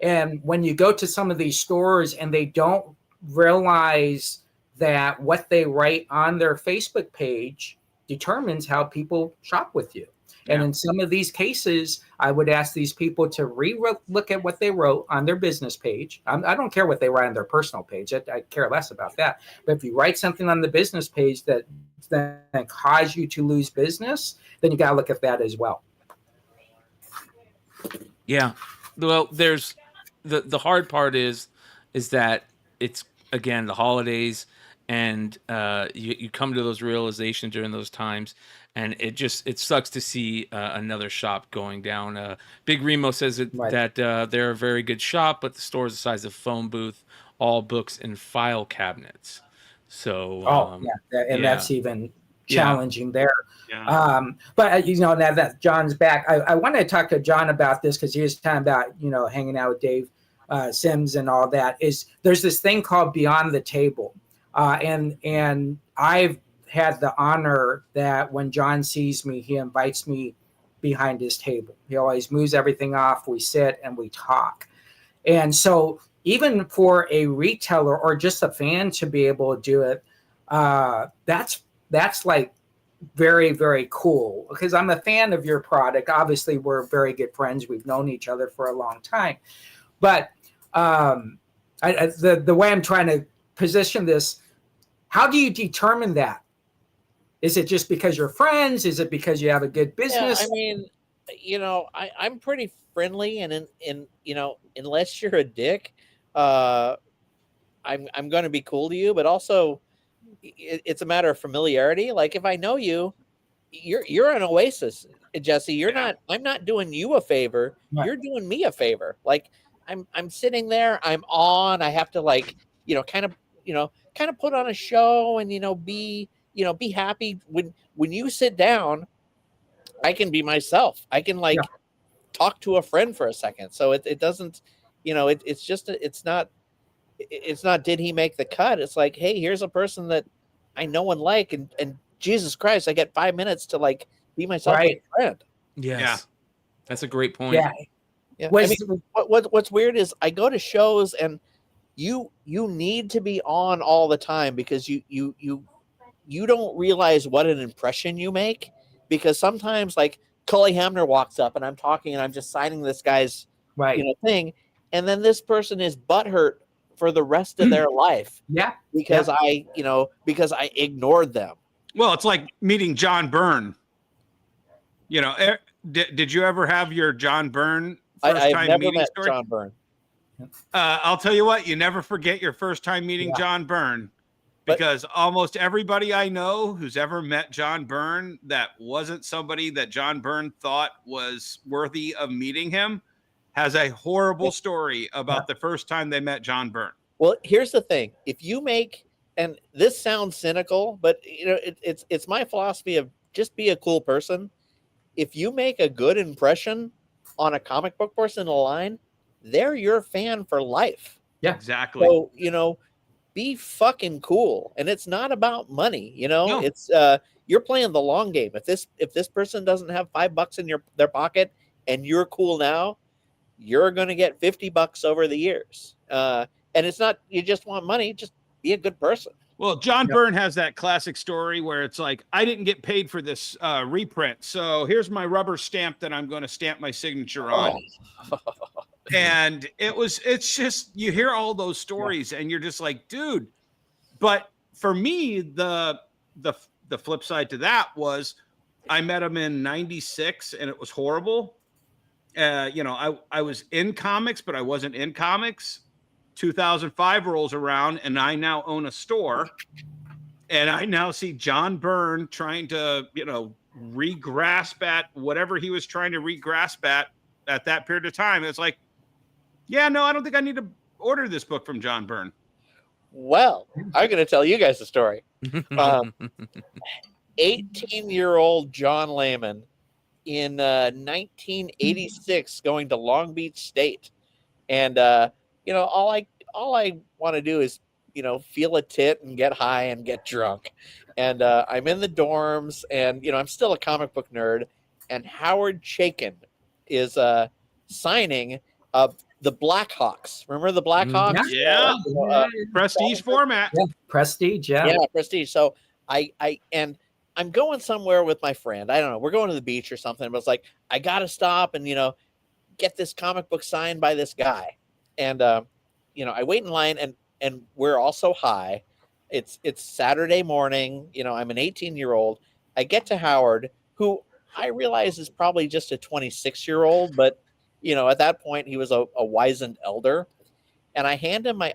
And when you go to some of these stores and they don't realize that what they write on their Facebook page determines how people shop with you. And in some of these cases, I would ask these people to look at what they wrote on their business page. I don't care what they write on their personal page. I care less about that. But if you write something on the business page that cause you to lose business, then you got to look at that as well. Yeah. Well, there's the hard part is that it's, again, the holidays, and you come to those realizations during those times, and it sucks to see another shop going down. Big Remo says that they're a very good shop, but the store is the size of a phone booth, all books and file cabinets. So that's even challenging there. Yeah. But now that John's back, I want to talk to John about this because he was talking about hanging out with Dave Sims and all that. There's this thing called Beyond the Table, and I've had the honor that when John sees me, he invites me behind his table. He always moves everything off. We sit and we talk. And so even for a retailer or just a fan to be able to do it, that's like very, very cool because I'm a fan of your product. Obviously, we're very good friends. We've known each other for a long time. But the way I'm trying to position this, how do you determine that? Is it just because you're friends? Is it because you have a good business? Yeah, I mean, I'm pretty friendly, and in unless you're a dick, I'm going to be cool to you. But also, it's a matter of familiarity. Like if I know you, you're an oasis, Jesse. You're not. I'm not doing you a favor. Right. You're doing me a favor. Like I'm sitting there. I'm on. I have to kind of put on a show and be happy when you sit down. I can be myself. I can talk to a friend for a second. So it doesn't, it's not, did he make the cut? It's like, hey, here's a person that I know and like, and Jesus Christ, I get 5 minutes to be myself with a friend. Yes. Yeah. That's a great point. Yeah. Yeah. What's weird is I go to shows and you need to be on all the time because you don't realize what an impression you make. Because sometimes Cully Hamner walks up and I'm talking and I'm just signing this guy's thing, and then this person is butthurt for the rest of their life. Yeah. Because I ignored them. Well, it's like meeting John Byrne. Did you ever have your John Byrne first time never meeting met story? John Byrne. I'll tell you what, you never forget your first time meeting John Byrne. Because almost everybody I know who's ever met John Byrne that wasn't somebody that John Byrne thought was worthy of meeting him has a horrible story about the first time they met John Byrne. Well, here's the thing. If you make, and this sounds cynical, but it's my philosophy of just be a cool person. If you make a good impression on a comic book person in a line, they're your fan for life. Yeah, exactly. So, be fucking cool. And it's not about money, No. It's you're playing the long game. If this person doesn't have $5 in their pocket and you're cool now, you're going to get $50 over the years. And it's not you just want money, just be a good person. Well, John Byrne has that classic story where it's like, I didn't get paid for this reprint. So here's my rubber stamp that I'm going to stamp my signature on. And it's just, you hear all those stories and you're just like, dude. But for me, the flip side to that was I met him in 96 and it was horrible. I was in comics, but I wasn't in comics. 2005 rolls around and I now own a store and I now see John Byrne trying to, re-grasp at whatever he was trying to re-grasp at that period of time. It's like, yeah, no, I don't think I need to order this book from John Byrne. Well, I'm going to tell you guys a story. 18-year-old John Layman in 1986 going to Long Beach State. And, all I want to do is, feel a tit and get high and get drunk. And I'm in the dorms and, I'm still a comic book nerd. And Howard Chaykin is signing the Blackhawks. Remember the Blackhawks? Yeah. Prestige format. Yeah. Prestige, yeah. Yeah, Prestige. So I'm going somewhere with my friend. I don't know. We're going to the beach or something. But it's like, I got to stop and, get this comic book signed by this guy. And, I wait in line and we're also high. It's Saturday morning. I'm an 18-year-old. I get to Howard, who I realize is probably just a 26-year-old, but at that point he was a wizened elder. And I hand him my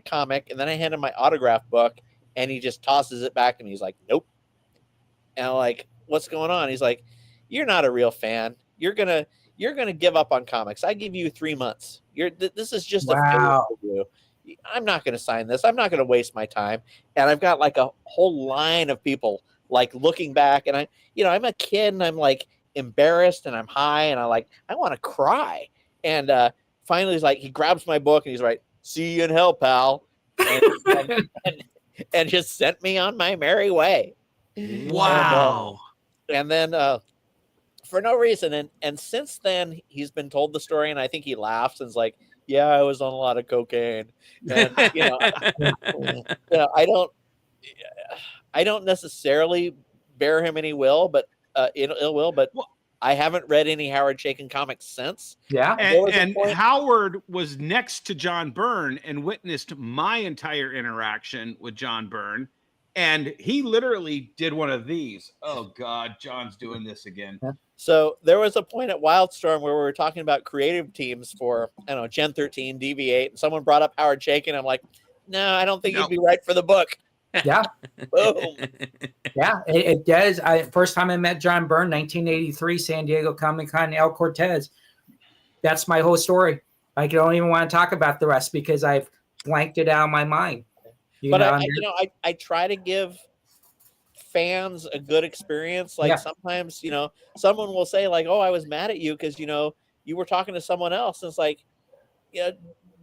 comic, and then I hand him my autograph book, and he just tosses it back, and he's like, "Nope." And I'm like, "What's going on?" He's like, "You're not a real fan. You're gonna give up on comics. I give you 3 months. This is just a favor for you. I'm not gonna sign this. I'm not gonna waste my time." And I've got a whole line of people looking back, and I'm a kid, and I'm embarrassed, and I'm high, and I want to cry. And finally he's he grabs my book and he's like, "See you in hell, pal," and just sent me on my merry way. Wow. And then for no reason, and since then he's been told the story, and I think he laughs and is like, "Yeah, I was on a lot of cocaine." And I don't necessarily bear him any ill will, but I haven't read any Howard Chaykin comics since. Yeah. And Howard was next to John Byrne and witnessed my entire interaction with John Byrne. And he literally did one of these. Oh God, John's doing this again. So there was a point at Wildstorm where we were talking about creative teams for, I don't know, Gen 13, DV8, and someone brought up Howard Chaykin. I'm like, no, I don't think he'd be right for the book. Yeah. Boom. Yeah, it does. First time I met John Byrne, 1983, San Diego Comic-Con, El Cortez. That's my whole story. I don't even want to talk about the rest because I've blanked it out of my mind. I try to give fans a good experience. Like sometimes, someone will say like, "Oh, I was mad at you because you were talking to someone else." And it's like,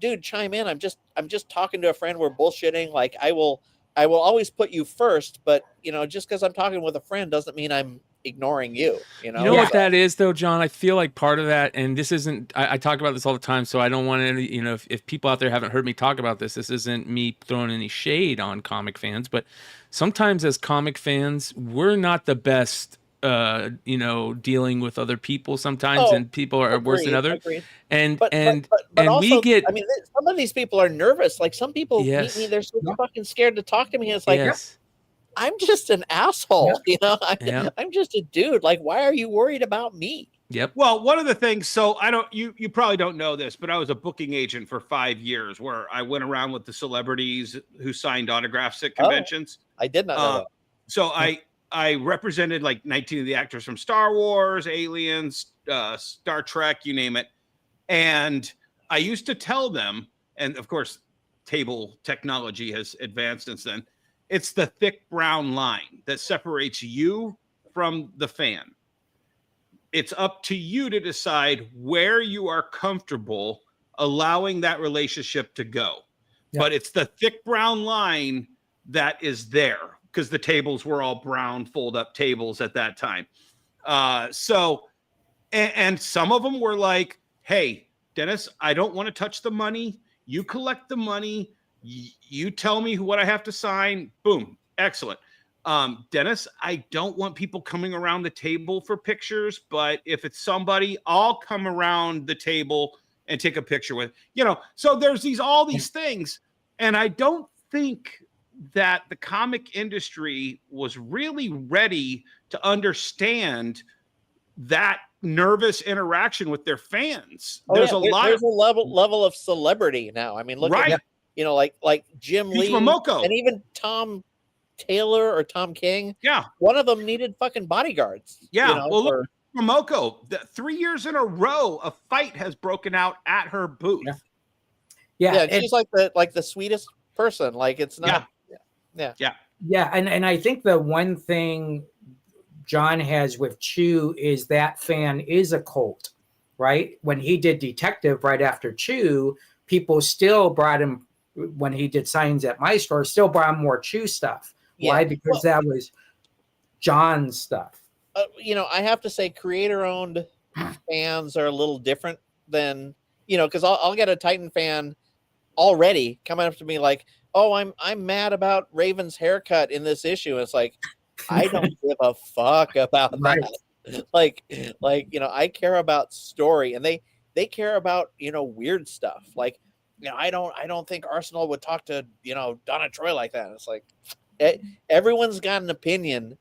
dude, chime in. I'm just talking to a friend. We're bullshitting. Like I will always put you first, but just because I'm talking with a friend doesn't mean I'm ignoring you. You know what that is though, John? I feel like part of that, and this isn't, I talk about this all the time, so I don't want any, if people out there haven't heard me talk about this isn't me throwing any shade on comic fans, but sometimes as comic fans, we're not the best, dealing with other people sometimes, and people are worse than others. And also, we get, I mean, some of these people are nervous. Like some people meet me, they're so fucking scared to talk to me. It's like, I'm just an asshole, I'm just a dude. Like, why are you worried about me? Yep. Well, one of the things, so you probably don't know this, but I was a booking agent for 5 years where I went around with the celebrities who signed autographs at conventions. I did not know that. So I represented like 19 of the actors from Star Wars, Aliens, Star Trek, you name it. And I used to tell them, and of course, table technology has advanced since then, it's the thick brown line that separates you from the fan. It's up to you to decide where you are comfortable allowing that relationship to go. Yep. But it's the thick brown line that is there because the tables were all brown fold-up tables at that time. And some of them were like, hey, Dennis, I don't want to touch the money. You collect the money. You tell me what I have to sign. Boom. Excellent. Dennis, I don't want people coming around the table for pictures, but if it's somebody, I'll come around the table and take a picture with, so there's all these things. And I don't think that the comic industry was really ready to understand that nervous interaction with their fans. There's a level of celebrity now. I mean, look at like Jim Lee Momoko. And even Tom Taylor or Tom King. Yeah. One of them needed fucking bodyguards. Yeah. Look at Momoko. 3 years in a row, a fight has broken out at her booth. Yeah. She's like the sweetest person. Like it's not. Yeah. And I think the one thing John has with Chew is that fan is a cult, right? When he did Detective right after Chew, people still brought him, when he did signs at my store, still brought him more Chew stuff. Why? Because that was John's stuff. I have to say creator-owned fans are a little different than, because I'll get a Titan fan already coming up to me like, oh, I'm mad about Raven's haircut in this issue. It's like, I don't give a fuck about that. Like, I care about story, and they care about, weird stuff. Like, I don't think Arsenal would talk to, Donna Troy like that. It's like, everyone's got an opinion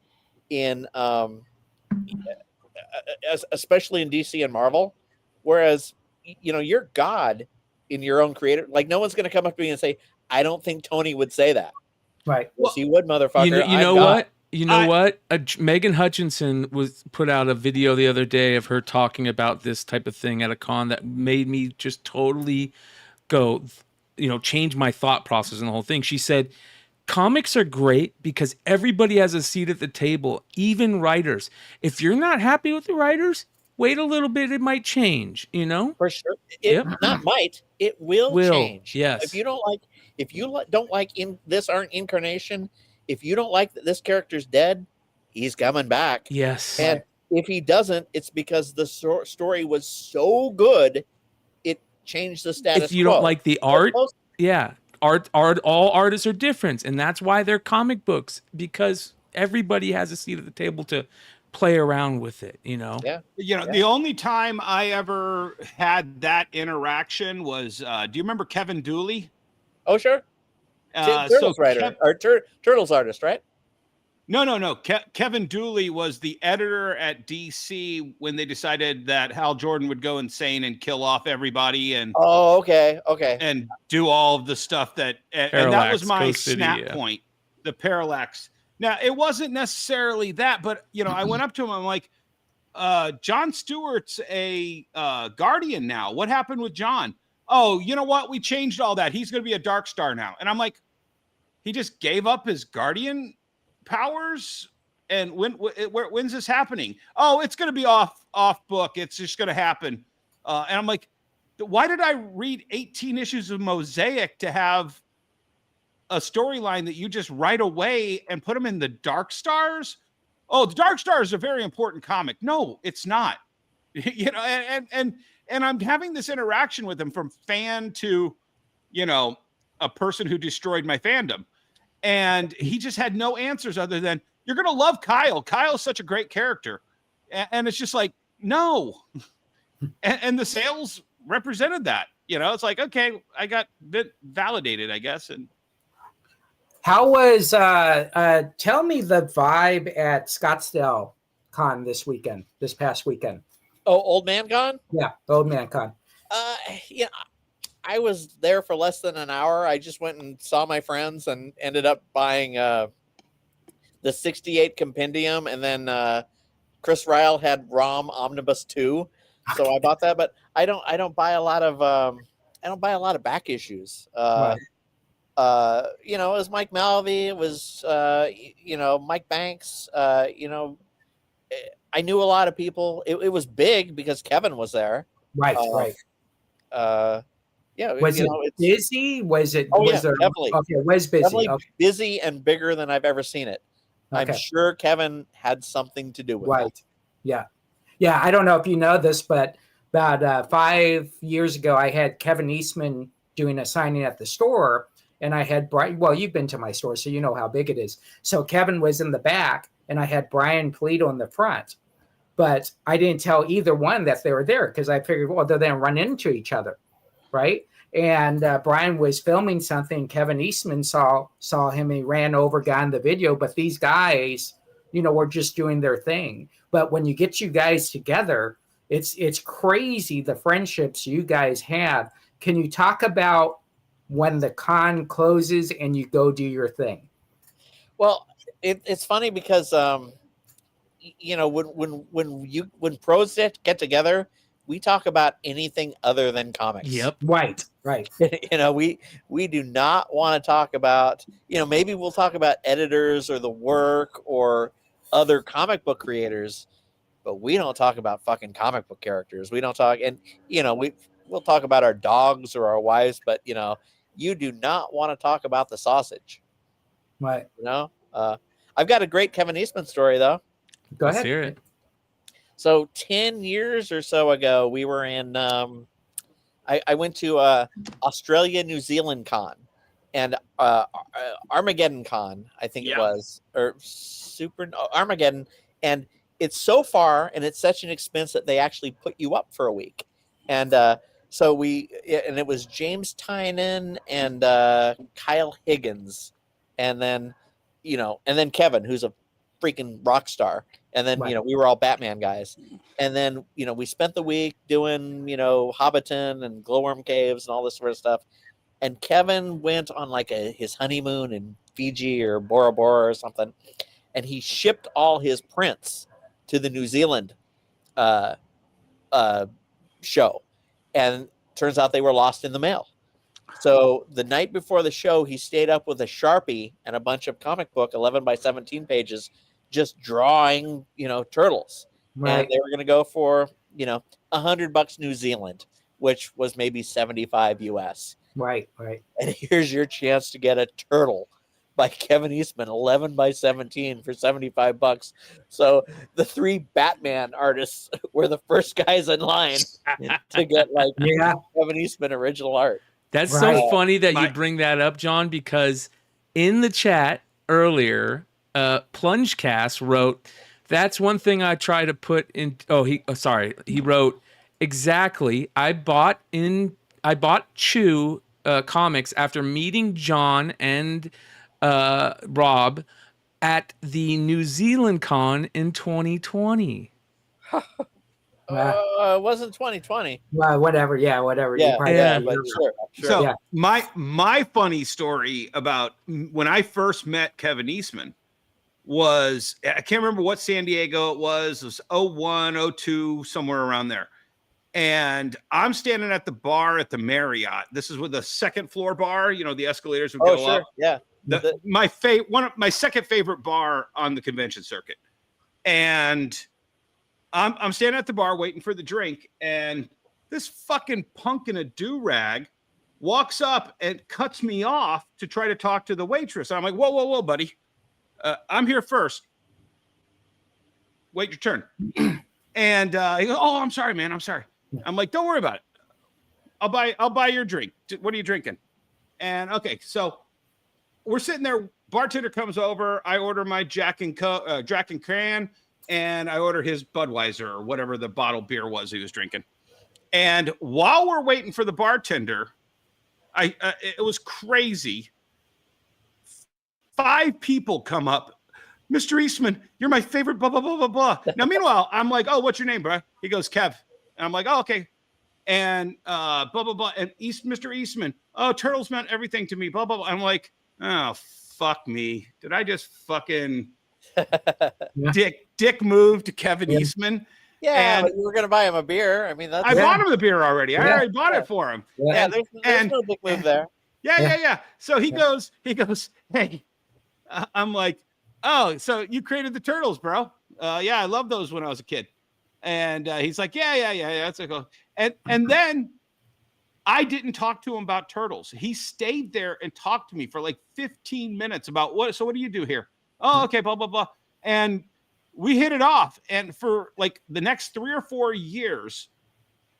in, especially in DC and Marvel, whereas, you're God in your own creator. Like, no one's going to come up to me and say, I don't think Tony would say that. Right. Well, he would, motherfucker. You know what? Megan Hutchinson put out a video the other day of her talking about this type of thing at a con that made me just totally go, change my thought process and the whole thing. She said, comics are great because everybody has a seat at the table, even writers. If you're not happy with the writers, wait a little bit, it might change, For sure. It will change. Yes. If you don't like in this incarnation, if you don't like that this character's dead, he's coming back. Yes. And if he doesn't, it's because the story was so good, it changed the status quo. If you don't like the art, all artists are different, and that's why they're comic books, because everybody has a seat at the table to play around with it, The only time I ever had that interaction was, do you remember Kevin Dooley? Oh, sure. Turtles writer or Turtles artist, right? No. Kevin Dooley was the editor at DC when they decided that Hal Jordan would go insane and kill off everybody and okay, and do all of the stuff that and that was my snap point, the parallax. Now it wasn't necessarily that, but I went up to him. I'm like, John Stewart's a Guardian now. What happened with John? Oh, you know what? We changed all that. He's going to be a Dark Star now. And I'm like, he just gave up his Guardian powers. And when's this happening? Oh, it's going to be off book. It's just going to happen. And I'm like, why did I read 18 issues of Mosaic to have a storyline that you just write away and put them in the Dark Stars? Oh, the Dark Star is a very important comic. No, it's not. And I'm having this interaction with him from fan to, a person who destroyed my fandom. And he just had no answers other than, you're going to love Kyle. Kyle's such a great character. And it's just like, no. and the sales represented that. It's like, okay, I got validated, I guess. And how was, tell me the vibe at Scottsdale Con this past weekend. Oh, Old Man Con? Yeah, Old Man Con. I was there for less than an hour. I just went and saw my friends and ended up buying the 68 Compendium, and then Chris Ryle had ROM Omnibus 2, so I bought that. But I don't buy a lot of back issues. Right. It was Mike Malvey. It was Mike Banks. I knew a lot of people. It was big because Kevin was there. Right. Yeah. Was it busy? Was it? Oh, was yeah, there, definitely. Okay, it was busy. Definitely Okay. busy and bigger than I've ever seen it. Okay. I'm sure Kevin had something to do with Right. it. Yeah. I don't know if you know this, but about 5 years ago, I had Kevin Eastman doing a signing at the store, and I had Brian. Well, you've been to my store, so you know how big it is. So Kevin was in the back, and I had Brian Polito in the front. But I didn't tell either one that they were there because I figured, well, they're going to run into each other, right? And Brian was filming something. Kevin Eastman saw him. He ran over, got in the video. But these guys, were just doing their thing. But when you get you guys together, it's crazy the friendships you guys have. Can you talk about when the con closes and you go do your thing? Well, it's funny because when pros get together, we talk about anything other than comics. Yep. Right. We do not want to talk about, maybe we'll talk about editors or the work or other comic book creators, but we don't talk about fucking comic book characters. We don't talk, and we'll talk about our dogs or our wives, but you do not want to talk about the sausage. Right. I've got a great Kevin Eastman story though. Go ahead. Let's hear it. So 10 years or so ago, we were in, I went to Australia, New Zealand Con and Armageddon Con, I think it was, or Armageddon. And it's so far and it's such an expense that they actually put you up for a week. And so and it was James Tynan and Kyle Higgins. And then, and then Kevin, who's a freaking rock star. And then, right. We were all Batman guys. And then, we spent the week doing, Hobbiton and Glowworm Caves and all this sort of stuff. And Kevin went on like his honeymoon in Fiji or Bora Bora or something. And he shipped all his prints to the New Zealand show. And turns out they were lost in the mail. So the night before the show, he stayed up with a Sharpie and a bunch of comic book 11 by 17 pages, just drawing, turtles. Right. And they were going to go for, $100 New Zealand, which was maybe 75 US. Right. And here's your chance to get a turtle by Kevin Eastman, 11 by 17 for $75. So the 3 Batman artists were the first guys in line to get Kevin Eastman original art. That's right. so funny that you bring that up, John, because in the chat earlier, Plungecast wrote, that's one thing I try to put in. He wrote, exactly. I bought Chew Comics after meeting John and Rob at the New Zealand Con in 2020. It wasn't 2020. Well, whatever. Yeah, whatever. Yeah, probably- yeah, Yeah. but sure. So Yeah. my funny story about when I first met Kevin Eastman was, I can't remember what San Diego it was 01, 02, somewhere around there. And I'm standing at the bar at the Marriott. This is with the second floor bar, the escalators would go up. Yeah. One of my second favorite bar on the convention circuit. And I'm standing at the bar waiting for the drink, and this fucking punk in a do-rag walks up and cuts me off to try to talk to the waitress. I'm like, whoa, buddy. I'm here first. Wait your turn. And he goes, oh, I'm sorry, man. I'm sorry. I'm like, don't worry about it. I'll buy your drink. What are you drinking? And okay, so we're sitting there. Bartender comes over. I order my Jack and Cran, and I order his Budweiser or whatever the bottled beer was he was drinking. And while we're waiting for the bartender, it was crazy. 5 people come up. Mr. Eastman, you're my favorite, blah, blah, blah, blah, blah. Now, meanwhile, I'm like, oh, what's your name, bro? He goes, Kev. And I'm like, oh, okay. And blah, blah, blah. And Mr. Eastman, oh, turtles meant everything to me, blah, blah, blah. I'm like, oh, fuck me. Did I just fucking dick move to Kevin Eastman? Yeah, And but you were gonna buy him a beer. I mean, that's I bought him the beer already. I already bought it for him. yeah. There's no big move there. Yeah. So he goes, hey, I'm like, oh, so you created the turtles, bro? Yeah, I love those when I was a kid. And he's like, yeah. That's like, and then I didn't talk to him about turtles. He stayed there and talked to me for like 15 minutes about what do you do here? Oh, okay, blah, blah, blah. And we hit it off. And for like the next 3 or 4 years,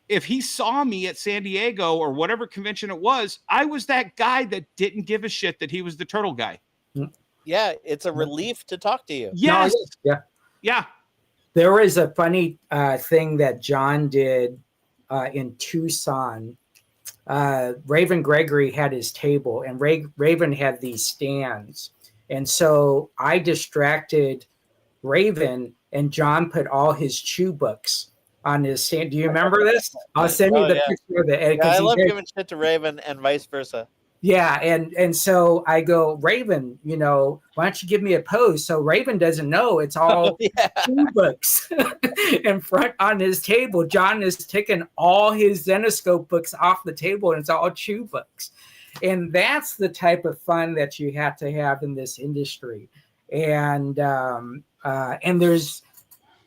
if he saw me at San Diego or whatever convention it was, I was that guy that didn't give a shit that he was the turtle guy. Yeah, it's a relief to talk to you. Yes. No, Yeah. There was a funny thing that John did in Tucson. Raven Gregory had his table, and Raven had these stands. And so I distracted Raven, and John put all his chew books on his stand. Do you remember this? I'll send you the picture of it. Yeah, I love giving shit to Raven and vice versa. Yeah, and so I go, Raven, why don't you give me a pose? So Raven doesn't know it's all chew books in front on his table. John is taking all his Zenoscope books off the table, and it's all chew books. And that's the type of fun that you have to have in this industry. And there's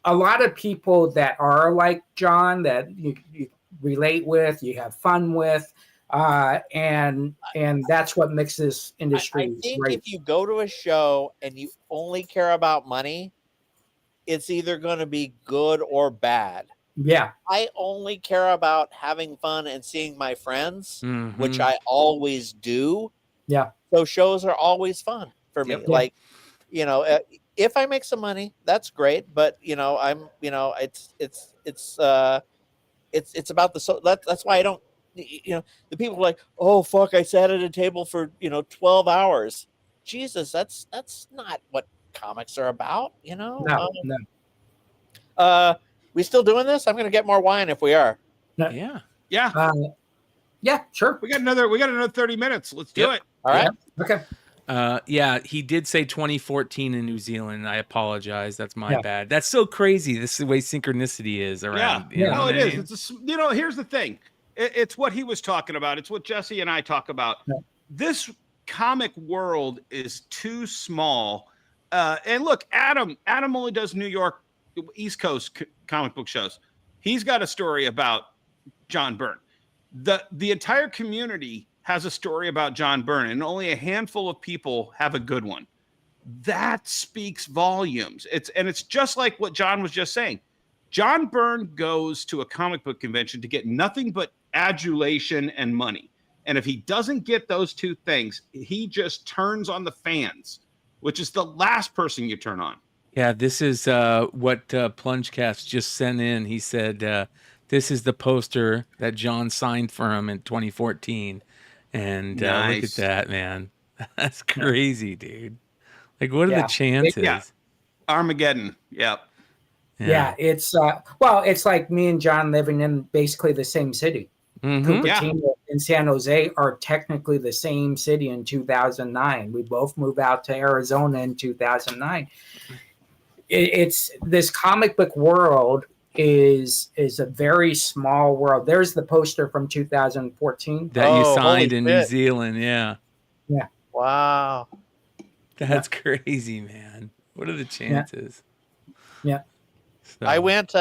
a lot of people that are like John that you relate with, you have fun with. And that's what makes this industry I think great. if you go to a show and you only care about money, it's either going to be good or bad. Yeah. I only care about having fun and seeing my friends, Mm-hmm. which I always do. Yeah. So shows are always fun for me. Yep. Like, if I make some money, that's great. But it's about that's why I don't. The people are like, oh fuck, I sat at a table for 12 hours. Jesus, that's not what comics are about. No. We still doing this? I'm gonna get more wine if we are. Yeah. Yeah. Yeah, sure. We got another 30 minutes. Let's do it. All right. Okay. Yeah, he did say 2014 in New Zealand. I apologize. That's my bad. That's so crazy. This is the way synchronicity is around. Yeah. No, it is. It's here's the thing. It's what he was talking about. It's what Jesse and I talk about. Yeah. This comic world is too small. And look, Adam only does New York, East Coast comic book shows. He's got a story about John Byrne. The entire community has a story about John Byrne, and only a handful of people have a good one. That speaks volumes. It's just like what John was just saying. John Byrne goes to a comic book convention to get nothing but adulation and money. And if he doesn't get those two things, he just turns on the fans, which is the last person you turn on. Yeah, this is what Plungecast just sent in. He said, this is the poster that John signed for him in 2014. And look at Nice. that, man. That's crazy, dude. Like, what are the Yeah. chances? Yeah. Armageddon. Yep. Yeah, it's well, it's like me and John living in basically the same city. Mhm. Cupertino and San Jose are technically the same city in 2009. We both moved out to Arizona in 2009. It's this comic book world is a very small world. There's the poster from 2014. That you Oh, holy signed in New shit. Zealand. Yeah. Wow. That's crazy, man. What are the chances? Yeah. So, I went.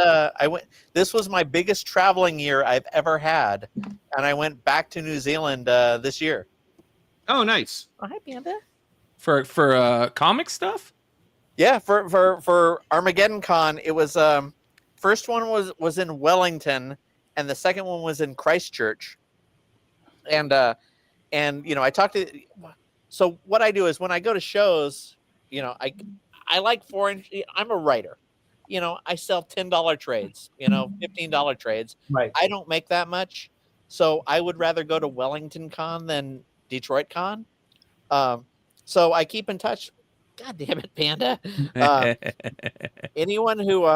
This was my biggest traveling year I've ever had, and I went back to New Zealand this year. Oh, nice. Oh, hi, Panda. for comic stuff? Yeah, for Armageddon Con, it was first one was in Wellington, and the second one was in Christchurch. And I talked to. So what I do is when I go to shows, I like foreign. I'm a writer. I sell $10 trades. $15 trades. Right. I don't make that much, so I would rather go to Wellington Con than Detroit Con. So I keep in touch. God damn it, Panda. Anyone who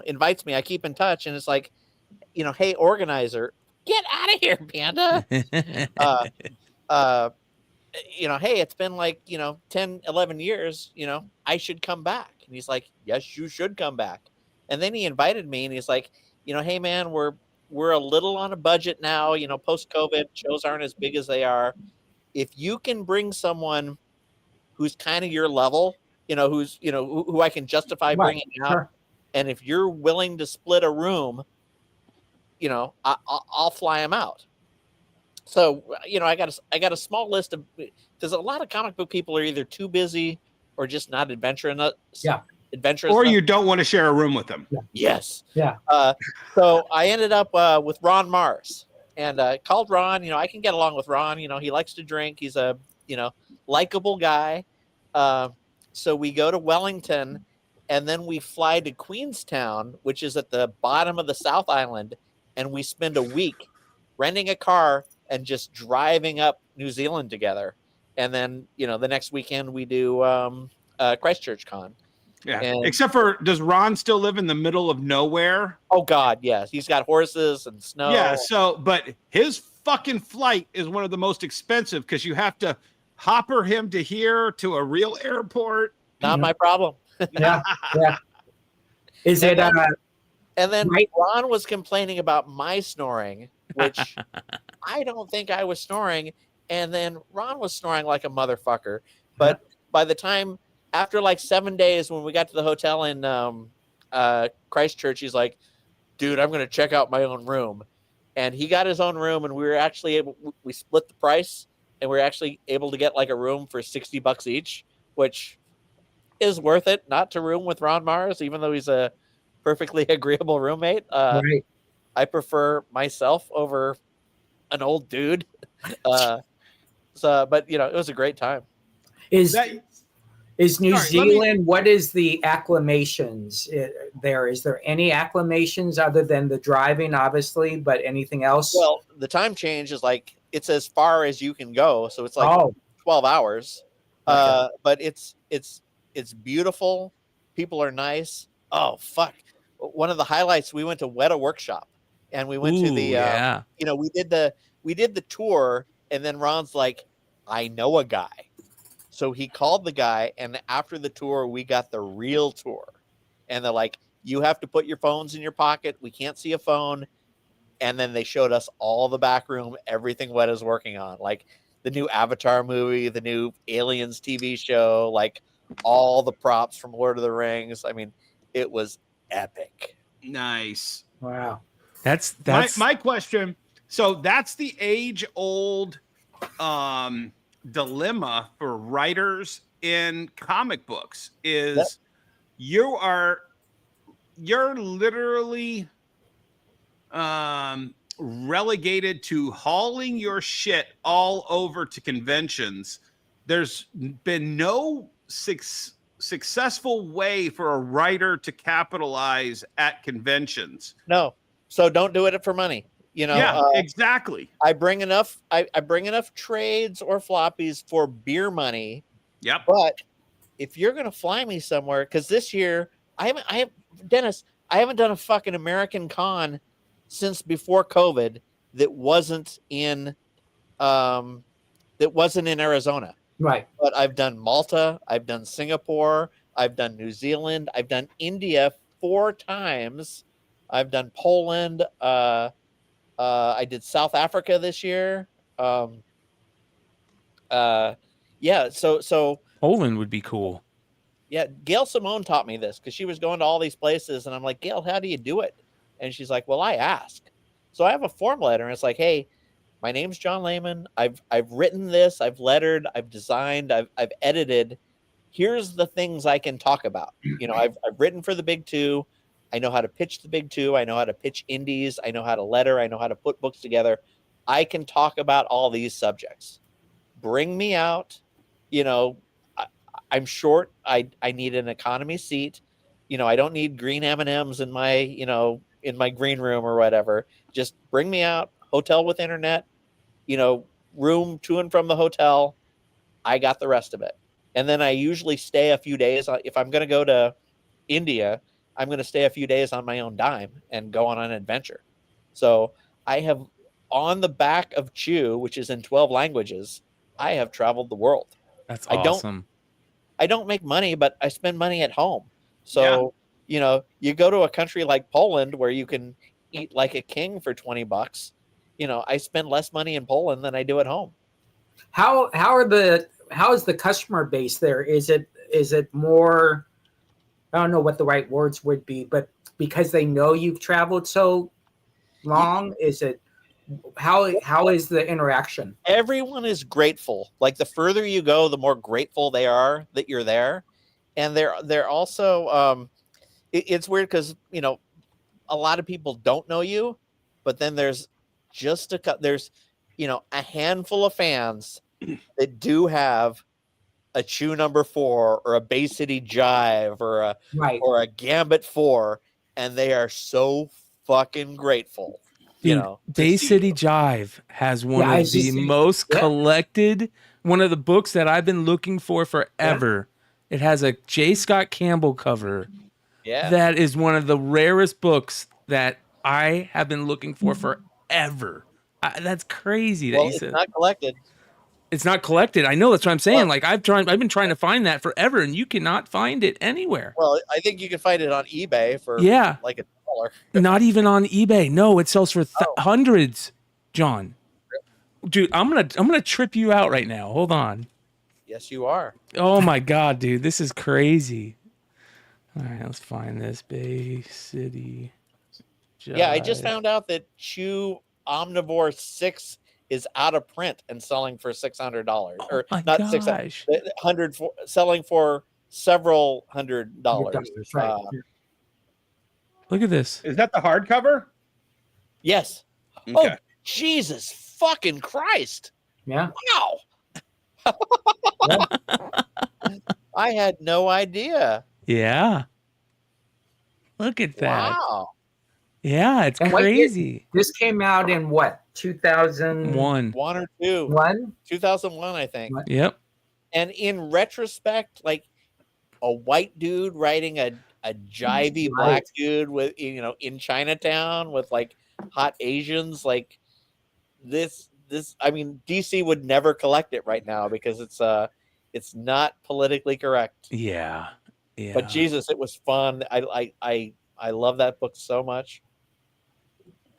invites me, I keep in touch, and it's like, hey, organizer, get out of here, Panda. Hey, it's been like 10, 11 years. I should come back. And he's like, yes, you should come back. And then he invited me, and he's like, hey man, we're a little on a budget now. Post COVID, shows aren't as big as they are. If you can bring someone who's kind of your level, who's who I can justify bringing out, Sure. and if you're willing to split a room, I'll fly them out. So I got a small list of, because a lot of comic book people are either too busy or just not adventurous enough. Yeah. Adventurous. Or enough. you don't want to share a room with them. Yes. Yeah. So I ended up with Ron Mars, and called Ron. I can get along with Ron. He likes to drink. He's a likable guy. So we go to Wellington, and then we fly to Queenstown, which is at the bottom of the South Island, and we spend a week renting a car and just driving up New Zealand together. And then the next weekend we do Christchurch Con. Yeah. And- Except for, does Ron still live in the middle of nowhere? Oh God, yes. He's got horses and snow. Yeah. So, but his fucking flight is one of the most expensive because you have to hopper him to here to a real airport. Not my problem. Yeah. Is it And then Right. Ron was complaining about my snoring, which I don't think I was snoring. And then Ron was snoring like a motherfucker. But by the time, after like 7 days, when we got to the hotel in Christchurch, he's like, dude, I'm going to check out my own room. And he got his own room, and we were actually we split the price, and we were actually able to get like a room for $60 each, which is worth it not to room with Ron Mars, even though he's a perfectly agreeable roommate. right? I prefer myself over an old dude. But it was a great time. Is New Sorry, Zealand? What is the acclamations there? Is there any acclamations other than the driving, obviously, but anything else? Well, the time change is like, it's as far as you can go. So it's like 12 hours. Okay. But it's beautiful. People are nice. Oh, fuck. One of the highlights, we went to Weta Workshop, and we went to the, we did the tour, and then Ron's like, I know a guy. So he called the guy, and after the tour, we got the real tour. And they're like, you have to put your phones in your pocket. We can't see a phone. And then they showed us all the back room, everything Weta's working on, like the new Avatar movie, the new Aliens TV show, like all the props from Lord of the Rings. I mean, it was epic. Nice. Wow. That's my question. So that's the age-old dilemma for writers in comic books is you're literally relegated to hauling your shit all over to conventions. There's been no successful way for a writer to capitalize at conventions. No. So don't do it for money. Yeah, exactly. I bring enough. I bring enough trades or floppies for beer money. Yep. But if you're gonna fly me somewhere, because this year Dennis, I haven't done a fucking American con since before COVID that wasn't in Arizona. Right. But I've done Malta, I've done Singapore, I've done New Zealand, I've done India 4 times, I've done Poland, I did South Africa this year. Yeah, so Poland would be cool. yeah, Gail Simone taught me this because she was going to all these places, and I'm like, Gail, how do you do it? And she's like, well, I ask. So I have a form letter, and it's like, hey, my name's John Layman. I've written this, I've lettered, I've designed, I've edited. Here's the things I can talk about. I've written for the big 2. I know how to pitch the big 2. I know how to pitch indies. I know how to letter. I know how to put books together. I can talk about all these subjects. Bring me out. I'm short. I need an economy seat. I don't need green M&Ms in my, in my green room or whatever. Just bring me out. Hotel with internet, room to and from the hotel. I got the rest of it. And then I usually stay a few days. If I'm going to go to India, I'm going to stay a few days on my own dime and go on an adventure. So I have, on the back of Chew, which is in 12 languages, I have traveled the world. That's awesome. I don't make money, but I spend money at home. So, you go to a country like Poland where you can eat like a king for $20. I spend less money in Poland than I do at home. How is the customer base there? Is it more, I don't know what the right words would be, but because they know you've traveled so long, is it, how is the interaction? Everyone is grateful. Like the further you go, the more grateful they are that you're there. And they're also, it's weird because, a lot of people don't know you, but then there's a handful of fans that do have a Chew number 4 or a Bay City Jive or a Gambit 4, and they are so fucking grateful. Dude, Bay City Jive has one of the most collected, one of the books that I've been looking for forever. Yeah. It has a J. Scott Campbell cover. Yeah, that is one of the rarest books that I have been looking for forever. That's crazy. That it's not collected. It's not collected. I know, that's what I'm saying. Like I've been trying to find that forever, and you cannot find it anywhere. Well, I think you can find it on eBay for like $1. Not even on eBay. No, it sells for hundreds. John, dude, I'm gonna trip you out right now. Hold on. Yes, you are. Oh my god, dude, this is crazy. All right, let's find this Bay City Jive. Yeah, I just found out that Chew Omnivore 6 is out of print and selling for $600, or not $600, selling for several $100. Right. Look at this. Is that the hardcover? Yes. Okay. Oh, Jesus fucking Christ! Yeah. Wow. I had no idea. Yeah. Look at that. Wow. Yeah, it's crazy. This came out in what? 2001 1 or 2. 2001, I think. Yep. And in retrospect, like a white dude writing a jivey black dude with in Chinatown with like hot Asians, like this I mean, DC would never collect it right now because it's not politically correct. Yeah. Yeah. But Jesus, it was fun. I love that book so much.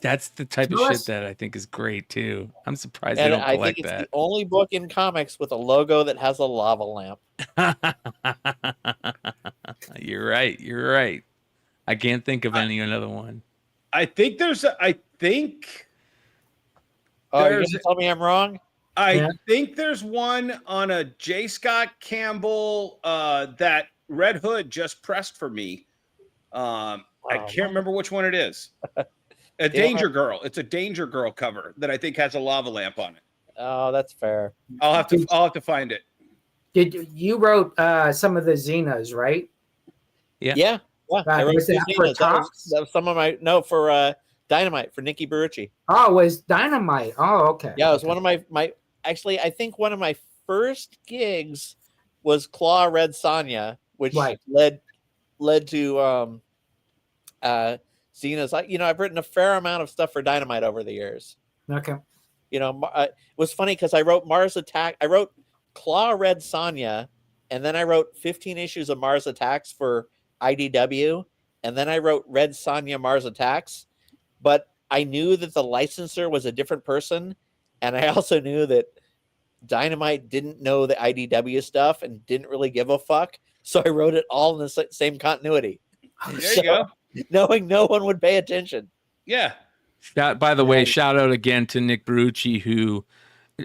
That's the type of shit that I think is great too. I'm surprised they don't collect that. I think it's the only book in comics with a logo that has a lava lamp. You're right. You're right. I can't think of another one. I think there's. Oh, you're gonna tell me I'm wrong? I think there's one on a J. Scott Campbell that Red Hood just pressed for me. I can't remember which one it is. A Danger Girl. It's a Danger Girl cover that I think has a lava lamp on it. Oh, that's fair. I'll have to find it. Did you wrote some of the Xenas, right? Yeah. I wrote was that for Topps? that was some of my for Dynamite for Nikki Barucci. Oh, it was Dynamite. Oh, okay. Yeah, it was one of my actually, I think one of my first gigs was Claw Red Sonya, which led to Xena's. I've written a fair amount of stuff for Dynamite over the years. Okay. It was funny because I wrote Mars Attack. I wrote Claw Red Sonya, and then I wrote 15 issues of Mars Attacks for IDW, and then I wrote Red Sonya Mars Attacks. But I knew that the licensor was a different person, and I also knew that Dynamite didn't know the IDW stuff and didn't really give a fuck. So I wrote it all in the same continuity. There you go. Knowing no one would pay attention. Yeah. By the way, shout out again to Nick Barucci, who,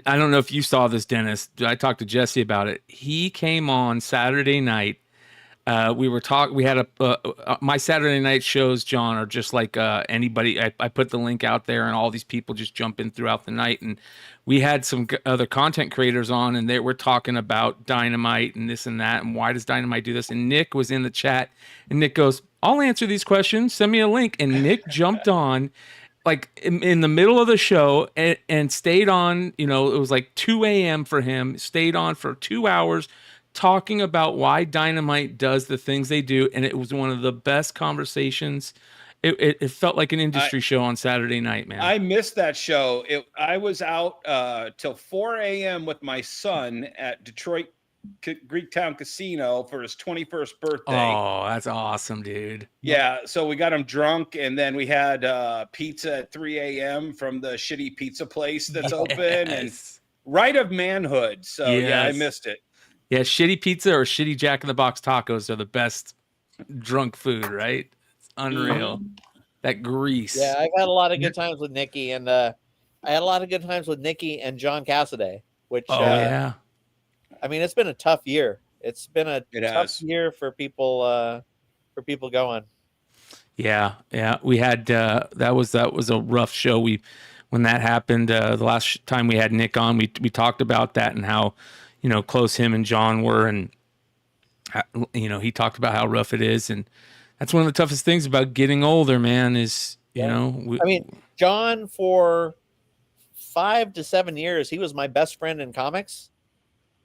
I don't know if you saw this, Dennis. I talked to Jesse about it. He came on Saturday night. We had my Saturday night shows, John, are just like anybody. I put the link out there, and all these people just jump in throughout the night. And we had some other content creators on, and they were talking about Dynamite and this and that, and why does Dynamite do this? And Nick was in the chat, and Nick goes, "I'll answer these questions. Send me a link." And Nick jumped on, like in the middle of the show, and stayed on. It was like 2 a.m. for him. Stayed on for 2 hours, talking about why Dynamite does the things they do, and it was one of the best conversations. It felt like an industry show on Saturday night, man. I missed that show. I was out till 4 a.m. with my son at Detroit Greektown Casino for his 21st birthday. Oh, that's awesome, dude. Yeah, so we got him drunk, and then we had pizza at 3 a.m. from the shitty pizza place that's open, and right of manhood. So yeah, I missed it. Yeah, shitty pizza or shitty Jack in the Box tacos are the best drunk food, right? It's unreal. That grease. Yeah, I've had a lot of good times with Nikki, and I had a lot of good times with Nikki and John Cassaday, which yeah. I mean, it's been a tough year. It's been a tough year for people going. Yeah. We had that was a rough show. When that happened, the last time we had Nick on, we talked about that and how close him and John were, and he talked about how rough it is, and that's one of the toughest things about getting older, man. Is John, for 5 to 7 years, he was my best friend in comics.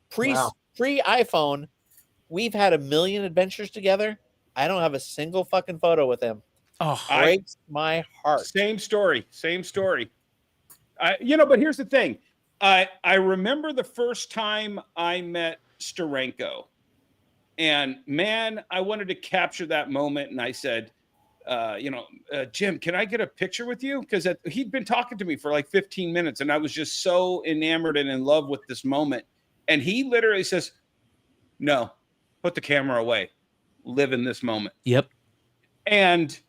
Pre iPhone, we've had 1 million adventures together. I don't have a single fucking photo with him. Oh, breaks my heart. Same story. But here's the thing. I remember the first time I met Steranko, and man, I wanted to capture that moment. And I said, Jim, can I get a picture with you? Because he'd been talking to me for like 15 minutes, and I was just so enamored and in love with this moment. And he literally says, "No, put the camera away. Live in this moment." Yep. And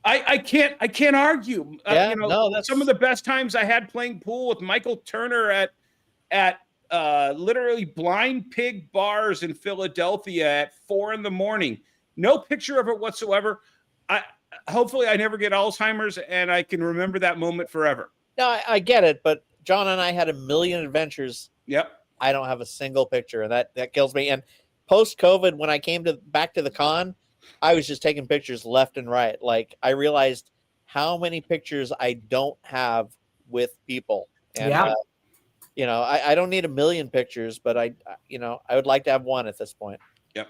I can't argue. That's some of the best times I had playing pool with Michael Turner at literally Blind Pig bars in Philadelphia at 4 a.m. No picture of it whatsoever. Hopefully I never get Alzheimer's and I can remember that moment forever. No, I get it, but John and I had 1 million adventures. Yep. I don't have a single picture, and that kills me. And post-COVID, when I came back to the con, I was just taking pictures left and right. Like, I realized how many pictures I don't have with people. And, I don't need 1 million pictures, but I would like to have one at this point. Yep.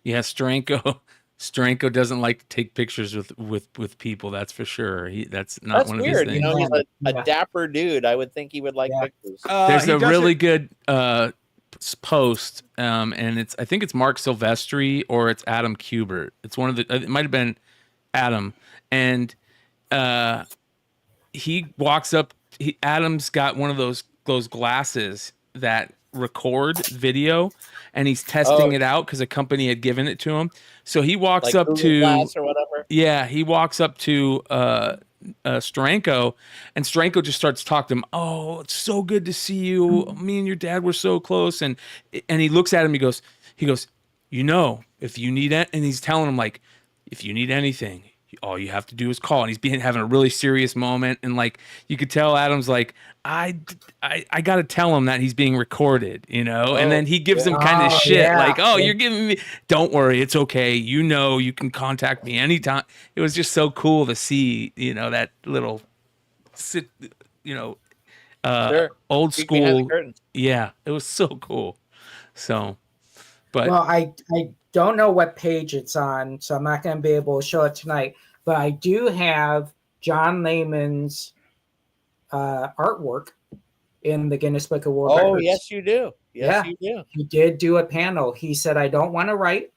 Yeah, Steranko doesn't like to take pictures with people. That's for sure. That's not one weird. of his things. He's a dapper dude. I would think he would like pictures. There's a really good post, and I think it's Mark Silvestri or it's Adam Kubert. It's one of it might have been Adam, and he walks up. Adam's got one of those glasses that record video, and he's testing it out because a company had given it to him. So he walks up to Glass or whatever. Yeah, he walks up to Steranko, and Steranko just starts talking to him. "Oh, it's so good to see you. Me and your dad were so close." And he looks at him. He goes, if you need it, and he's telling him, like, if you need anything, all you have to do is call. And he's having a really serious moment, and like you could tell Adam's like, I got to tell him that he's being recorded, you know. And then he gives him kind of shit like, oh, you're giving me. Don't worry, it's okay. You know, you can contact me anytime. It was just so cool to see, you know, that little you know, old Peek behind the school. curtains. Yeah, it was so cool. So, but Well, I don't know what page it's on, so I'm not going to be able to show it tonight. But I do have John Layman's artwork in the Guinness Book of World Records. Oh, yes, you do. Yes, Yeah. you do. He did do a panel. He said, I don't want to write.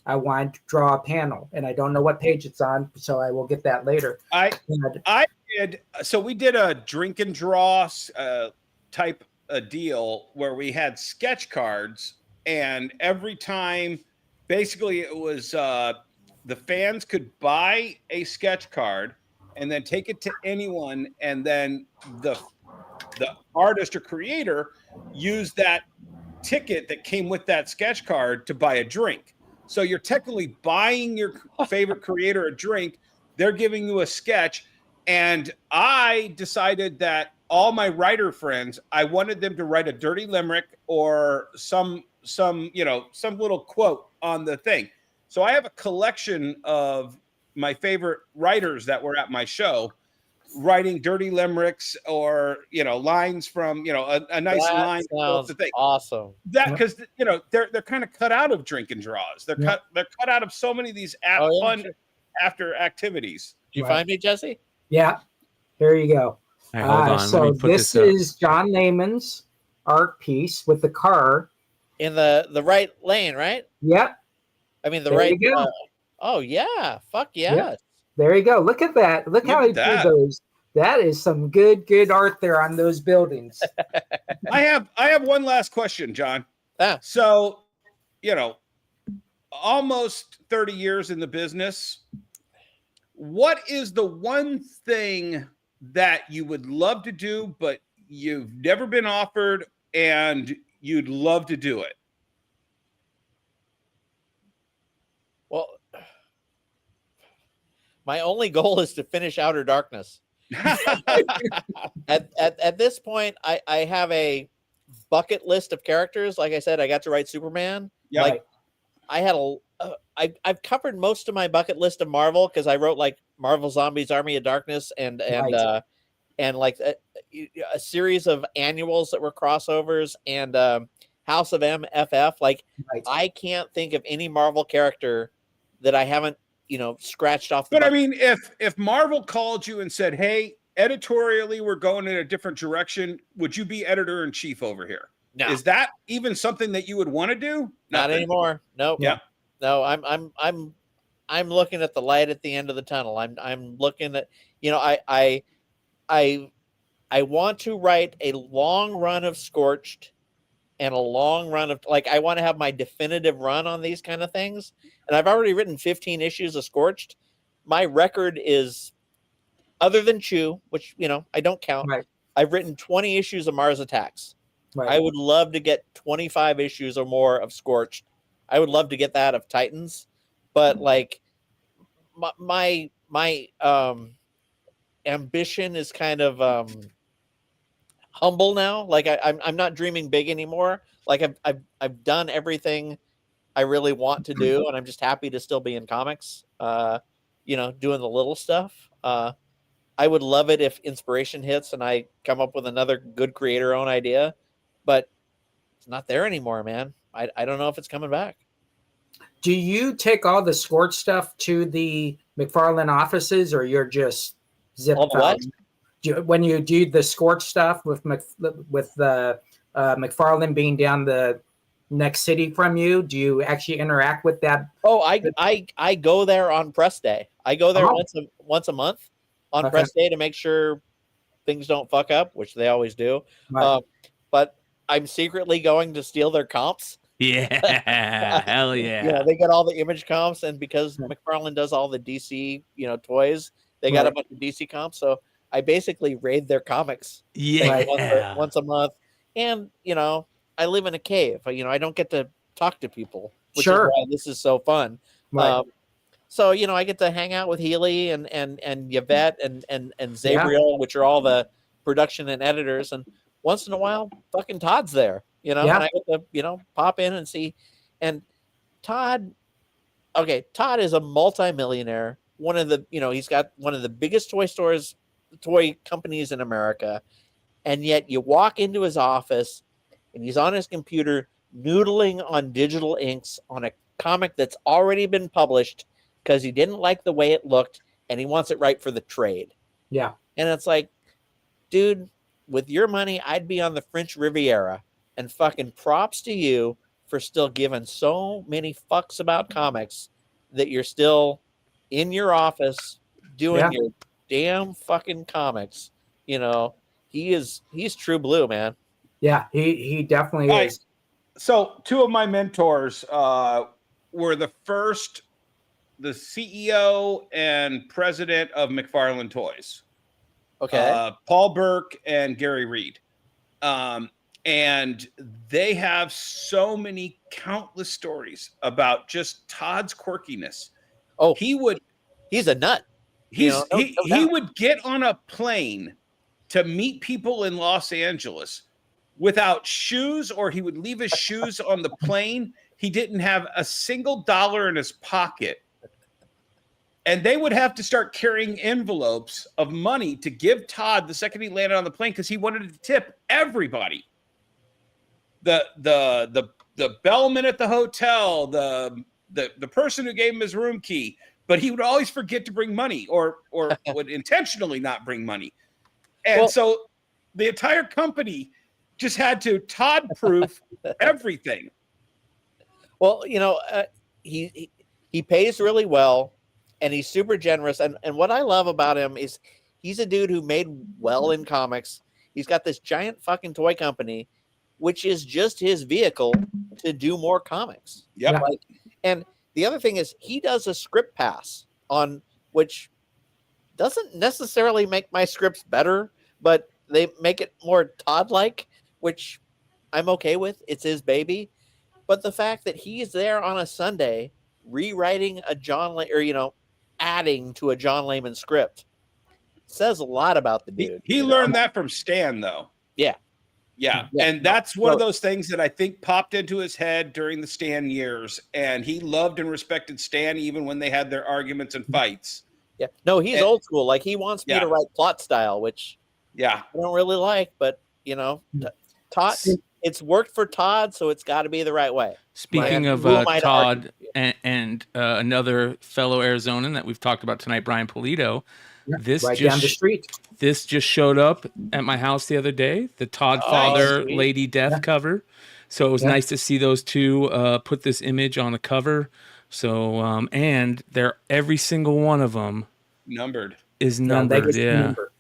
I want to draw a panel. And I don't know what page it's on, so I will get that later. I did. So we did a drink and draw type a deal where we had sketch cards, and every time, basically, it was the fans could buy a sketch card and then take it to anyone, and then the artist or creator used that ticket that came with that sketch card to buy a drink. So you're technically buying your favorite creator a drink. They're giving you a sketch. And I decided that all my writer friends, I wanted them to write a dirty limerick or some little quote on the thing. So I have a collection of my favorite writers that were at my show writing dirty limericks or, you know, lines from, you know, a nice line. Sounds awesome. That because, you know, they're kind of cut out of drink and draws. They're cut out of so many of these fun after activities. Did you find me, Jesse? Yeah, here you go. Hey, hold on. So this is John Layman's art piece with the car in the right lane, right? Yep. I mean the There right. you go. Oh yeah, fuck yes. Yep. There you go. Look at that. Look how he did those. That is some good art there on those buildings. I have one last question, John. So, you know, almost 30 years in the business. What is the one thing that you would love to do, but you've never been offered and you'd love to do it? Well, my only goal is to finish Outer Darkness. At this point, I have a bucket list of characters. Like I said, I got to write Superman. Yeah. Like I had I've covered most of my bucket list of Marvel because I wrote like Marvel Zombies, Army of Darkness, and like a series of annuals that were crossovers, and House of MFF. Like I can't think of any Marvel character that I haven't, you know, scratched off. But I mean, if Marvel called you and said, "Hey, editorially, we're going in a different direction," would you be editor in chief over here? No. Is that even something that you would want to do? Not anymore. Nope. Yeah. No, I'm looking at the light at the end of the tunnel. I'm looking at, you know, I want to write a long run of Scorched and a long run of, like, I want to have my definitive run on these kind of things. And I've already written 15 issues of Scorched. My record is, other than Chew, which, you know, I don't count. Right. I've written 20 issues of Mars Attacks. Right. I would love to get 25 issues or more of Scorched. I would love to get that of Titans, but like my ambition is kind of humble now. Like I'm not dreaming big anymore. Like I've done everything I really want to do, and I'm just happy to still be in comics. You know, doing the little stuff. I would love it if inspiration hits and I come up with another good creator-owned idea, but it's not there anymore, man. I don't know if it's coming back. Do you take all the Scorch stuff to the McFarlane offices, or you're just zipped out? When you do the Scorch stuff with the McFarlane being down the next city from you, do you actually interact with that? Oh, I go there on press day. I go there once a month on press day to make sure things don't fuck up, which they always do. Right. But I'm secretly going to steal their comps. Yeah, hell yeah. You know, they get all the Image comps, and because McFarlane does all the DC, you know, toys, they got a bunch of DC comps. So I basically raid their comics once a month. And, you know, I live in a cave. You know, I don't get to talk to people, which is why this is so fun. Right. So, I get to hang out with Healy and Yvette and Zabriel, which are all the production and editors. And once in a while, fucking Todd's there, and I get to, pop in and see. And Todd is a multimillionaire. One of the, he's got one of the biggest toy companies in America. And yet you walk into his office and he's on his computer noodling on digital inks on a comic that's already been published because he didn't like the way it looked and he wants it right for the trade. Yeah. And it's like, dude, with your money, I'd be on the French Riviera, and fucking props to you for still giving so many fucks about comics that you're still in your office doing your damn fucking comics. He's true blue, man. Yeah, he definitely is. So 2 of my mentors were the CEO and president of McFarlane Toys. Okay. Paul Burke and Gary Reed. And they have so many countless stories about just Todd's quirkiness. Oh, he's a nut. He would get on a plane to meet people in Los Angeles without shoes, or he would leave his shoes on the plane. He didn't have a single dollar in his pocket. And they would have to start carrying envelopes of money to give Todd the second he landed on the plane because he wanted to tip everybody. The bellman at the hotel, the person who gave him his room key, but he would always forget to bring money or would intentionally not bring money. And so the entire company just had to Todd-proof everything. Well, he pays really well, and he's super generous. And what I love about him is he's a dude who made well in comics. He's got this giant fucking toy company, which is just his vehicle to do more comics. Yep. And the other thing is he does a script pass on, which doesn't necessarily make my scripts better, but they make it more Todd-like, which I'm okay with. It's his baby. But the fact that he's there on a Sunday rewriting a adding to a John Layman script says a lot about the dude. He learned that from Stan, though. Yeah. And that's one of those things that I think popped into his head during the Stan years. And he loved and respected Stan even when they had their arguments and fights. Yeah. No, he's old school. Like, he wants me to write plot style, which I don't really like. But, Todd, it's worked for Todd, so it's got to be the right way. Speaking of Todd and another fellow Arizonan that we've talked about tonight, Brian Polito, this right just down the street. This just showed up at my house the other day, the Todd Father Lady Death cover. So it was nice to see those two put this image on the cover. So and they're every single one of them numbered. Is numbered. Number.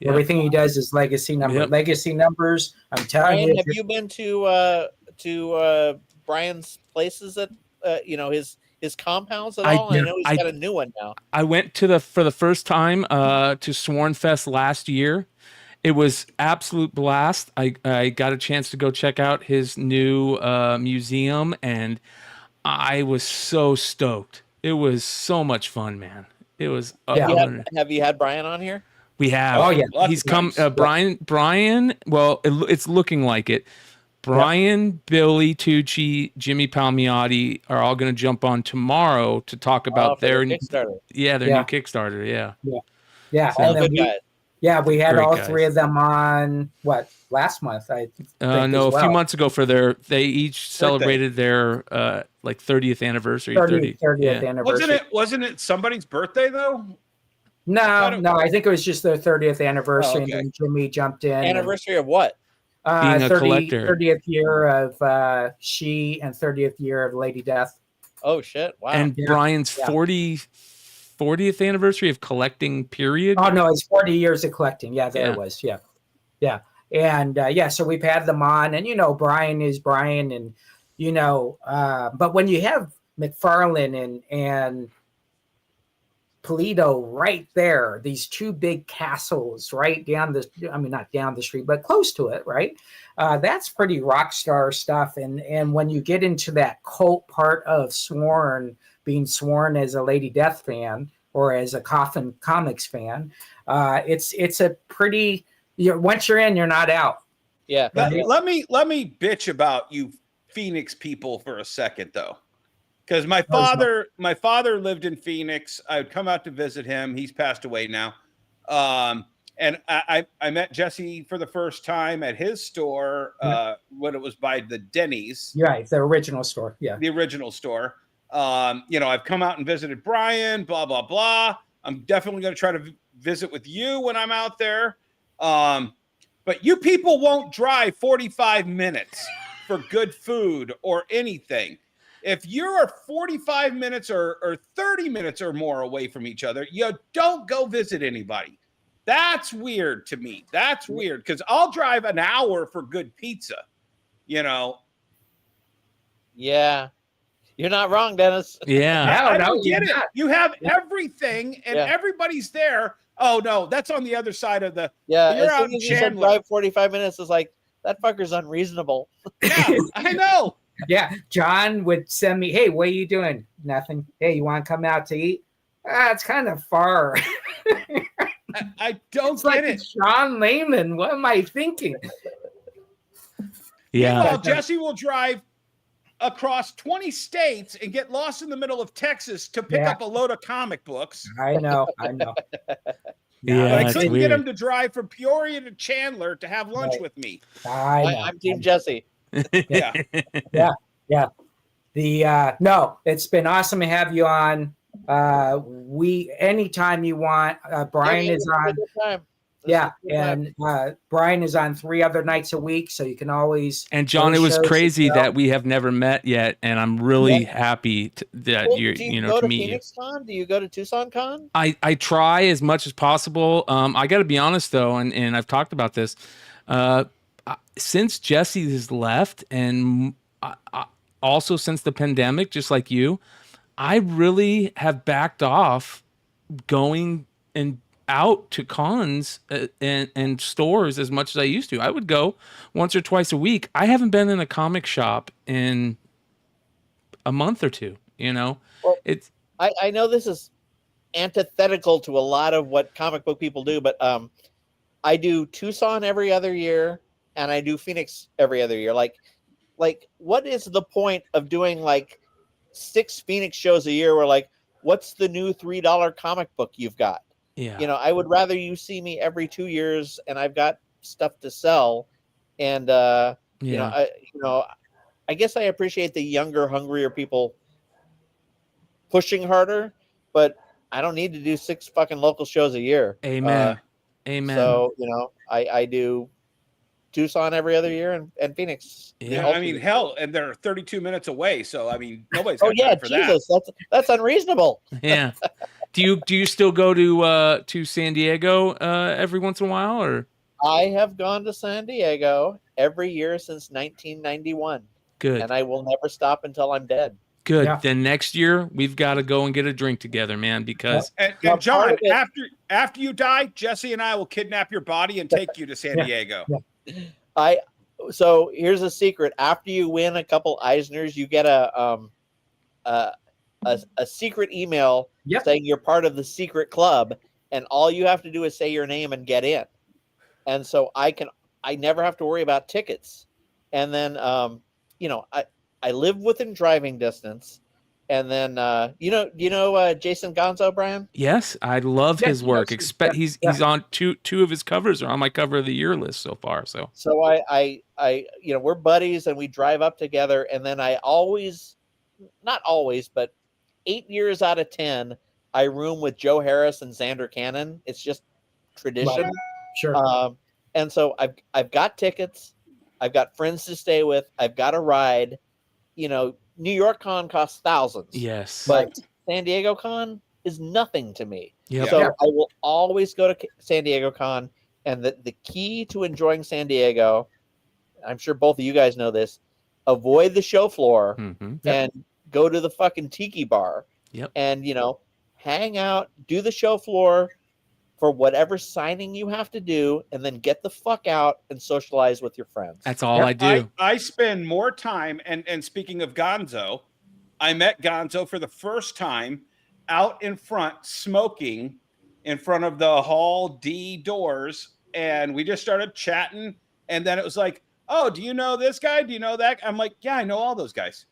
Everything he does is legacy number. Yep. Legacy numbers. I'm telling you. Have you been to Brian's places at his compounds at all? I know he's got a new one now. I went for the first time to Sworn Fest last year. It was absolute blast. I got a chance to go check out his new museum, and I was so stoked. It was so much fun, man. It was. Have you had Brian on here? We have. Oh yeah, he's come. Brian. Well, it's looking like it. Brian, Billy Tucci, Jimmy Palmiotti are all going to jump on tomorrow to talk about their Kickstarter. Their new Kickstarter. Yeah. All good guys. We had all three of them on last month. I think a few months ago for they each celebrated their 30th anniversary. 30th anniversary. Wasn't it somebody's birthday though? No. I think it was just their 30th anniversary, and then Jimmy jumped in. Anniversary of what? Being a collector. 30th year of She and 30th year of Lady Death. Oh shit! Wow. And Brian's 40th anniversary of collecting. Period. Oh no, it's 40 years of collecting. Yeah, it was. Yeah. And so we've had them on, and Brian is Brian, and but when you have McFarlane and Polito right there, these two big castles right down not down the street, but close to it, right? That's pretty rock star stuff. And when you get into that cult part of Sworn, being sworn as a Lady Death fan or as a Coffin Comics fan. It's a pretty, once you're in, you're not out. Yeah. Let me bitch about you Phoenix people for a second though. Because my father lived in Phoenix. I would come out to visit him. He's passed away now. And I met Jesse for the first time at his store when it was by the Denny's. Right, the original store. Yeah. The original store. I've come out and visited Bryan, blah, blah, blah. I'm definitely going to try to visit with you when I'm out there. But you people won't drive 45 minutes for good food or anything. If you're 45 minutes or 30 minutes or more away from each other, you don't go visit anybody. That's weird to me. That's weird because I'll drive an hour for good pizza, Yeah. You're not wrong, Dennis. Yeah. I don't get it. You have everything and everybody's there. Oh, no, that's on the other side of the... Yeah, you're as out soon in as you said Chandler. drive 45 minutes, it's like, that fucker's unreasonable. Yeah, I know. Yeah, John would send me, hey, what are you doing? Nothing. Hey, you want to come out to eat? It's kind of far. I don't It's get like it. John Layman. What am I thinking? Yeah. Meanwhile, Jesse will drive across 20 states and get lost in the middle of Texas to pick up a load of comic books. I know. Yeah, But I it's couldn't weird. get him to drive from Peoria to Chandler to have lunch with me. I'm Team Jesse. Yeah. No, it's been awesome to have you on. Anytime you want. Brian is on. And Brian is on 3 other nights a week, so you can always. And John, it was crazy that we have never met yet, and I'm really happy that Do you go to Phoenix Con? Do you go to Tucson Con? I try as much as possible. I got to be honest though, and I've talked about this. Since Jesse has left, and also since the pandemic, just like you, I really have backed off going and out to cons and stores as much as I used to. I would go once or twice a week. I haven't been in a comic shop in a month or two, Well, I know this is antithetical to a lot of what comic book people do, but I do Tucson every other year and I do Phoenix every other year. Like what is the point of doing like 6 Phoenix shows a year where what's the new $3 comic book you've got? Yeah. I would rather you see me every 2 years and I've got stuff to sell. And, I guess I appreciate the younger, hungrier people pushing harder, but I don't need to do 6 fucking local shows a year. Amen. Amen. So, I do Tucson every other year and Phoenix. Yeah, I mean, hell, and they're 32 minutes away. So, I mean, nobody's got time for Jesus, that's unreasonable. Yeah. Do you still go to San Diego every once in a while, or? I have gone to San Diego every year since 1991. Good. And I will never stop until I'm dead. Good. Yeah. Then next year we've got to go and get a drink together, man. Because and John, after you die, Jesse and I will kidnap your body and take you to San Diego. Yeah. So here's a secret: after you win a couple Eisners, you get a secret email saying you're part of the secret club, and all you have to do is say your name and get in. And so I never have to worry about tickets. And then I live within driving distance. And then Jason Gonzo, Brian? yes, I love his work. He's on two of his covers are on my cover of the year list so far. So I we're buddies and we drive up together, and then I always, not always, but 8 years out of 10, I room with Joe Harris and Xander Cannon. It's just tradition. Right. Sure. And so I've got tickets, I've got friends to stay with, I've got a ride. New York Con costs thousands. yes. But San Diego Con is nothing to me. Yep. So I will always go to San Diego Con. And the key to enjoying San Diego, I'm sure both of you guys know this, avoid the show floor and go to the fucking tiki bar. Yep. And, hang out, do the show floor for whatever signing you have to do, and then get the fuck out and socialize with your friends. That's all I do. I spend more time, and speaking of Gonzo, I met Gonzo for the first time out in front, smoking in front of the Hall D doors. And we just started chatting. And then it was like, oh, do you know this guy? Do you know that? I'm like, yeah, I know all those guys.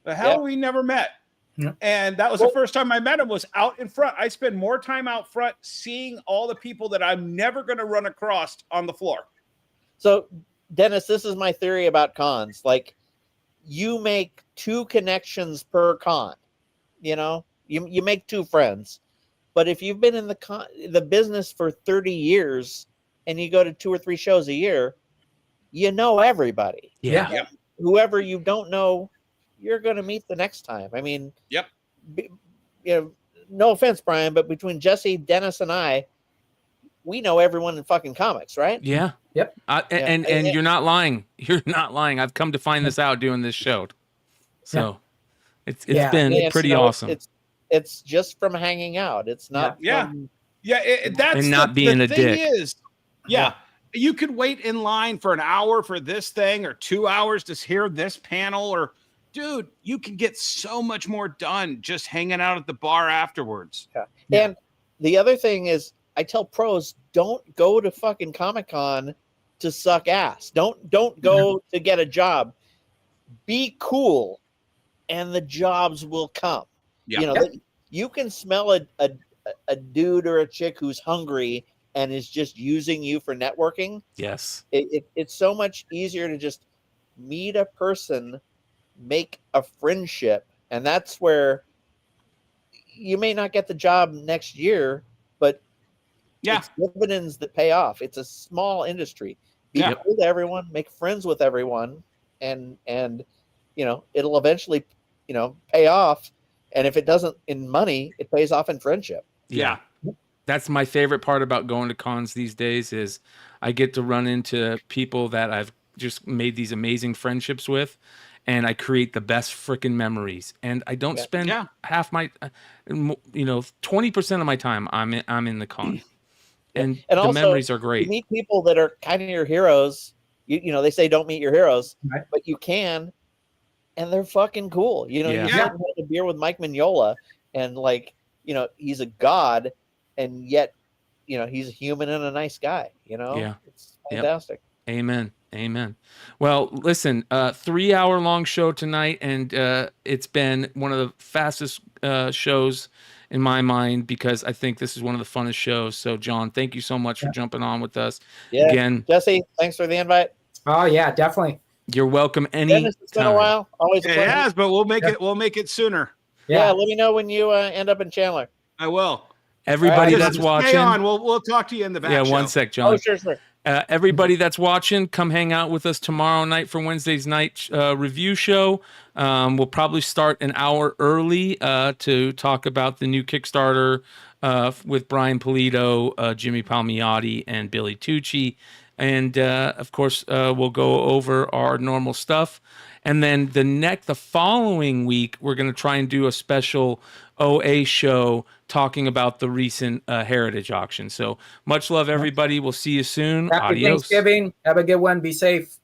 But how we never met? Yeah. And that was the first time I met him, was out in front. I spend more time out front seeing all the people that I'm never going to run across on the floor. So, Dennis, this is my theory about cons. Like, you make 2 connections per con. You know, you make 2 friends. But if you've been in the business for 30 years and you go to 2 or 3 shows a year, you know everybody. Yeah. Yep. Whoever you don't know, you're going to meet the next time. I mean, Yep. You know, no offense, Brian, but between Jesse, Dennis, and I, we know everyone in fucking comics, right? Yeah. Yep. And you're not lying. You're not lying. I've come to find this out doing this show. So it's been pretty awesome. It's just from hanging out. It's not. That's and not being a dick. You could wait in line for an hour for this thing or 2 hours to hear this panel, or dude, you can get so much more done just hanging out at the bar afterwards. Yeah. And the other thing is, I tell pros, don't go to fucking Comic-Con to suck ass. Don't go to get a job. Be cool, and the jobs will come. Yeah. You know, you can smell a dude or a chick who's hungry and is just using you for networking. Yes. It's so much easier to just meet a person, make a friendship, and that's where you may not get the job next year, but it's dividends that pay off. It's a small industry. Be cool to everyone, make friends with everyone, and you know, it'll eventually, you know, pay off. And if it doesn't in money, it pays off in friendship. Yeah. That's my favorite part about going to cons these days, is I get to run into people that I've just made these amazing friendships with, and I create the best freaking memories. And I don't spend half my, 20% of my time I'm in the con. And the also, memories are great. You meet people that are kind of your heroes. You know, they say don't meet your heroes, but you can, and they're fucking cool. You know, you sit and have a beer with Mike Mignola, and like, you know, he's a god, and yet, you know, he's a human and a nice guy. You know, it's fantastic. Amen. Well, listen, 3-hour long show tonight, and it's been one of the fastest shows in my mind, because I think this is one of the funnest shows. So, John, thank you so much for jumping on with us. Yeah. Again, Jesse, thanks for the invite. Oh yeah, definitely. You're welcome anytime. Dennis, it's been a while. Always a It pleasure. has, but we'll make it sooner. Yeah, let me know when you end up in Chandler. I will. Everybody All right, that's watching, stay on. We'll talk to you in the back. Yeah, show. one sec, John. Oh, sure. Everybody that's watching, come hang out with us tomorrow night for Wednesday's night review show. We'll probably start an hour early to talk about the new Kickstarter with Brian Polito, Jimmy Palmiotti, and Billy Tucci. And of course, we'll go over our normal stuff. And then the following week, we're going to try and do a special OA show talking about the recent Heritage auction. So much love, everybody. We'll see you soon. Happy Adios. Thanksgiving. Have a good one. Be safe.